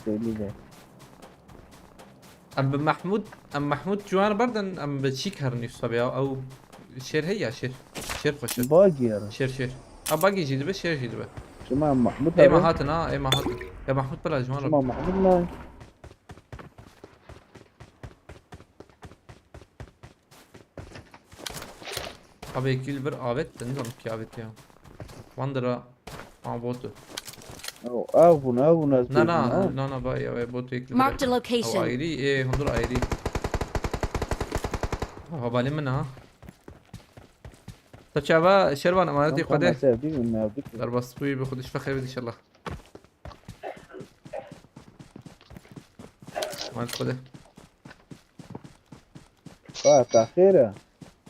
ام محمود جوان بردن ام بتشيك هرني يصابي او شير هي شير خوش باقي يا شير باقي جيد بس شير جيد بس شما محمود اي ما هاتنا اي ما هاتن يا محمود بلا جوان شما محمود لا abi ekil bir avet de nizam ki avet ya Wander'a botu اغبن na ba ya botu ekil Marked a او location. ayrı hundur ayrı havale من ها طب شباب شربان امانتي قده در بس بوي بخدش فخر ان شاء الله امانت قده تاخيره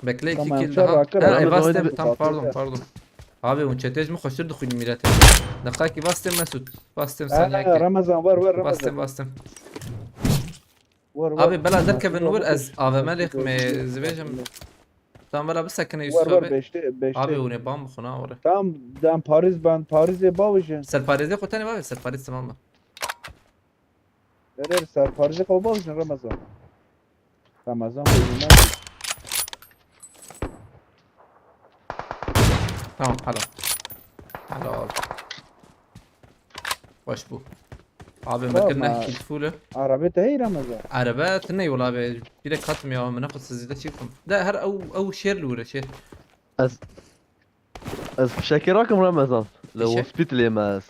bekle Tamam, iki kill şer daha rakır, ha rakır, evastem rakır, tam rakır. pardon abi un çetej mi koştur dukhul mirat دقائق بastım Mesut bastım لا ثانيه رمضان ور bastım abi بلا ذكر بنور از AVM ليخ مي زبيجم tamam بلا بسكن يوسف ور abi beşte abi onu bam بخنا ورا tam ben Paris'e bağışın سرپاريزي قلتني بابي سرپاريز تمام Verir Paris'e bağışın Ramazan boyunca tamam حلو وش بو abi مكنا ما- نحكي الفولة Arabete hey Ramazan عربات ني والله ابي لك ختم يا من ناخذ سزيدة شيكم ده هر او شير الاولى شير از شاكر رقم رمضان لو إيش؟ سبيت لي ماس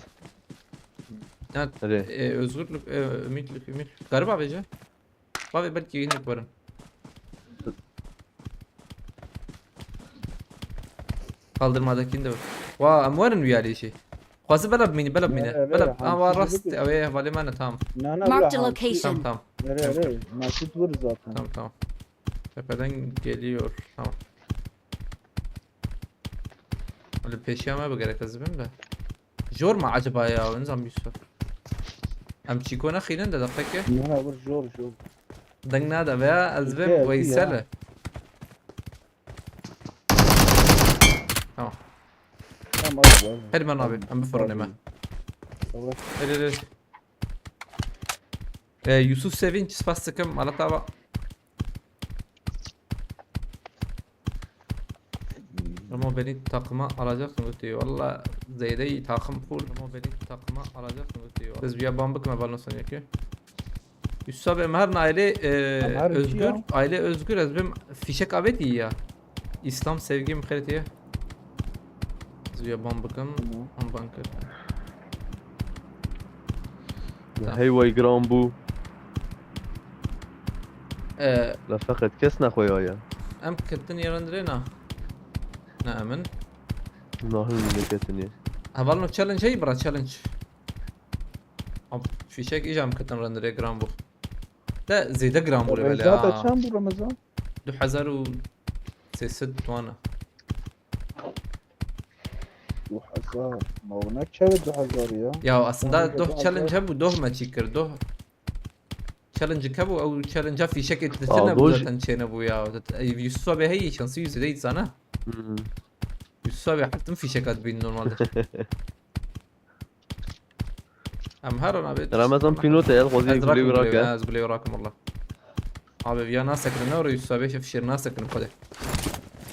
Evet. Nereye? Özgürlük, ümit. Garip abi ya. Abi belki yine yaparım. Kaldırmadakini de var. Vaa amvarın viyali şey. Fazla bela beni. Evet, Bela. Ama hamsi rast. gibi. Ave vali mana tamam. Nana Marked a Tamam location. tamam. Nereye Mesut vur zaten Tamam. Tepeden geliyor. Tamam. Öyle peşi ama bu gerek azibim de. Jor mu acaba ya? Nizam Yusuf. Am çikona خيلن ده دقيقة. Nana vur zor دقنا ده بيا أزبم إيه، ويسالة. Tamam. Tamam Hadi ben abi. Ben bir fırın hemen. Hadi. Yusuf Sevinç spas sıkım. Ala tava. Ama beni takıma alacaksın diyor. Valla Zeyde'yi takım full. Ama beni takıma alacaksın diyor. Biz bir yaban bakma balon sanıyor ki. Yusuf abi herhalde aile Her iki özgür. ya. Aile özgür. Ez benim fişek abi değil ya. İslam sevgi mıkret ya. Züya bambakın. Bambakın. هي وي جرامبو Eee لا فقط كسنا خويا em kırtın yarandırına. Ne emin? ناهل ملكتني Havalno challenge hey bra challenge. Ab fişek icam kırtın randırı gram bu. Da ziyade gram bu böyle رمضان ya. چند بود رمضان 2300 توانه. 2000 ما هو نكشف 2000 ya. Ya aslında doh Tamam, challenge bu doh maçı kır doh. Challenge kabu او challenge fişek Aa, ettirtene bu doh- zaten çene bu ya. Yusuf abi hey şansı yüzde değil sana. Yusuf abi hattım fişek at bin normalde. Am harun abi. رمضان بينوتا يا الغوزي Az يقول راكم لي وراك بلاي az بلاي وراكم والله. Abi ya nasıl kırın oraya Yusuf abi şef şir nasıl kırın kode.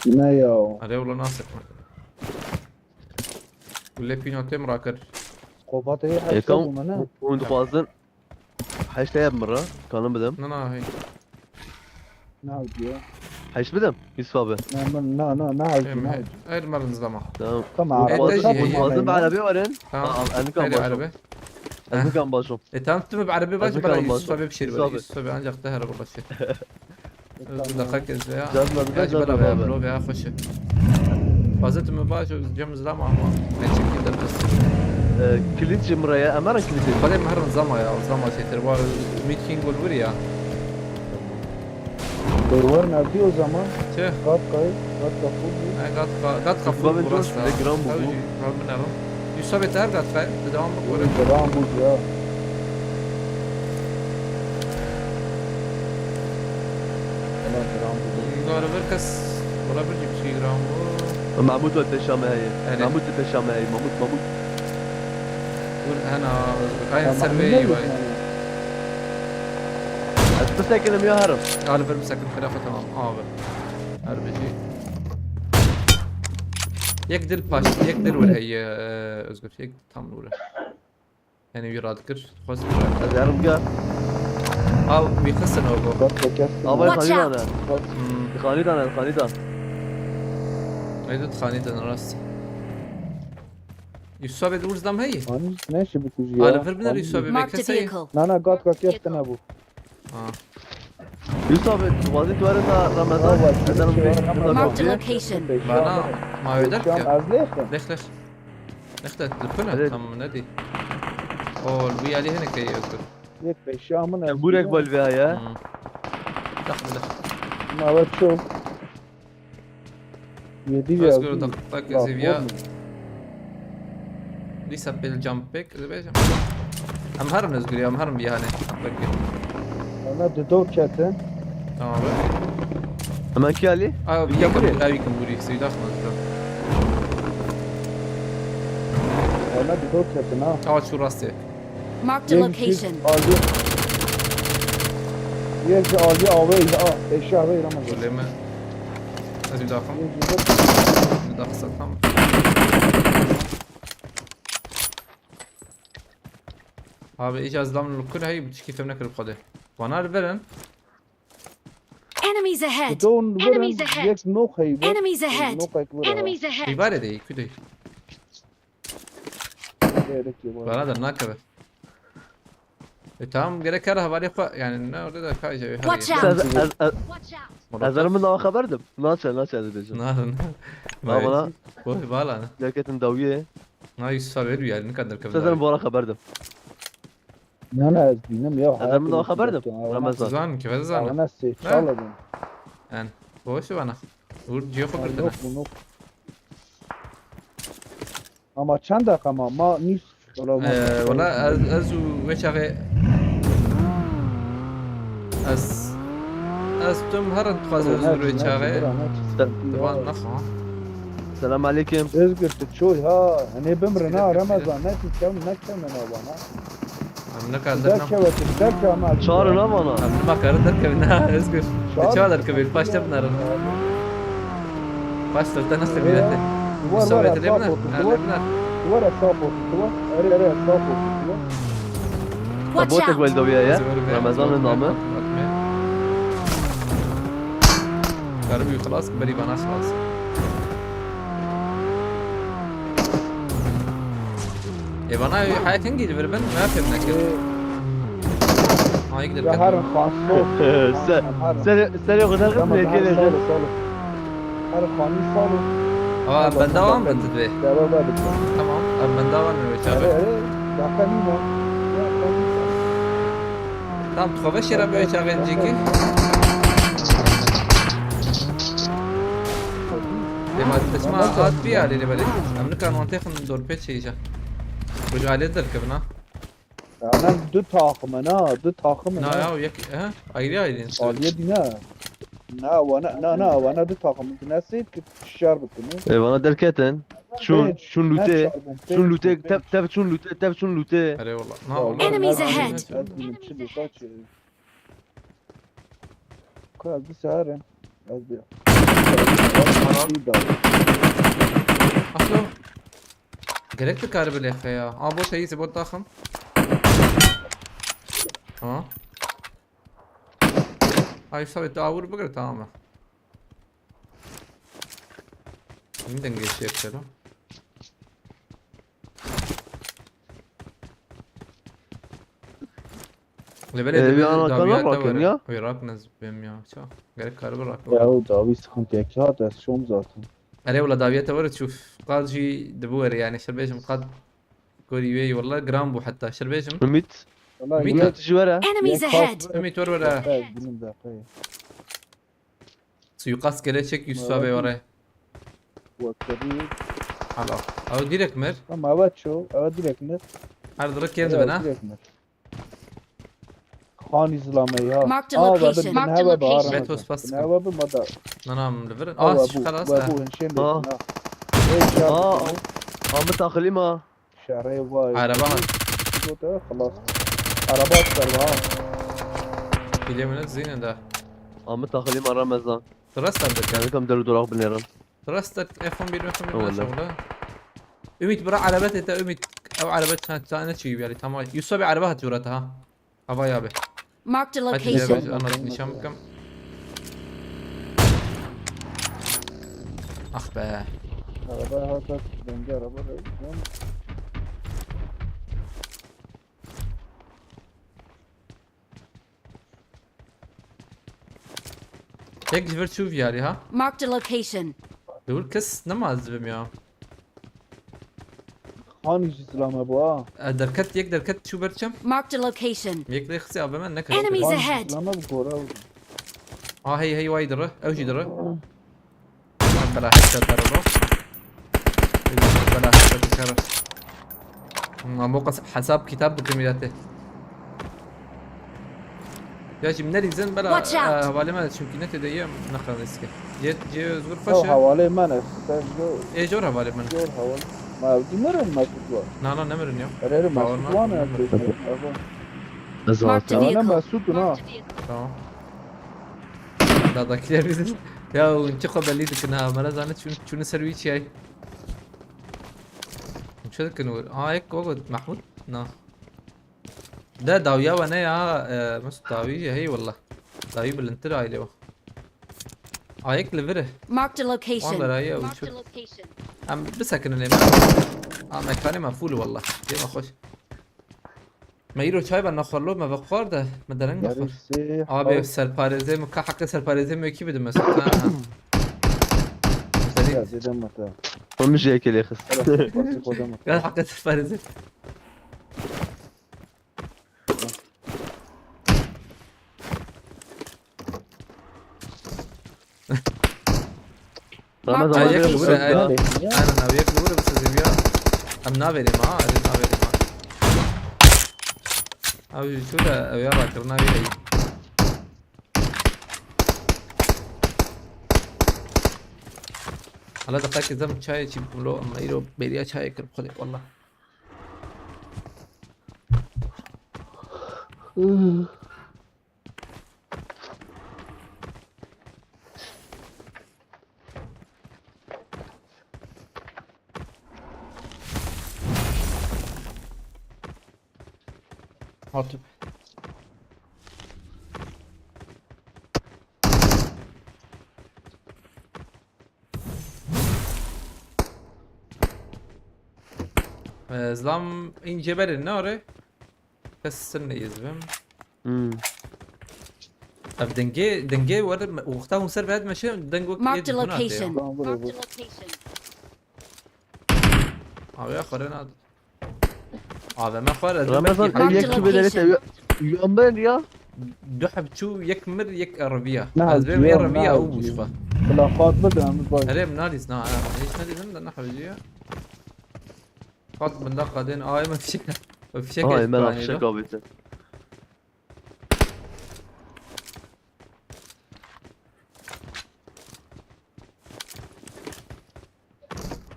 Ne ya? Hadi والله nasıl kırın. Kulle pinote mrakır. Kobat iyi her إيه şey كم bu ne? وانت خوازن حيش تلعب مرة كانوا بدم Ne hey. Ne diyor? حيش بدم يوسف ابي Ne Hem her marın zaman. تمام Tamam. إيه، تجي. خوازن بعربي ورين Tamam. انا كان Hadi باشم arabe. انا كان باشم tamam tüm بعربي باش أذكر بلا الله. يوسف abi بشير يوسف بلا أبي. يوسف abi ancak تهرب والله شيء. دقيقة يا جازنا يا جبل جازنا يا بلو يا خش. فازت من باش جم زلمة ما نشك كده بس. كليتش مرايا امانه كليتش بعدين مهر زلمة يا زلمة شيء ترى 100 كينج والوري ya. Dorvar nerede o zaman? Şey. Kat kayıp. Kat kapı. قد خفوا بابا جوش براسها. بدك جرام بوبو. ربنا رو. يوسف abi تهر قد خايف تداوم بقول. Devam bu ya. Tamam devam bu. قال بركس ولا برجي بشي جرام. معمود ولا الشام هي أهلا. معمود ولا الشام هي معمود قول انا هاي سربي واي. بس لكن يا هرب قال بلبسك الخلافة تمام RPG يقدر باش يقدر ولا هي özgür يقدر tam ولا يعني يراد كر خلاص يعرف قال او بيخسن هو Kat kekersin. ابا Watch خلينا out. انا خلينا ايدو تخاني راس يوسف ابي دورز دام هي Hani ne işi bu kuzu ya? قال فربنا يوسف ابي Marked a بكسي vehicle. Nana kat kekersin ne bu? اه يوسف وظيفة ورنا رمضان Marked a location. معنا ما يقدرك Şu an azleyken. ليش تلفنا عليك. تم نادي او الوي عليه هنا كي özgür Yek be Şam'ın azleyken. بورك بالفيها يا دخل Evet çok. 7 ya. özgür دقيقة زيفيا ليسا بالجامب بيك زي بيجا ام هرم özgür ya am هرم يعني بقى Ona dudu ketin. tamam be اما كيالي اه بيجا بوري. يمكن بوري يصير داخل Ona dudu ketin ha. اه شو راسي Marked a location. Ali. Yekci Ali aveydi ha. Eşi aveydi ama. ولا ما لازم داخل Yekci داخل سلطان هذا اجاز ضمن الكل هي بتشكي في منك القدر وانا البرن Enemies ahead. Dudun Enemies verin. ahead. Yek nok haybi. Enemies ahead. Nok haybi vura. Enemies ahead. عبارة دي كده Gerek yok. بنادر ناكبه تمام جري كره بالي يعني انه ده كاجا Watch هاي out. Watch out. هذا من الله خبردم ناس هذا بيجي نار ما بلا بوي بالا انا لكن ندويه نايس سابير يعني نقدر هذا كبر من الله خبردم Ne ne ezbinem ya. هذا من الله خبردم رمضان زان كيف زان Ana seçaladım. يعني بوش وانا ورجي خبرتنا Yok bu nok. Ama çend dakika ama ma nis. ولا ازو وشغي از تم هرن تخاز ازو وشغي طبعا نخا السلام عليكم Özgür çoğu ha. Hani bimrina Ramazan ne tükem ne kemen bana. من نقدر Der kevetim der kemen. شهر نامانا ما كان دركب انها اسكت شو دركب الباش تبنر باش تبنر خبيرته Duvar سويت var اللي ya. بنا Duvar اللي بنا duvar hesap olsun. Duvar. Ere sapı olsun. Duvar. Watch بوتك out! والدوية رمضان النامه قربي خلاص بري بناش خلاص. يا بنا حاجة تنجي بربن ما فهمنا كده. ما يقدر يا كده. حرم خانصوف سريع غدار قبل كده حرم خاني صالو اه بندوام بتدوي. دابا بابك تمام بندوام نشابه. داخلي ما تمام تخافش يا ربي شغال جيكي. لما تسمع قاد فيها اللي بدي. أمريكا منطقة دور بيت شيء جا. رجع لي كبنا. انا دو تاخم انا دو تاخم نا يا انا وياك ها ايدي قال يدي نا وانا دو تاخم انت نسيت كنت الشعر بتني انا دلكتن شون لوتي شون لوتي تاب شون لوتي تاب شون لوتي أري والله نا والله. Enemies ahead! كاز سعر ازبي أخلو. قلت كارب اللي خيا. أبو شيء سبوت ضخم. ها. هاي سوي تاور بقدر تمام. من دنجي شيء كده. اللي إيه، بدي أنا كان دابيات راكن يا؟ دور. ويراك نز بيم شو. قلت كارب راك. يا داويس خنت يكاد شوم ذاته أري والله دابيات دور تشوف قاد شي دبور يعني شربيشم قاد كوريوي والله جرامبو حتى شربيشم. ميت والله ميت. ميت شوارع Enemies ahead! أمي تور ولا بدون دقيقة سيقاس كده شك يسوى وراه. وكبير حلا أو ديرك مر. اما باتشو اودي لك نت هذا درك ينزل بنا. خاني ظلامي ها Marked a location. Marked a location. بيت وس بس. انا بابا ما دار أنا ملفر. خلاص. ابو هنشين آه. ايه اه شعر متاخلي ما شعري واي عربان. خلاص عربات سرها كلية من الزين ده. متاخلي ما رمضان درست عندك. يعني كم درو دراغ بنيرم درستك اف 1 بير اف 1 والله. شغله. أميت برا عربات أنت أميت أو عربات كانت أنا شيء يعني تمام. يسوى عربات جورتها. أبا يابه. Marked a ما تدري location. أنا نشام كم. أخ بقى. عربة هذا بنجا عربة هيك جبرت شوف يعني ها. Marked a location. دول كس نماز بمياه. خاني سلام ابو دركت يك دركت شو برشم. Marked a location. يك لي خسي أبا من نكر. Enemies ahead! سلام بكورة هي وايد درة أوجي درة. بلا حتى ترى بلا حتى تكرر. موقع حساب كتاب بكمياته. ياجي من الزين بلا Watch out. حوالي ما شو كنت دايم نخل نسكت. جي زور او فشة. حوالي ما نستاهل إيه جور حوالي من. جور حوالي ما بدي مرن ما تطلع نا نمر اليوم. رير ما باورنا. تطلع انا Marked a انا ما vehicle. سوتنا تمام. لا ذاك كثير بيزل. يا ونشقى بليدك إنها مرة زانت شو نسوي شيء. شو ذاك نور. هيك وقت محمود. نا. ده داوية وانا يا مس داوية هي والله. داوية بالانترا هاي هيك لفره. Marked a والله location. راية Marked وشو. a location. عم بسكن اللي ما مكاني مفول والله. كيف ما خوش. ما يرو شاي بنخور له ما بخور ده ما درنگ نخور. آبی سرپرزه مکه حق سرپرزه میکی بده مثلا. زیدم متى مش هيك اللي خس قال حق سرپرزه. رمضان هيك Marked a لورا location. انا ناويك لورا بس زيبيا. ام نافري ما نافري ما. او شو ده يا راكر نافري. على دقائق زم شاي شيء بقولوا اما يرو بيريا شاي كرب خلي والله. Hatip. زلام این جبل ناره كسرنا يزبم اف دنجي ورد وقتها ونسر بعد ماشي دنجو Marked a location. Tamam buraya Marked vur. a location. اه يا خرنا هذا ما خرج رمضان Marked يك a بدل location. يومين يا دحب شو يكمر يك عربية نعم، ازبم جيام، عربية نعم، او جيام. مشفى خلافات بدنا متباين. هري مناديس نا ايش نادي من نحو جيه خط من دقة دين ما في شكل ما في شكل هاي ما يعني في ده. شكل بيته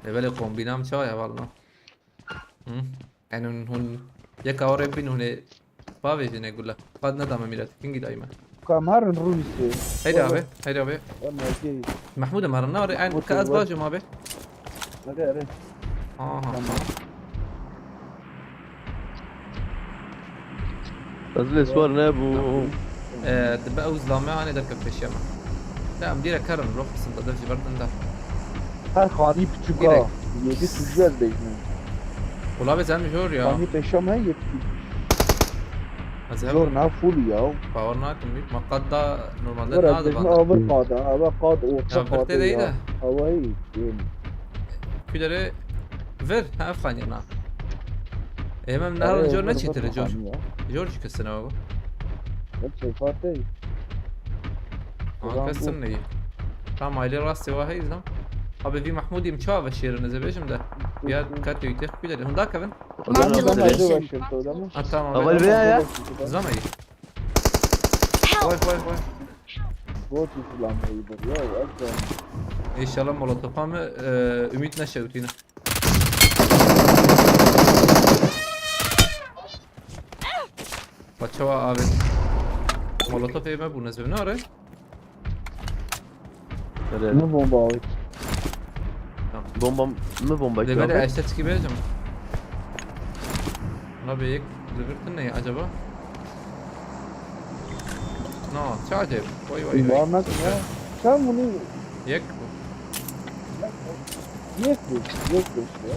بالي قوم بينام شوية والله يعني هون يك اوري بين هون بافي جينا يقول لك قد ندم ميلاد كينج دايما كم هر نرويسي. هيدا ابي والله كي. محمود مرنا وري عين كاز باجو ما بي هذا هذا. نزل صور نابو دبا اوز لا ما انا دركب في الشمع لا مديره كرم روح صندوق دفي برد انت Her khani küçük. Yedi tüccar değil mi? ولا بزعل جور يا Khani peşam hay yedi. ازهر Zor na full ya. باورنا كميت ما قد نورمال Zor ده az bizim هذا ağır qada. Hava qad o Ya, birte değil de. Havayı. كده فير ها افغاني انا ايما من نهار جور نشي ترى جورج كسنا هو Şey fatih. كسرني قام علي راسي واهي زلم ابي في محمود يمشوا بشير نزل بيجم ده يا كاتو يتخ كده هندا كمان Marked a location. تمام اول بيها يا زلمه Help! واي واي واي Bot İslam iyidir ya. Akşam. ان شاء الله مولوتوف هم اميت نشوتينا باتشوا ابي مولوتوف ايه ما بنسبه ناره Ne bomba o? بومبا ما بومبا ليفل اشتكي بيجم ما بيك ليفرتنا يا عجبه نو شو عجب وي وي وي Varmak ya. Sen bunu يك yekmiş ya.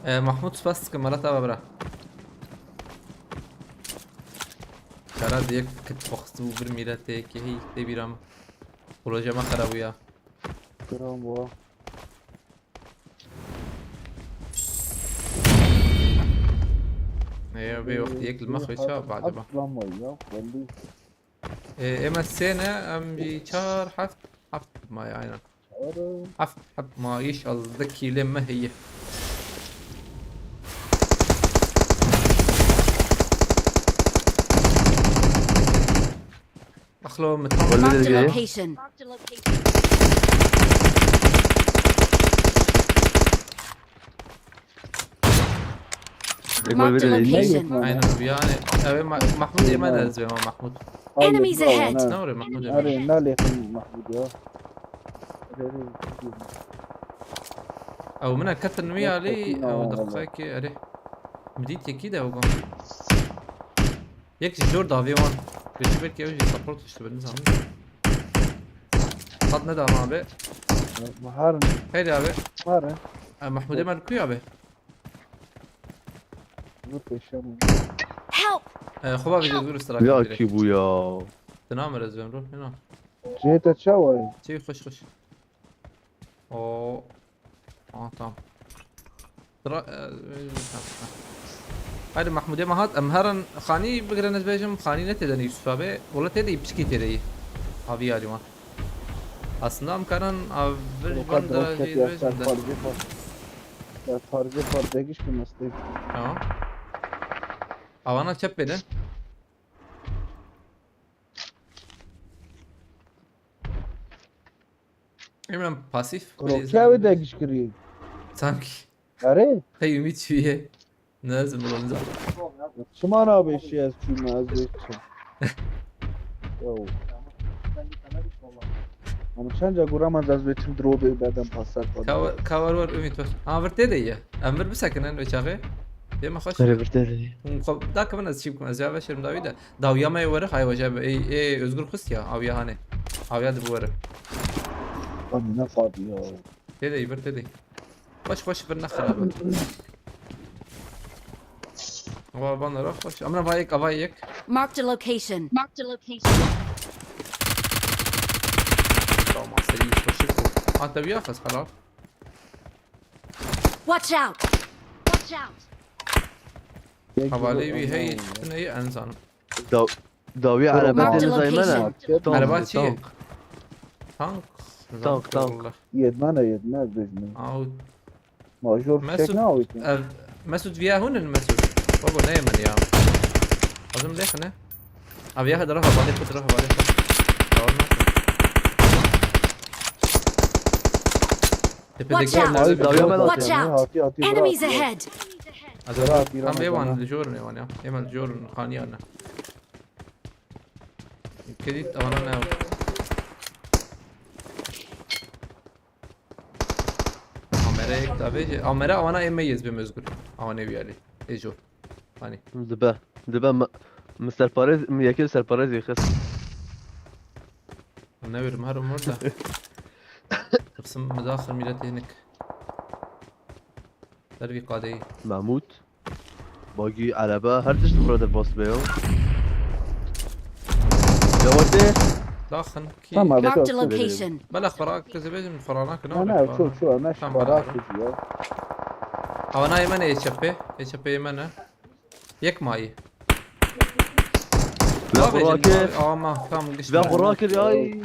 محمود سباس كمالات ابا برا شارع ديك كنت بخصو برميلات هيك هي تبيرام بروجه ما خرابيا Kıram bu. هي بي وقت ياكل المخ شاب بعد ما Atlamayı ya. Belli. اما السنة ام جي شهر حفت ما يعني Ara. حفت ما يشعل ذكي لما هي اخلو متحول Marked a جاي. location. Marked a location. Marked a location. aynen yani evet Mahmud yemen ezbe ama Mahmud Enemies ahead. نوري محمود Ara ne lekin Mahmud ya. او منها كتر ويا علي او دقائق عليه بديت كده وقام يكشي جور دافيون بيجي بالك يوجي سبورت اشتبه بالنسبه قد ندى مع بي Maharın. هيدي يا بي Maharın. محمود يمن كو يا بي Bu peşam. Help! خبا بيجي يقول يا استراحه كيبو يا تنام رزم روح هنا Cihete çavay. شي خش او تمام ترى هذا محمود ما هات امهرن خاني بقرا ناس بيجم خاني نتدني يوسف ابي ولا تدي بشكي تدي ابي يا جماعه اصلا امكانن افرج Fakat بندر roket شيء yapsak بيجم farcı var. Ya farcı var degiş mi meslek? تمام او انا تشبده ايمن باسيف Roket degiş kırıyor. sanki Are? هي ümit شويه لازم ننزل Çıman abi şey az çüme az bekçim. Yo. اما چند جا گورم من از بیتیم درو به بعدم پاسر کنم كاور ور اميت بس ورتي دي امر بسكن انا بشاغي ديما خوش Böyle bir de. دا كمان از شيبكم از جاب شرم داويدا داويا ما يورخ هاي وجاب اي özgür خصيا او يا هاني او يا دبور اما نه فاضی ها تدي بر تدي خوش بالنخل هو بنا روح خوش امنا بايك Marked a location. Marked a location. طبعا سريع خوش انت بياخذ خلاص Watch out. Watch out. حوالي بي هي انسان داوية على Marked a بدل زي ما انا. location. على بالي شيء تانك. تانك تانك. یدمانه یدماز بجنی او ماجور فشک نه آویتیم مسعود فيها هون المسعود بابا نايم يا اظن ليش انا ابي اخذ روح بالي خد روح بالي Watch out. داوية ما Watch out. Enemies ahead. هم بيوان الجور نيوان يا ايما الجور خانيانا كديت انا عمرك تابي عمرك وانا يميز بمزغر انا بيالي ايجو هاني دبا مستر باريز ياكل مستر باريز يخس. النبي مهر مرده تقسم مداخل ميلتي هناك دربي قادي محمود باقي على با هر تشت برادر باص بيو. جواتي داخل كي تمام Marked a location. بلا خراك كذا من فراناك انا شو انا تمام. شبراك فيها او انا يمنى يشبه يمنى يك ماي لا خوراكي ما فهم قش لا خوراكي ياي.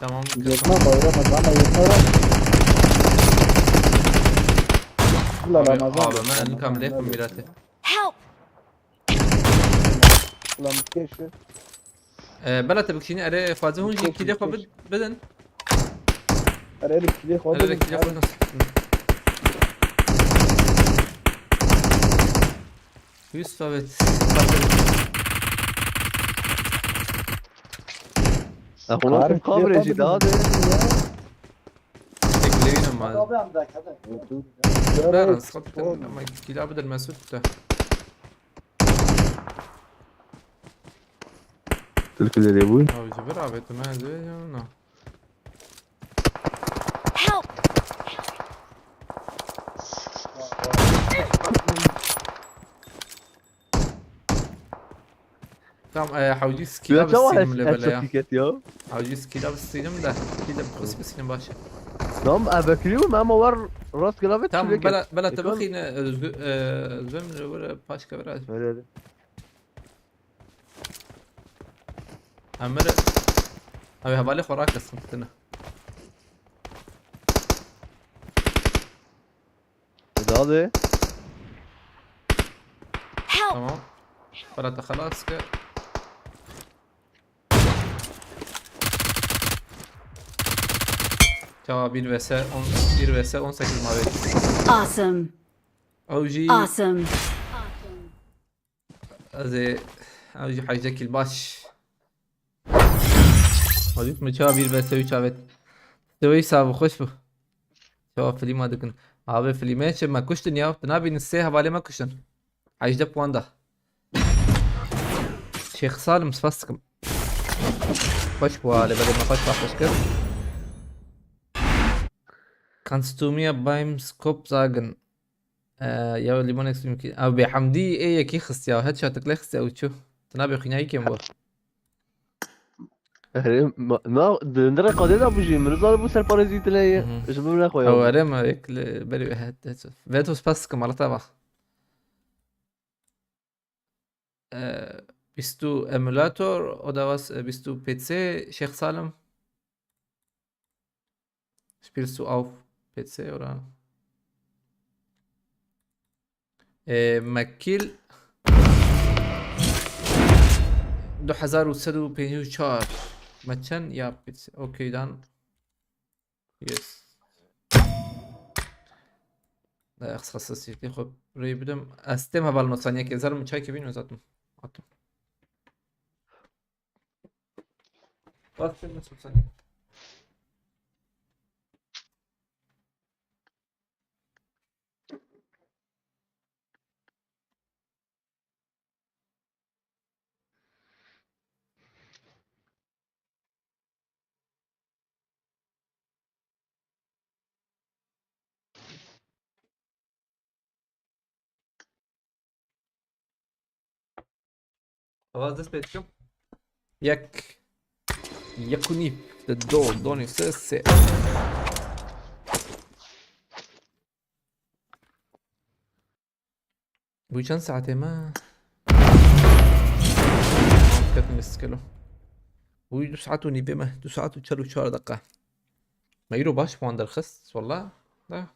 تمام یدما bayram adamı yedmara لا لا ما اه ما انكم ليكم ميلاتي Help. لا مكيشه بلا تبكشيني اري فازون جي كيلي خو بدن اريد كلي خود اري كيلي خو نص يوسف اخونا مقابل يجي هذا. تكلينا ما بارن سقطت لما كيلي بدل ما سوت تلك اللي ابوي. او جبر عبيت ما زي انا Help. تمام حوجي سكيلا لا تو بالسينم لبلا هالشكيكات يا. حوجي سكيلا بالسينم لا كيلا بخص بالسينم باشا نعم ابكريو ما مور راس كلافت. تمام بلا تبخي زم ولا باش كبرات امر ابي هبالي خوراك استنتنا هذا Help. تمام بلا خلاص Cevap 1 vs 18 mavi. Awesome. اوجي Awesome. زي اوجي حاجتك الباش هذيك من cevap 1 vs 3 evet. توي صعب خوش بو cevap فيلم ما دكن abi filme için ما كشتن يا تنابي نسيها بالي ما كشتن حاجتك بواندا شيخ سالم سفسكم خوش بو على بدل ما خوش بحش كده Kannst du mir beim Scope sagen, يا ليمونكس يمكن او بحمدي ايه كي خص يا هاد شاتك لي خص او تشوف تنابي خناي كيم بو ما دندرة قادرة بوجي من رزال بو سرباريزيت لي ايش بقول اخويا او ريما هيك بري هاد فيتوس باسكم على طبع bist du Emulator oder was bist du PC Sheikh Salem spielst du auf PC oder مكيل 2154 مچن یا پیتس اوکی دان یس لا اخس خصوصيتي خب ري بدم استمها بالنصانية كي زرم چای که بینو زاتم Bak sen nasıl sen. خلاص دست بيتكم يك يكوني الدول دوني سيسي بوي چند ساعته ما كانت مسكلو بوي 2 ساعات ونيبه ما 2 ساعات و4 دقة ما يرو باش بوان درخص والله لا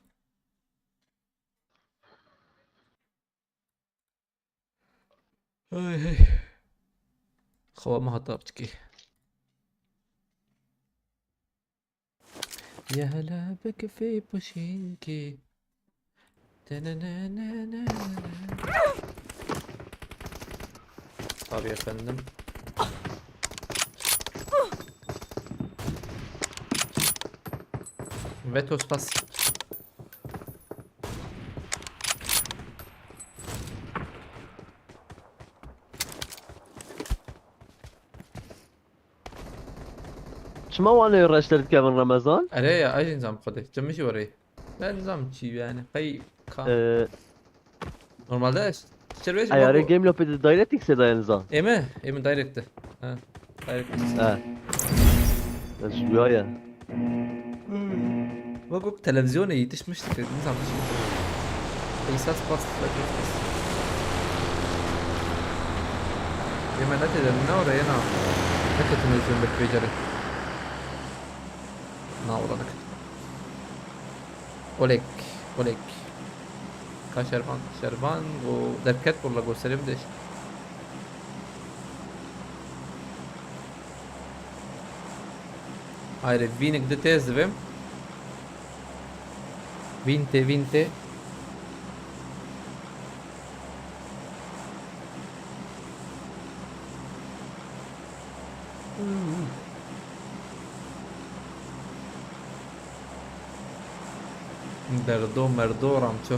هاي خوا ما هطابتكي يا هلا بك في بوشينكي تنانانانا. طب يا فندم فيتو سباس شما وانا رشترت كيفن رمضان؟ عليه اي نظام خده جمشي وري لا نظام شي يعني قي كام نورمال داش تشتري اياري جيم لو بيد دايركتك سيدا نظام. ايه من دايركت ها دايركت شو ويايا؟ بقولك تلفزيوني تش نظام قيسات بس لا بس لما نتي النور هنا نتي تلفزيون بالفيجري ناورا نكت ولك كا شربان و دركت والله جو سلم دش هاي فينك ده تيز فهم فينتي دردو مردو رامچو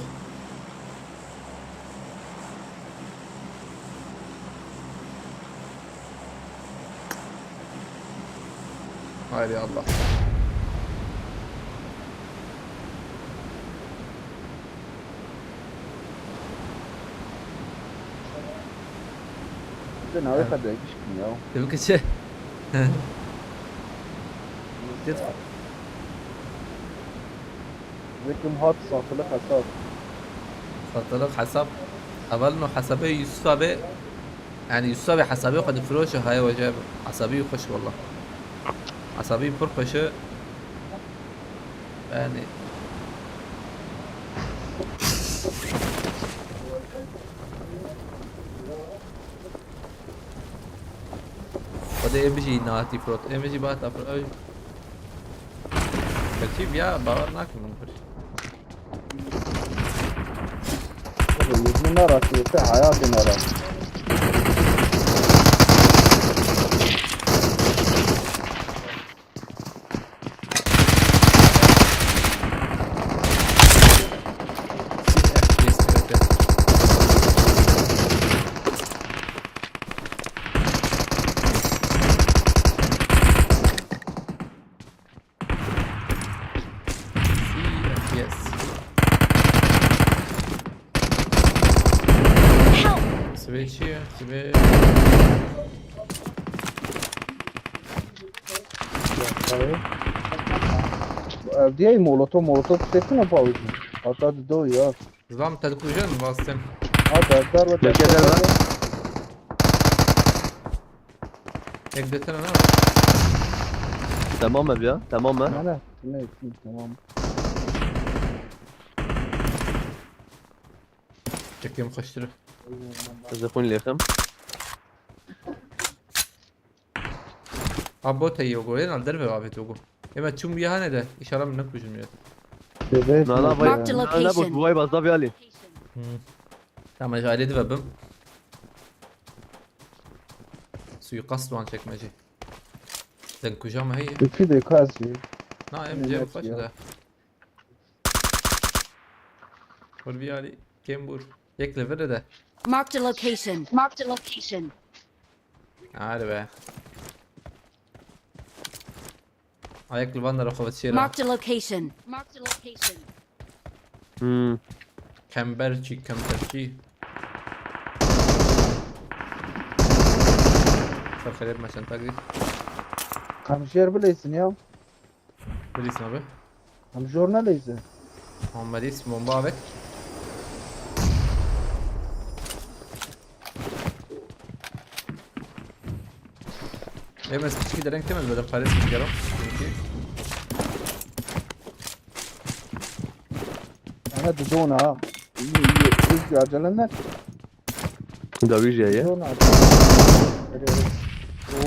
هاي يا الله ده ناوي خد ايش كنياو تبقى شيء تدفع ذيك مهات صافلة حساب صدق حسب قبلنا حسابي يوسف أبي يعني يوسف أبي حسابي قد فلوشه هاي وجاب حسابي وخش والله حسابي فرقشه يعني وده بيجي ناتي فروت بيجي بات افروت اي ترتيب يا باور ناكل يبني نرى في حياتي نرى себе دي مولوتوف تسمع باوز حتى دو يا زلام تدكوجن باستم هذا دار هيك دتنا انا تمام بيا تمام انا تمام تكيم خشتره زخون ليخم ابو تيوغو ين الدرب ابي توغو اما تشوم بيها ne de inşallah منك بجميات لا باي Marked a لا بس location. بواي بس ضاب يالي tamam جالي دبم suikast var çekmece Den kujama هي في ذي كاسي نايم جيب فش ده والبيالي كيمبور يكلف ده Marked a location. Marked a location. عارف بقى هيكلف انا لو خبط شيرا Marked a location. Marked a location. كمبرشي صار خير ما عشان تقدر هم شير بليسن يا بليس ما به هم جورناليزم هم ديس مبابك ايه بس كده رانك تمام بدل فارس كده انا بدونها يجي عجلنا ده بيجي هي بدونها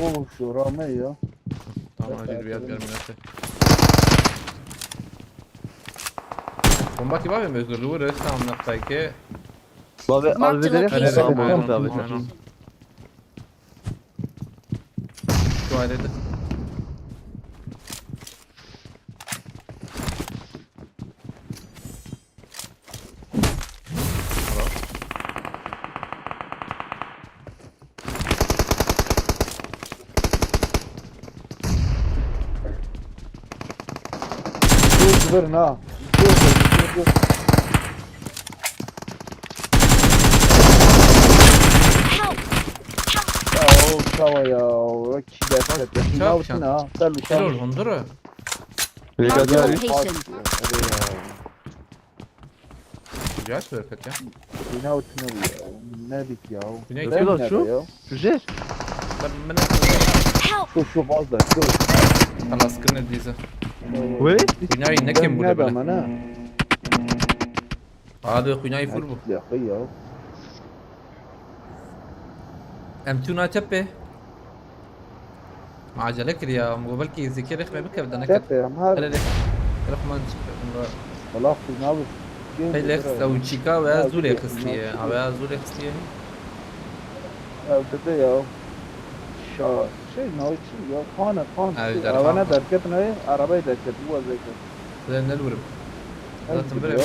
اوه شو رامية tamam acil bir yer gelmesi bomba ki var mı özgürlüğü resmen anlattaki بابي Marked a الفيدري location. بابي şu ailede شو كبرنا شو Help! يا سوا يا كذا شاف ناوتنا قالوا Erol Hondura Marked a location. güzel hareket ya ناوتنا ناديك يا Güney كده kim? شو شو جيش Ben Help! شوف قصدك شوف خلاص كنا ديزا وي Güney ne kim burada böyle انا abi Güney full bu يا اخي امتونا تبه مع جلكر يا مقابلك ذكر رخمه بك بدنا نكت شايف يا هلا مهار ليه رحمن والله في نابل هي ليخس او تشيكا ويا زولي خستيه او يا زولي خستيه بدي يا شا شيء نوي شيء يا خانة أي در خانة انا خانة. دركت نوي عربي دركت هو زي كده زي الورم لا تنبري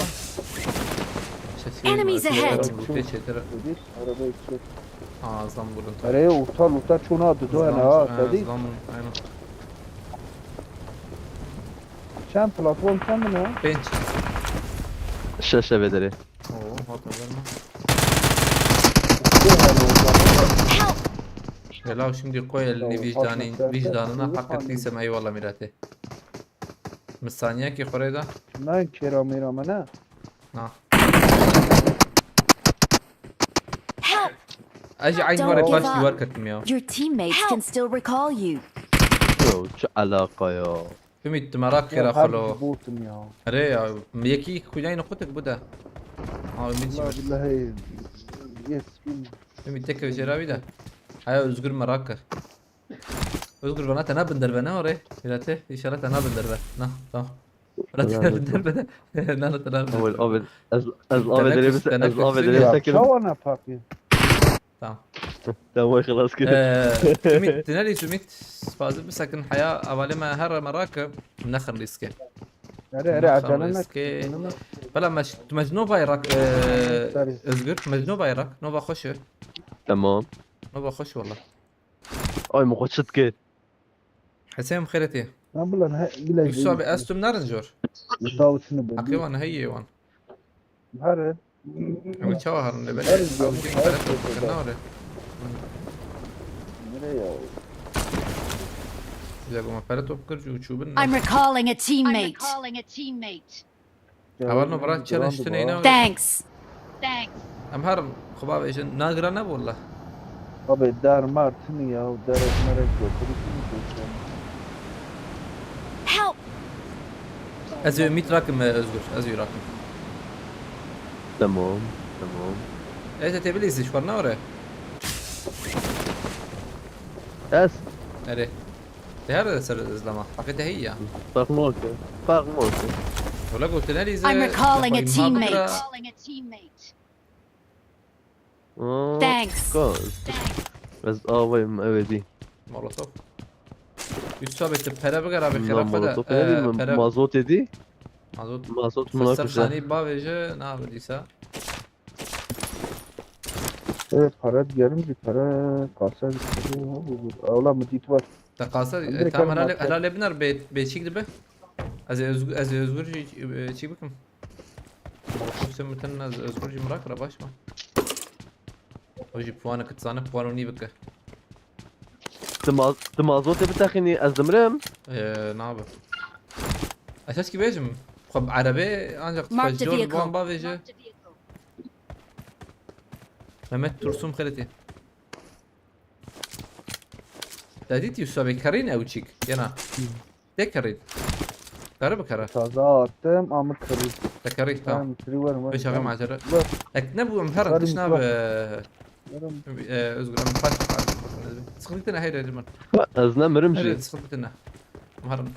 Enemies ahead. بديش عربي شوف اه زنبور انت اري وطال شو ناد دو انا ها تدي ايوه كان بلاتفورم كان منها بنش الشاشة بدري اوه هات verme. Help! Ya la şimdi koy elini vicdanına hak ettiysem eyvallah Mirate. Misaniye ki Kore'de. نه کرا میرا منه Ha. Help! Aji aynı Don't var give baş up. duvar katım ya. Your teammates can still recall you. شو شو علاقة يا Ümit merak kere هر خلو. بوتم يا Are ya yeki kuyayını kutuk bu da. Ha Ümit والله şimdi. بالله هي يس Ümit tek bir şey da. Haya özgür merak kır. Özgür bana tana bindir bana oraya. Mirate işaret tana bindir be. Na tamam. Bana tana bindir bana. Na tana هو bindir. الأبد الأبد اللي تنكس الأبد فيها. اللي ساكن شو انا باقي Tamam. تمام خلاص كده Ümit neresi Ümit? Fazla bir sakın haya avalime her merak نخن ريسكي اري اري نخن عجلنا ريسكي بلا مش مجنو بايرك ازقر مجنو بايرك نوبا خوش تمام نوبا خوش والله أي مقصد كده حسام خيرتي انا بلا نهاية بلا يسوع باستم نارنجور يطاوت شنو بدي حقيقة انا هي وان هذا او تشاهر نبي او جين ثلاثة كنا ولا اذا قوم فرتو بكرجو وشوبنا I'm recalling a I'm teammate. recalling a teammate. اول نبرة تشالنج تنينا Thanks. Thanks. ام هرم خباب ايش ناقرا والله طب الدار مارتني يا ودار مرق Help! ازو 100 راكم ازقر ازو راكم تمام تمام ايش تبي لي شورنا ورا بس اري ده هذا سر الزلمه حقيقة هي فرموك فرموك ولا قلت لي I'm recalling a teammate. Recalling a teammate. Thanks. كوز بس وين مأودي مولوتوف Yusuf abi pere bگر abi Lan خرافه ده molotof ne pere mazot dedi. mazot Mazot فسر buna kuşa. خانی باویجه نه بدیسا Evet para diyelim ki para kasa gitti. Ola müdit var. تقاصا عندك تمام كلمة هلا لبنر بيتشيك دبه از özgür çiğ bakım sen meten az özgür جي مراك رباش ما وجي بوانا كتصانه بوانو ني بك Te mazot bitakhini az demrem. نابه اساس كي بيجم خب عربي انجا Mark the فجور vehicle. بوان باويجه Marked a vehicle. مهمت ترسم خلتي تاديت يوسف كارين او تشيك ينا تكرين قرب كره Taze attım ama kırık. تكري تمام Ben kırık var mı? ايش اغي معجره Var. اكنبو مهرن صار تشناب Yarım. ازغر انا فاتح سخلتنا هيدا المر Az nemrim هيدا ji. سخلتنا مهرن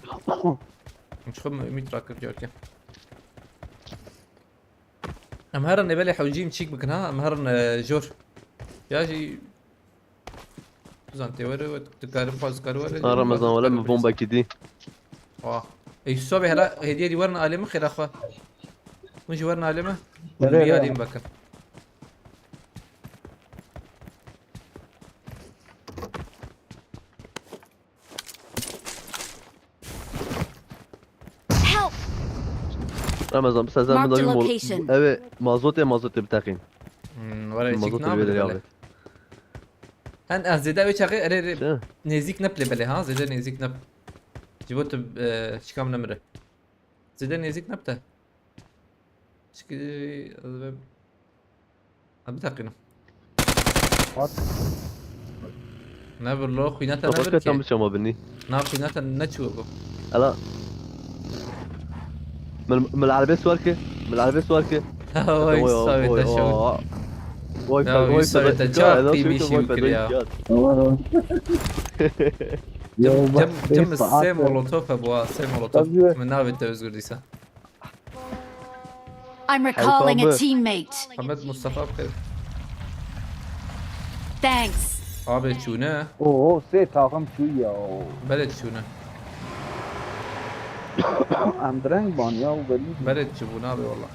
مش خم 100 راكر جوركا مهرن يبالي حوجيم تشيك بكنها مهرن جور ياجي زانتي ورا تكارم باز كارو Ramazan wala me bomba kidi. اه اي الصبح هلا هديه دي ورنا علمه خير اخوه مش ورنا علمه لا، لا. والريال بكر Help! Ramazan biz azam Marked a da location. Evet mazot bitakhin. ورا يجيك Mazot نعم bir ya. هن زيدا ويش اخي اري Şey. نيزيك نبله بله ها زيدا نيزيك نب جبت شكام نمره زيدا نيزيك نبته شكي ابي تقينا At. نبر لو خويناتا Kapat نبر tam كي şama beni. ناب خويناتا نتشوفو Ala. من العربية سواركة من العربية سواركة هاي صاوي تشوف واي لا، ويسوي تجار قيمي شي وكريا. جم السيم مولوتوف ابوا سيم مولوتوف طب- من نابي التوزر ديسا I'm recalling a Bomber. teammate. محمد مصطفى بخير Thanks. abi çune Oo se takım şu ya. بلد çune Amdrenk ban ya o belli. بلد çubuğun abi valla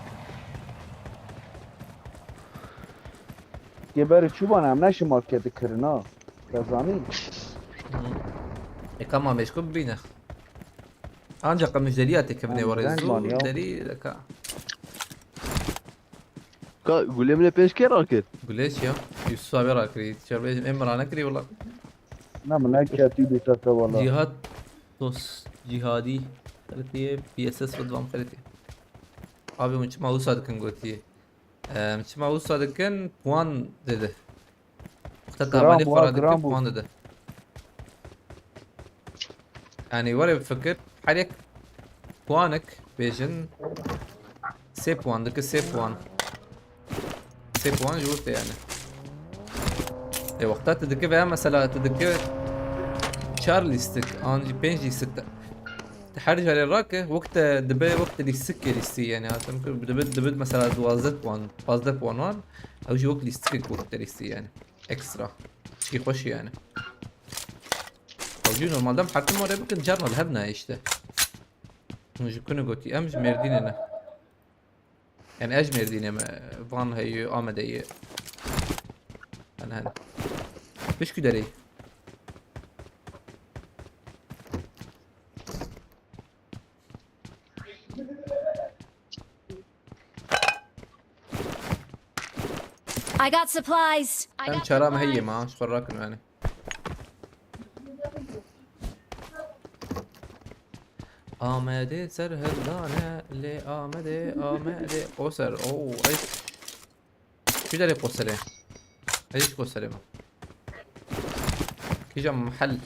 Geber çuban hem ne şu marketi kırına. Kazanayım. كمان مشكوك بينا ancak müjdeliyatı kebne var Ben zu var ya. deli laka قولي peş kere rakır. قوليش يا يوسف abi rakri şerbeyim emrana kri valla Ne mi ne kati bir tata valla. cihat dost cihadi خلتي PSS ودوام خلتي abi مش ما وصل كان قلتي مش ما وصل كان puan dedi اختتها جرام مالي وا فرادك جرام puan dedi يعني ولا بفكر حالك puanك بيجن سي puan دك سي puan سي puan جوته يعني اي وقتها تدك بها مثلا تدك تشارلي ستيك انجي بينجي ستة تحرج على الراكة وقت دبي وقت اللي السكة اللي ستي يعني هذا ممكن دبي مثلا دوازت بوان فازدك بوان وان او جي وقت اللي ستيك وقت اللي ستي يعني اكسترا شي خوش يعني او جي نورمال دم حتى مرة ممكن جارنا لهبنا ايش ده مش كنا قلتي امج مردين انا يعني اج مردين فان هي امد هي انا هنا مش كده ليه I got supplies. I هم got شرام هي supplies. ما شو راكن يعني آمده سر هلانه لی آمده قصر اوه ایش چی داری قصره ایش قصره ما کی جام محل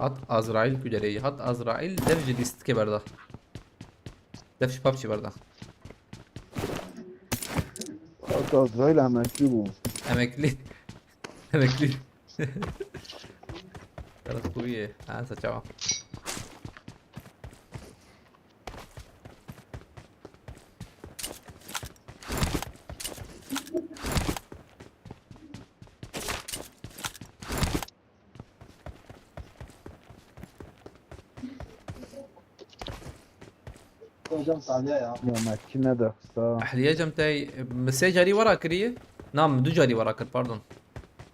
هات ازرائيل كدري هات ازرائيل درجة ديست كي بردا دفش بابشي بردا Hatta Azrail emekli bu. emekli emekli كانت قوية هذا تمام يا ماكينة دخسة تحلية جمتاي مسي جاري ورا كريه نعم دو جاري ورا كر باردون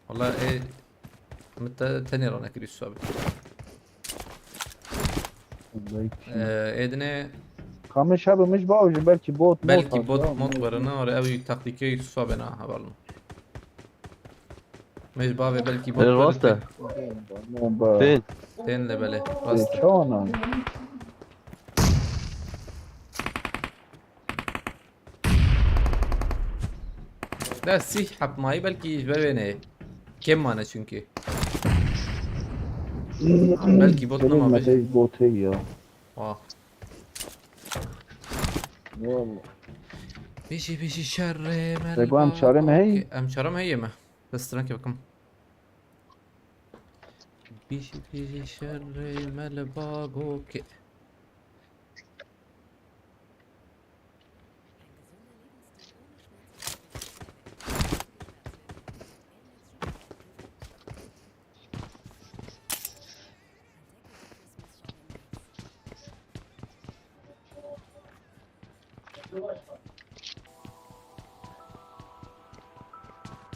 والله ايه متى تاني رانا كري السابق ايه دني خامش هذا مش باوج بلكي بوت بلكي بوت موت ورنا ورا اوي تكتيكي السابنا هبالنا مش بابي بلكي بوت الواسطة فين؟ تين لبله راست شلون لا سي حب ماي بلكي ببينه كم انا çünkü بلكي بوت ما بيجي بوت هي اه والله بيجي شر مال تقوى أم شارم هي؟ ام شرم هي ما بس تركي بكم بيجي شر مال باغوكي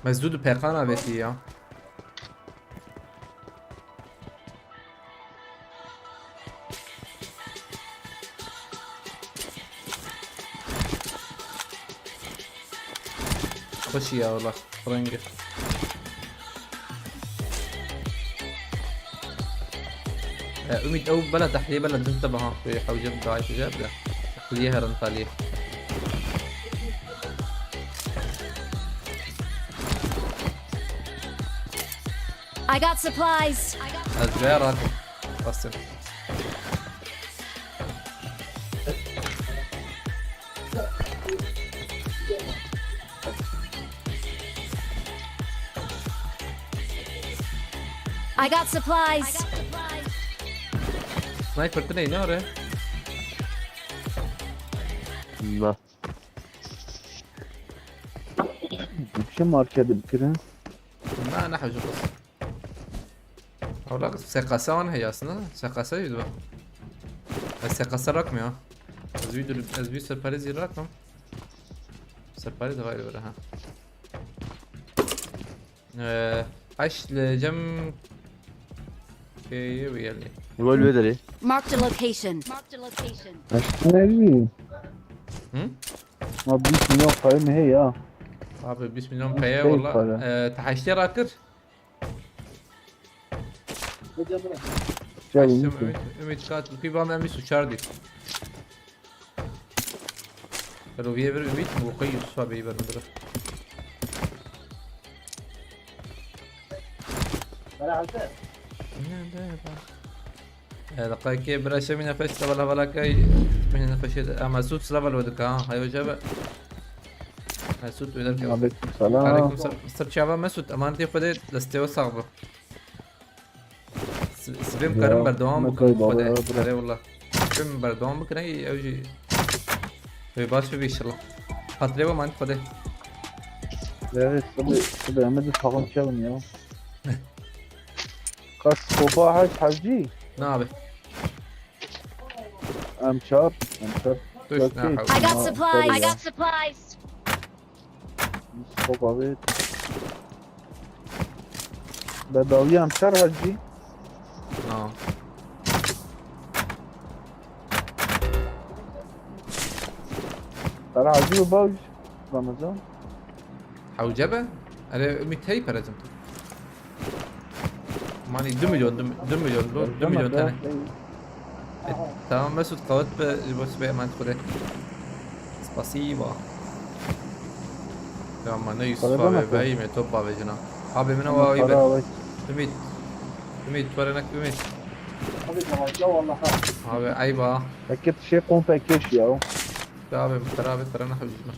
مسدود پیقان آبیتی یا خوشی یا والله رنگه أميد أو بلد تحليه بلد انتبه في حوجب ضعيف جاب له تحليه رنطاليه I got supplies. الزبيرة قسم I got supplies. سنايبر تني ناره ما شو ماركت بكره ما أنا حوجب بس أو لا سقاسان هي أصلا سقاسة يدوا السقاسة رقمي ها أزبي سرباريزي رقم سرباريز غير وراها عش لجم كي ويلي الوال بدري Marked a location. Marked a location. اشتري هم؟ ما بديش مليون قائمة هي abi 20 milyon paya والله تحشتي راكر جاي ümit katil في بام امي سوشاردي لو بيبر ümit وقي الصبي بيبر مدرك دقائق كي براشة من نفش لبلا ولا كي من نفش اما سوت لبل ودك ها هاي جاب مسعود ويدرك عليكم السلام عليكم السلام مستر شعبان مسعود امانتي خودت دستيو صعبه سبيم كرم بردوام بكم خودت لا والله سبيم بردوام بكره اوجي في باش في ان شاء الله خاطري ما انت خودت لا صبي عمد فقط شون يا قص صباح حجي نابي امشار توش ناحو I got supplies. I got supplies. صباح بيت بداوي امشار حجي اه ترى حجي وباوج رمضان حوجبه انا 200 هي برزنت ماني 2 مليون 2 مليون دول 2 مليون تاني تمام مسعود قوات بس بقى ما انت خودت спасибо تمام انا يوسف باي من توب بابا جنا ابي من هو يبر اميد فرنك اميد ابي ايبا اكيد شيء قوم باكيش يا ابي ترى فرنا حوجنا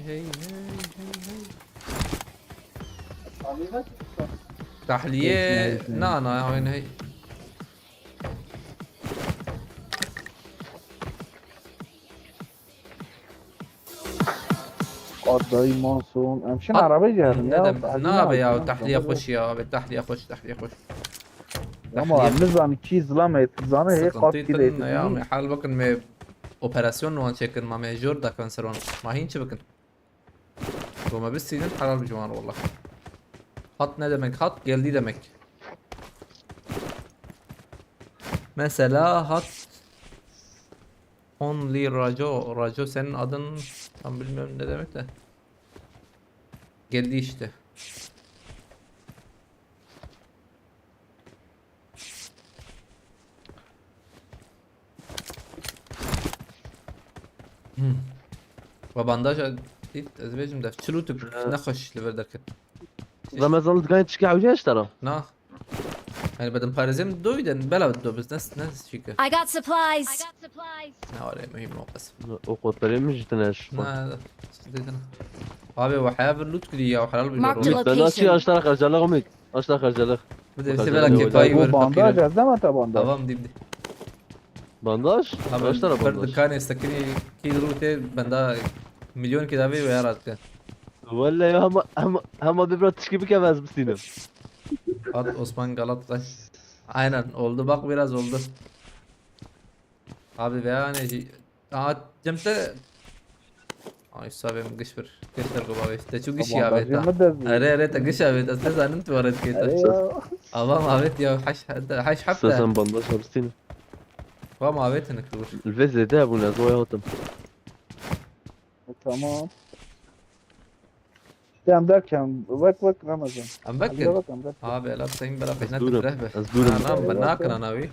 هي تحلية نانا وين هي قضاي ماسون امشي عربي جاهز نابي يا تحلية خش يا تحلية خش اما تحليق نزان كي ظلام زانه هي قات سقنطي كده تن يا مي حال بكن مي اوبراسيون وان شكل ما ميجور دا كانسرون ما هين بكن وما بس سيدن حلال بجوان والله حط ne demek hat geldi demek mesela hat only Rajo senin adın tam bilmiyorum ne demek de geldi işte. وبانداج ازبيجم ده شلوتك نخش لبردك رمضان كان تشكي عوجاش ترى. نا يعني بدن بارزم دويدن بلا بدو بس ناس شيكا I got supplies. I got supplies. نا ولا مهم موقس وقوت بريم مش تناش. نا صدقنا ابي وحياه باللوت كدي وحلال Marked بيجرو a انا شي location. اشترك ارجلك امك اشترك ارجلك. بدي وخرج سيبلك له كيفاي هو ور بانداج فقير از ما تا بانداج تمام دي بانداش اشترى برد بانداش كان يستكني كي دروتي بندا مليون كده ابي ويارات ولا يا هم بيبرا تشكي بك بس بسينم. At Osman Galatasaray. Aynen oldu bak biraz oldu. Abi veya ne cemte ay sabem gış bir keşter ko babe te chu gış ya beta are te gış ya beta te zanın tuvalet keta avam avet ya haş hafta اساسا بانداش بسينم. avam avet ne kılır الفيزا ده ابو نازوي هوتم. تمام Dem derken bak Ramazan. am Hadi bakın bak bak. abi la sayın bela behna أزدورم. ترهبه أزدورم. انا بناكن انا وي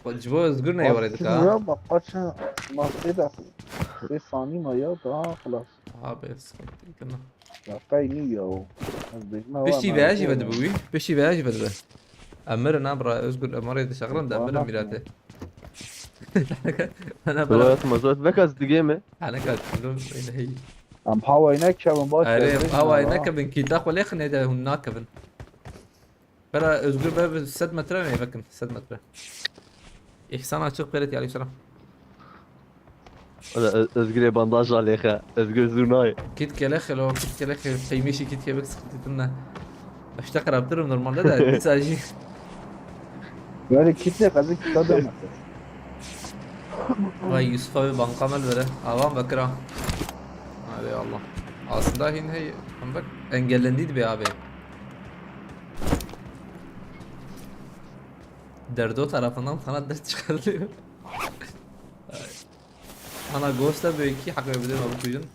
جبو ازغرنا يا ولد ka Ya bak kaç nasıl da. Bir saniye mi ya daha خلاص. abi sıkıntı kına Ya kayni ya. Az bekle. بشي بياجي بد بوي بشي بياجي بد امر نابرا ازقل امر شغله ده امر ميراته انا بلا روايات مزوت بكاز دقيمة. انا كنت كلهم هي Am hava inek şabın baş. اري هو هناك بن كيتاخ ولا يخن ده هناك بن بلا ازقل باب 7 متر ما يفكن 7 متر احسان açık بيرت عليه السلام أنا أزقري بانداج عليها أزقري زوناي. كيت كلاخ لو كيت كلاخ قيمشي كيت كبك سكتنا اشتغل ابتر نورمال ده تساجي Böyle kitle kazı kitle mi? Vay Yusuf abi bankamel vere. Avam bakıra. Hadi Allah. Aslında hey bak engellendiydi be abi. Derdo tarafından sana dert çıkarılıyor. Ana Ghost'a böyle iki hak verebilirim abi çocuğun.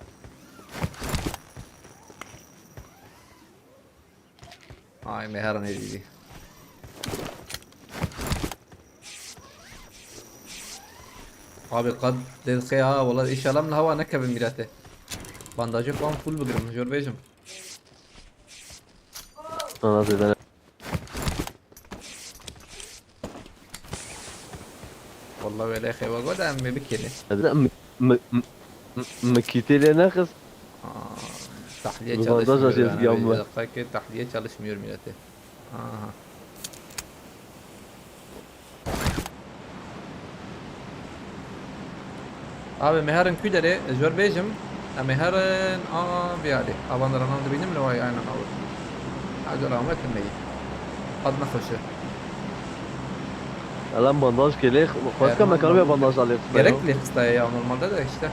Ay mehara ne dedi. Abi قد للخي والله ايش من الهواء نكب ميراته بانداجي قام فول بقرم جور بيجم أنا زيدان. والله ولا اخي وقعد عمي بكيني هذا مكيتي لي ناقص. تحلية Bu çalışmıyor bandaj yani. acıyız yavrum. Bir dakika ki tahliye çalışmıyor millete. Aha. Abi meharın küderi jor bejim. Meharın abi yani. Abanların andı benim levay aynen abi. Hadi rahmet neyi. Adına koşu. الان بانداج كليخ خلاص كم كانوا بانداج عليك. Gerekli kıstaya ya normalde de işte.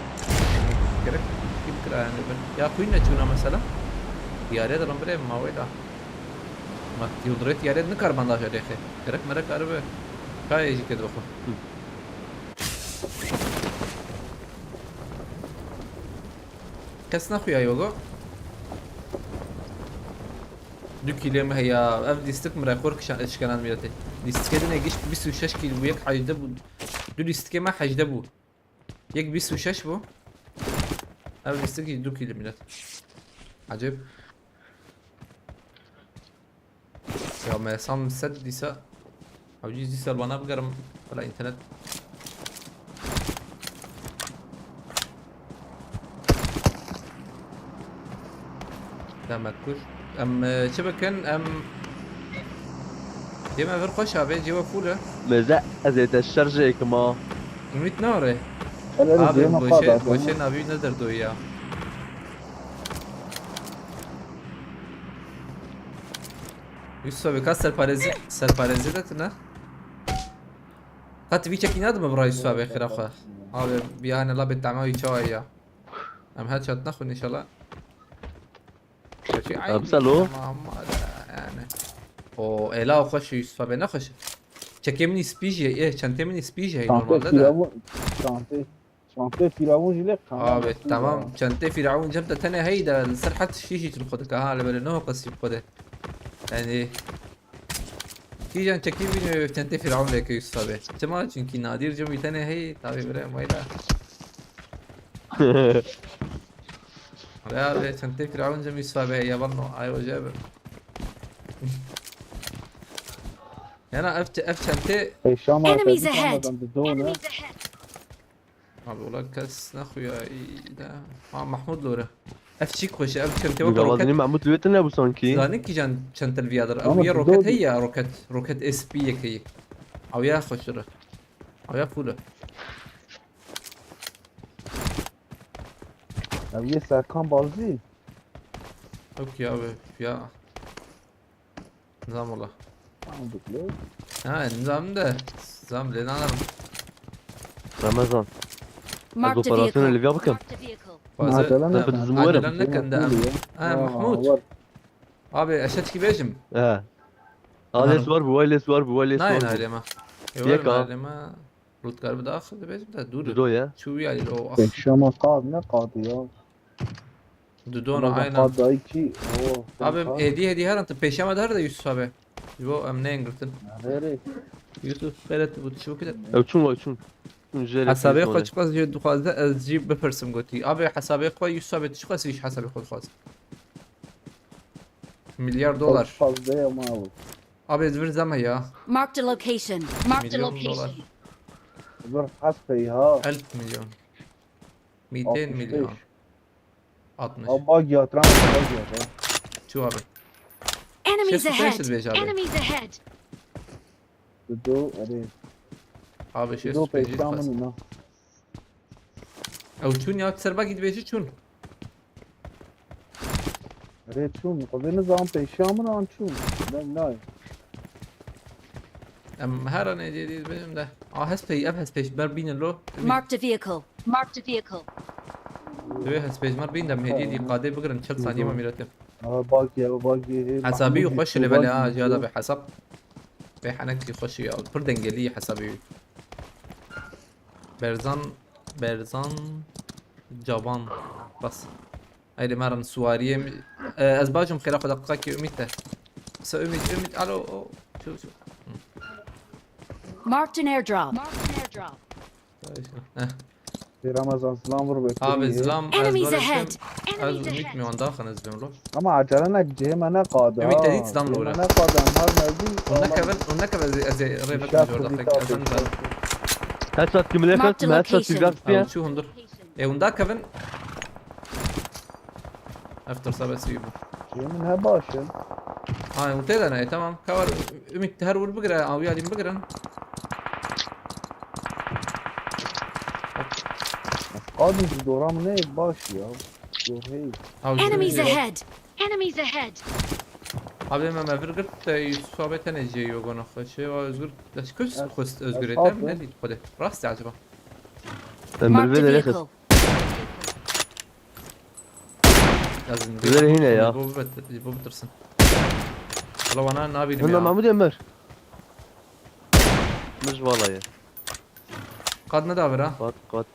Gerek gibi kira yani ben. Ya kuyun ne çuna mesela? Diyare de lambre ma veda. Ma yudret diyare ne kar bandaj aleyhe. Gerek merak arbe. Kay eji kedi bakın. Kes نخويا يوغو دو كيلو هي اف ديستك مرا خورك اشكالان ميلتي ديستك دنا يجيش 26 كيلو وياك حاجده بو دو ديستك ما حاجده بو ياك 26 بو اف ديستك 2 كيلو ميلت عجيب يا ما صام سد ديسا او جيز ديسا وانا بقرم ولا انترنت تمكش ام شبكن ام ديما غير خوش ابي جوا فوله مزق ازيت الشرجة كما. ميت ناره Helal abi diye boşe boşe abi nedir do ya Yusuf abi kaç serparezi de ne? Kat bir çekin adı mı buraya Yusuf abi khirafa? Abi bir hani la bitamayi çay ya. Am هاد شات ناخذ ان شاء الله. شيء عادي. أبسلو. ما يعني. او الا خوش Yusuf abi ne خوش. Çekemini spiji çantemini spiji Şante normalde de. firavun. Şante firavun jile. Abi tamam çante firavun جبت تاني هيدا سرحت شيشي تلخدك ها على بالي انه قصي بخده يعني كي جان çekim beni çante firavun leke Yusuf abi. Cema çünkü nadir cem bir tane hey tabi böyle mayla. Ya be çante firavun cem Yusuf abi ya bana ayo جابر. Yani F çante Peşama Enemies tabii ahead. kalmadan da doğru. Enemies ahead. abi ulan kas naxuya da ha Mahmud Lora. F çik خوش F çante مقاوضني roket. محمود لويتنا ابو سانكي زانك كي جان چنت الفيادر او Ama يا bu روكت doğru. هي روكت اس بي يكي او يا خشره او يا فوله Ya bir Serkan Balzi. اوكي يا يا نظام والله Aldık lan. ها نظام ده نظام لنا انا رمضان Marked a الاوبراسيون اللي vehicle. فيها بكم Marked a vehicle. Macelanı Nefes zumuvarım. عجلنا كان ده محمود Var. ابي اشتكي بيجم اه ليس وار بواي ليس وار بواي ليس ناين وار هاي ما يكا. يا ما رود قلب ده اخذ بيجم ده دور دويا شو يعني لو اخ Peşama kaldı ne kaldı ya? دودون Ama عينا kaldı ki. ابي هدي هر انت بيشامه ده يوسف ابي يبو امنين قلت Nereye? يوسف خيرت بتشوف كده او چون واي چون حسابي خود چقدر جد خوازده از جیب بپرسم گوتی آبی حسابي خود یوسف چقدر سویش حسابي خود خواست $1 Çok milyar fazla ya abi. abi ezbir zama ya Marked a location. Marked a $1 location. Dur hasbey ha. 1000 milyon 200 milyon 60 Abi bak ya tram bak ya. şu abi Enemies Şef, ahead. sen de beş abi. Enemies ahead. Do arı. abi şey Do süpeci peşamın ne? او çun ya serba git beji çun Arı çum. Kızını zaman peşamın an çum. Ne? ام هر ne dedi benim de هسبي اب هسبي بر بين لو Marked a vehicle. Marked a vehicle. دوي هسبي مر بين دم هدي دي قاده بقرن 4 ثانيه ما ميرتم Abi bak ya. حسابي يخش ليفل اه جاده بحسب بحنك يخش يا بردنجلي حسابي برزان جابان بس هيدي مرن سواريه ازباجهم خير اخذ دقيقه اميته بس اميت الو شو Marked an airdrop. Marked an airdrop. Ramazan selam vur bekliyor. ابي زلام Enemies ahead. از Enemies اميت ahead. ميوان داخل ازبم له Ama acelenek cehmene kaldı. Ümit dedi, İslam doğru. Cehmene kaldı. Her mevzi. ونكب از ريبك İşaret جور kızı دقيقه ازنزل هاتشات كمليكت Marked ما هاتشات location. تلقاك فيها شو هندر اي وندا كفن افتر سبع سيبو Cehmene başı. ها وانتهى انا تمام كور اميت تهرول بقرا او يالي بقرا Kadın doram ne baş ya. Dur hey. او Enemies ahead. Enemies ahead. abi ما فرقت يصابه تنجي يوغون خشي وازغر ليش كوس خست ازغر أصحاب. تم نلي خده راس عجبه Marked a بالفيديو ليخت vehicle. لازم غير هنا يا. بو بترسن والله انا نابي هنا محمود يمر مش والله يا قد ندابر ها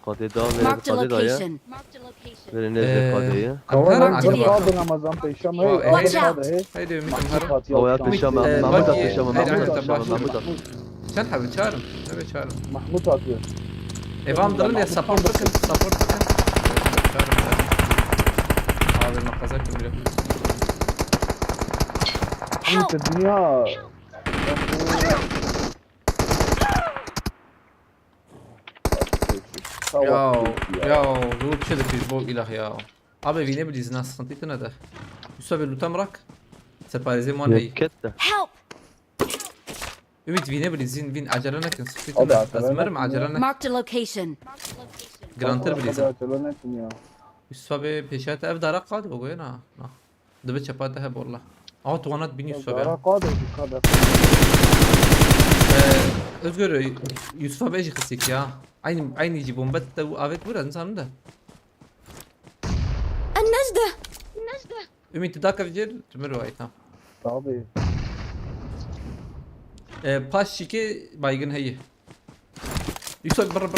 قد يداوم Marked a قد يداوم location. Marked a location. غير نزل قد يا Kavanın عجبه kaldı Ramazan peşam. Hey. Watch Hadi out. hey. هيدي ميت مهر هو يا بشام آه، محمود باقي- بشام هيدي محمود عندك بشام باش. محمود كان حابب تشارم نبي تشارم Mahmut atıyor. ايفان ضرني السبورت بكن سبورت بكن هذا المقازات كبيرة Help. Ümit dünya. ياو ذوب كذا في بوق اله ياو ابي في نبليز ناس خنتيتنا ده يسوي له تمرك سباريزي مون هي كتة Help. اميت في نبليز زين فين عجلنا كن Abi, سكتنا عجلنا ازمر مع كن عجلنا Marked a location. جرانتر بليزا Acelenek ya. يسوي بيشات اف دارق قاد بقولنا دبت شبات ده والله توانات بين يوسف دارا بيا قادر قادر özgür Yusuf'a beji kısık ya. Aynı يجي بومبات avec biraz insan da. النجدة Ümit تداك فجر تمر واي tamam. طبيعي باش شيكي بايجن هي. يوسف برا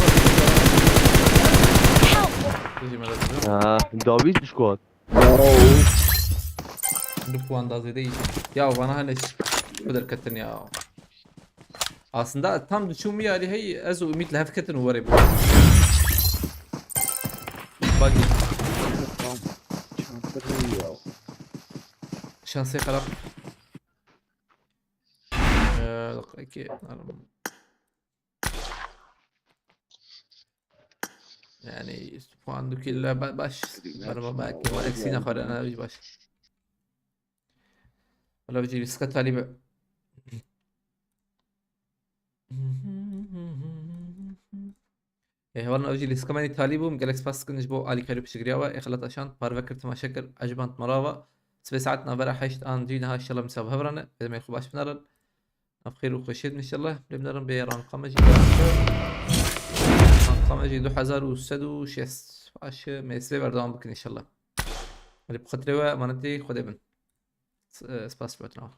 يجي ملازم. داوید بشکات. Bu puan da az değil. Ya bana hani kadar katın ya. Aslında tam düşüm yani hey az ümitle hafketin uğrayı bu. Bak şansı kalap. Ki yani puan dükülle baş bana belki var eksiğine kadar ana bir baş. ولا بيجي بيسكت عليه بقى هو انا اجي لسكماني تاليبو جالكس باس كنج بو علي كاريو بشجرياوا اخلط عشان بارفكر تما شكر اجبانت مراوا سبي ساعتنا برا حيشت ان جينا ان شاء الله مساب هبرنا اذا ما يخباش بنرن بخير وخشيت ان شاء الله بنرن بيران قمجي قمجي 2006 باش مسبي بردام بكن ان شاء الله اللي بخطروا منتي خد ابن سباس بتنا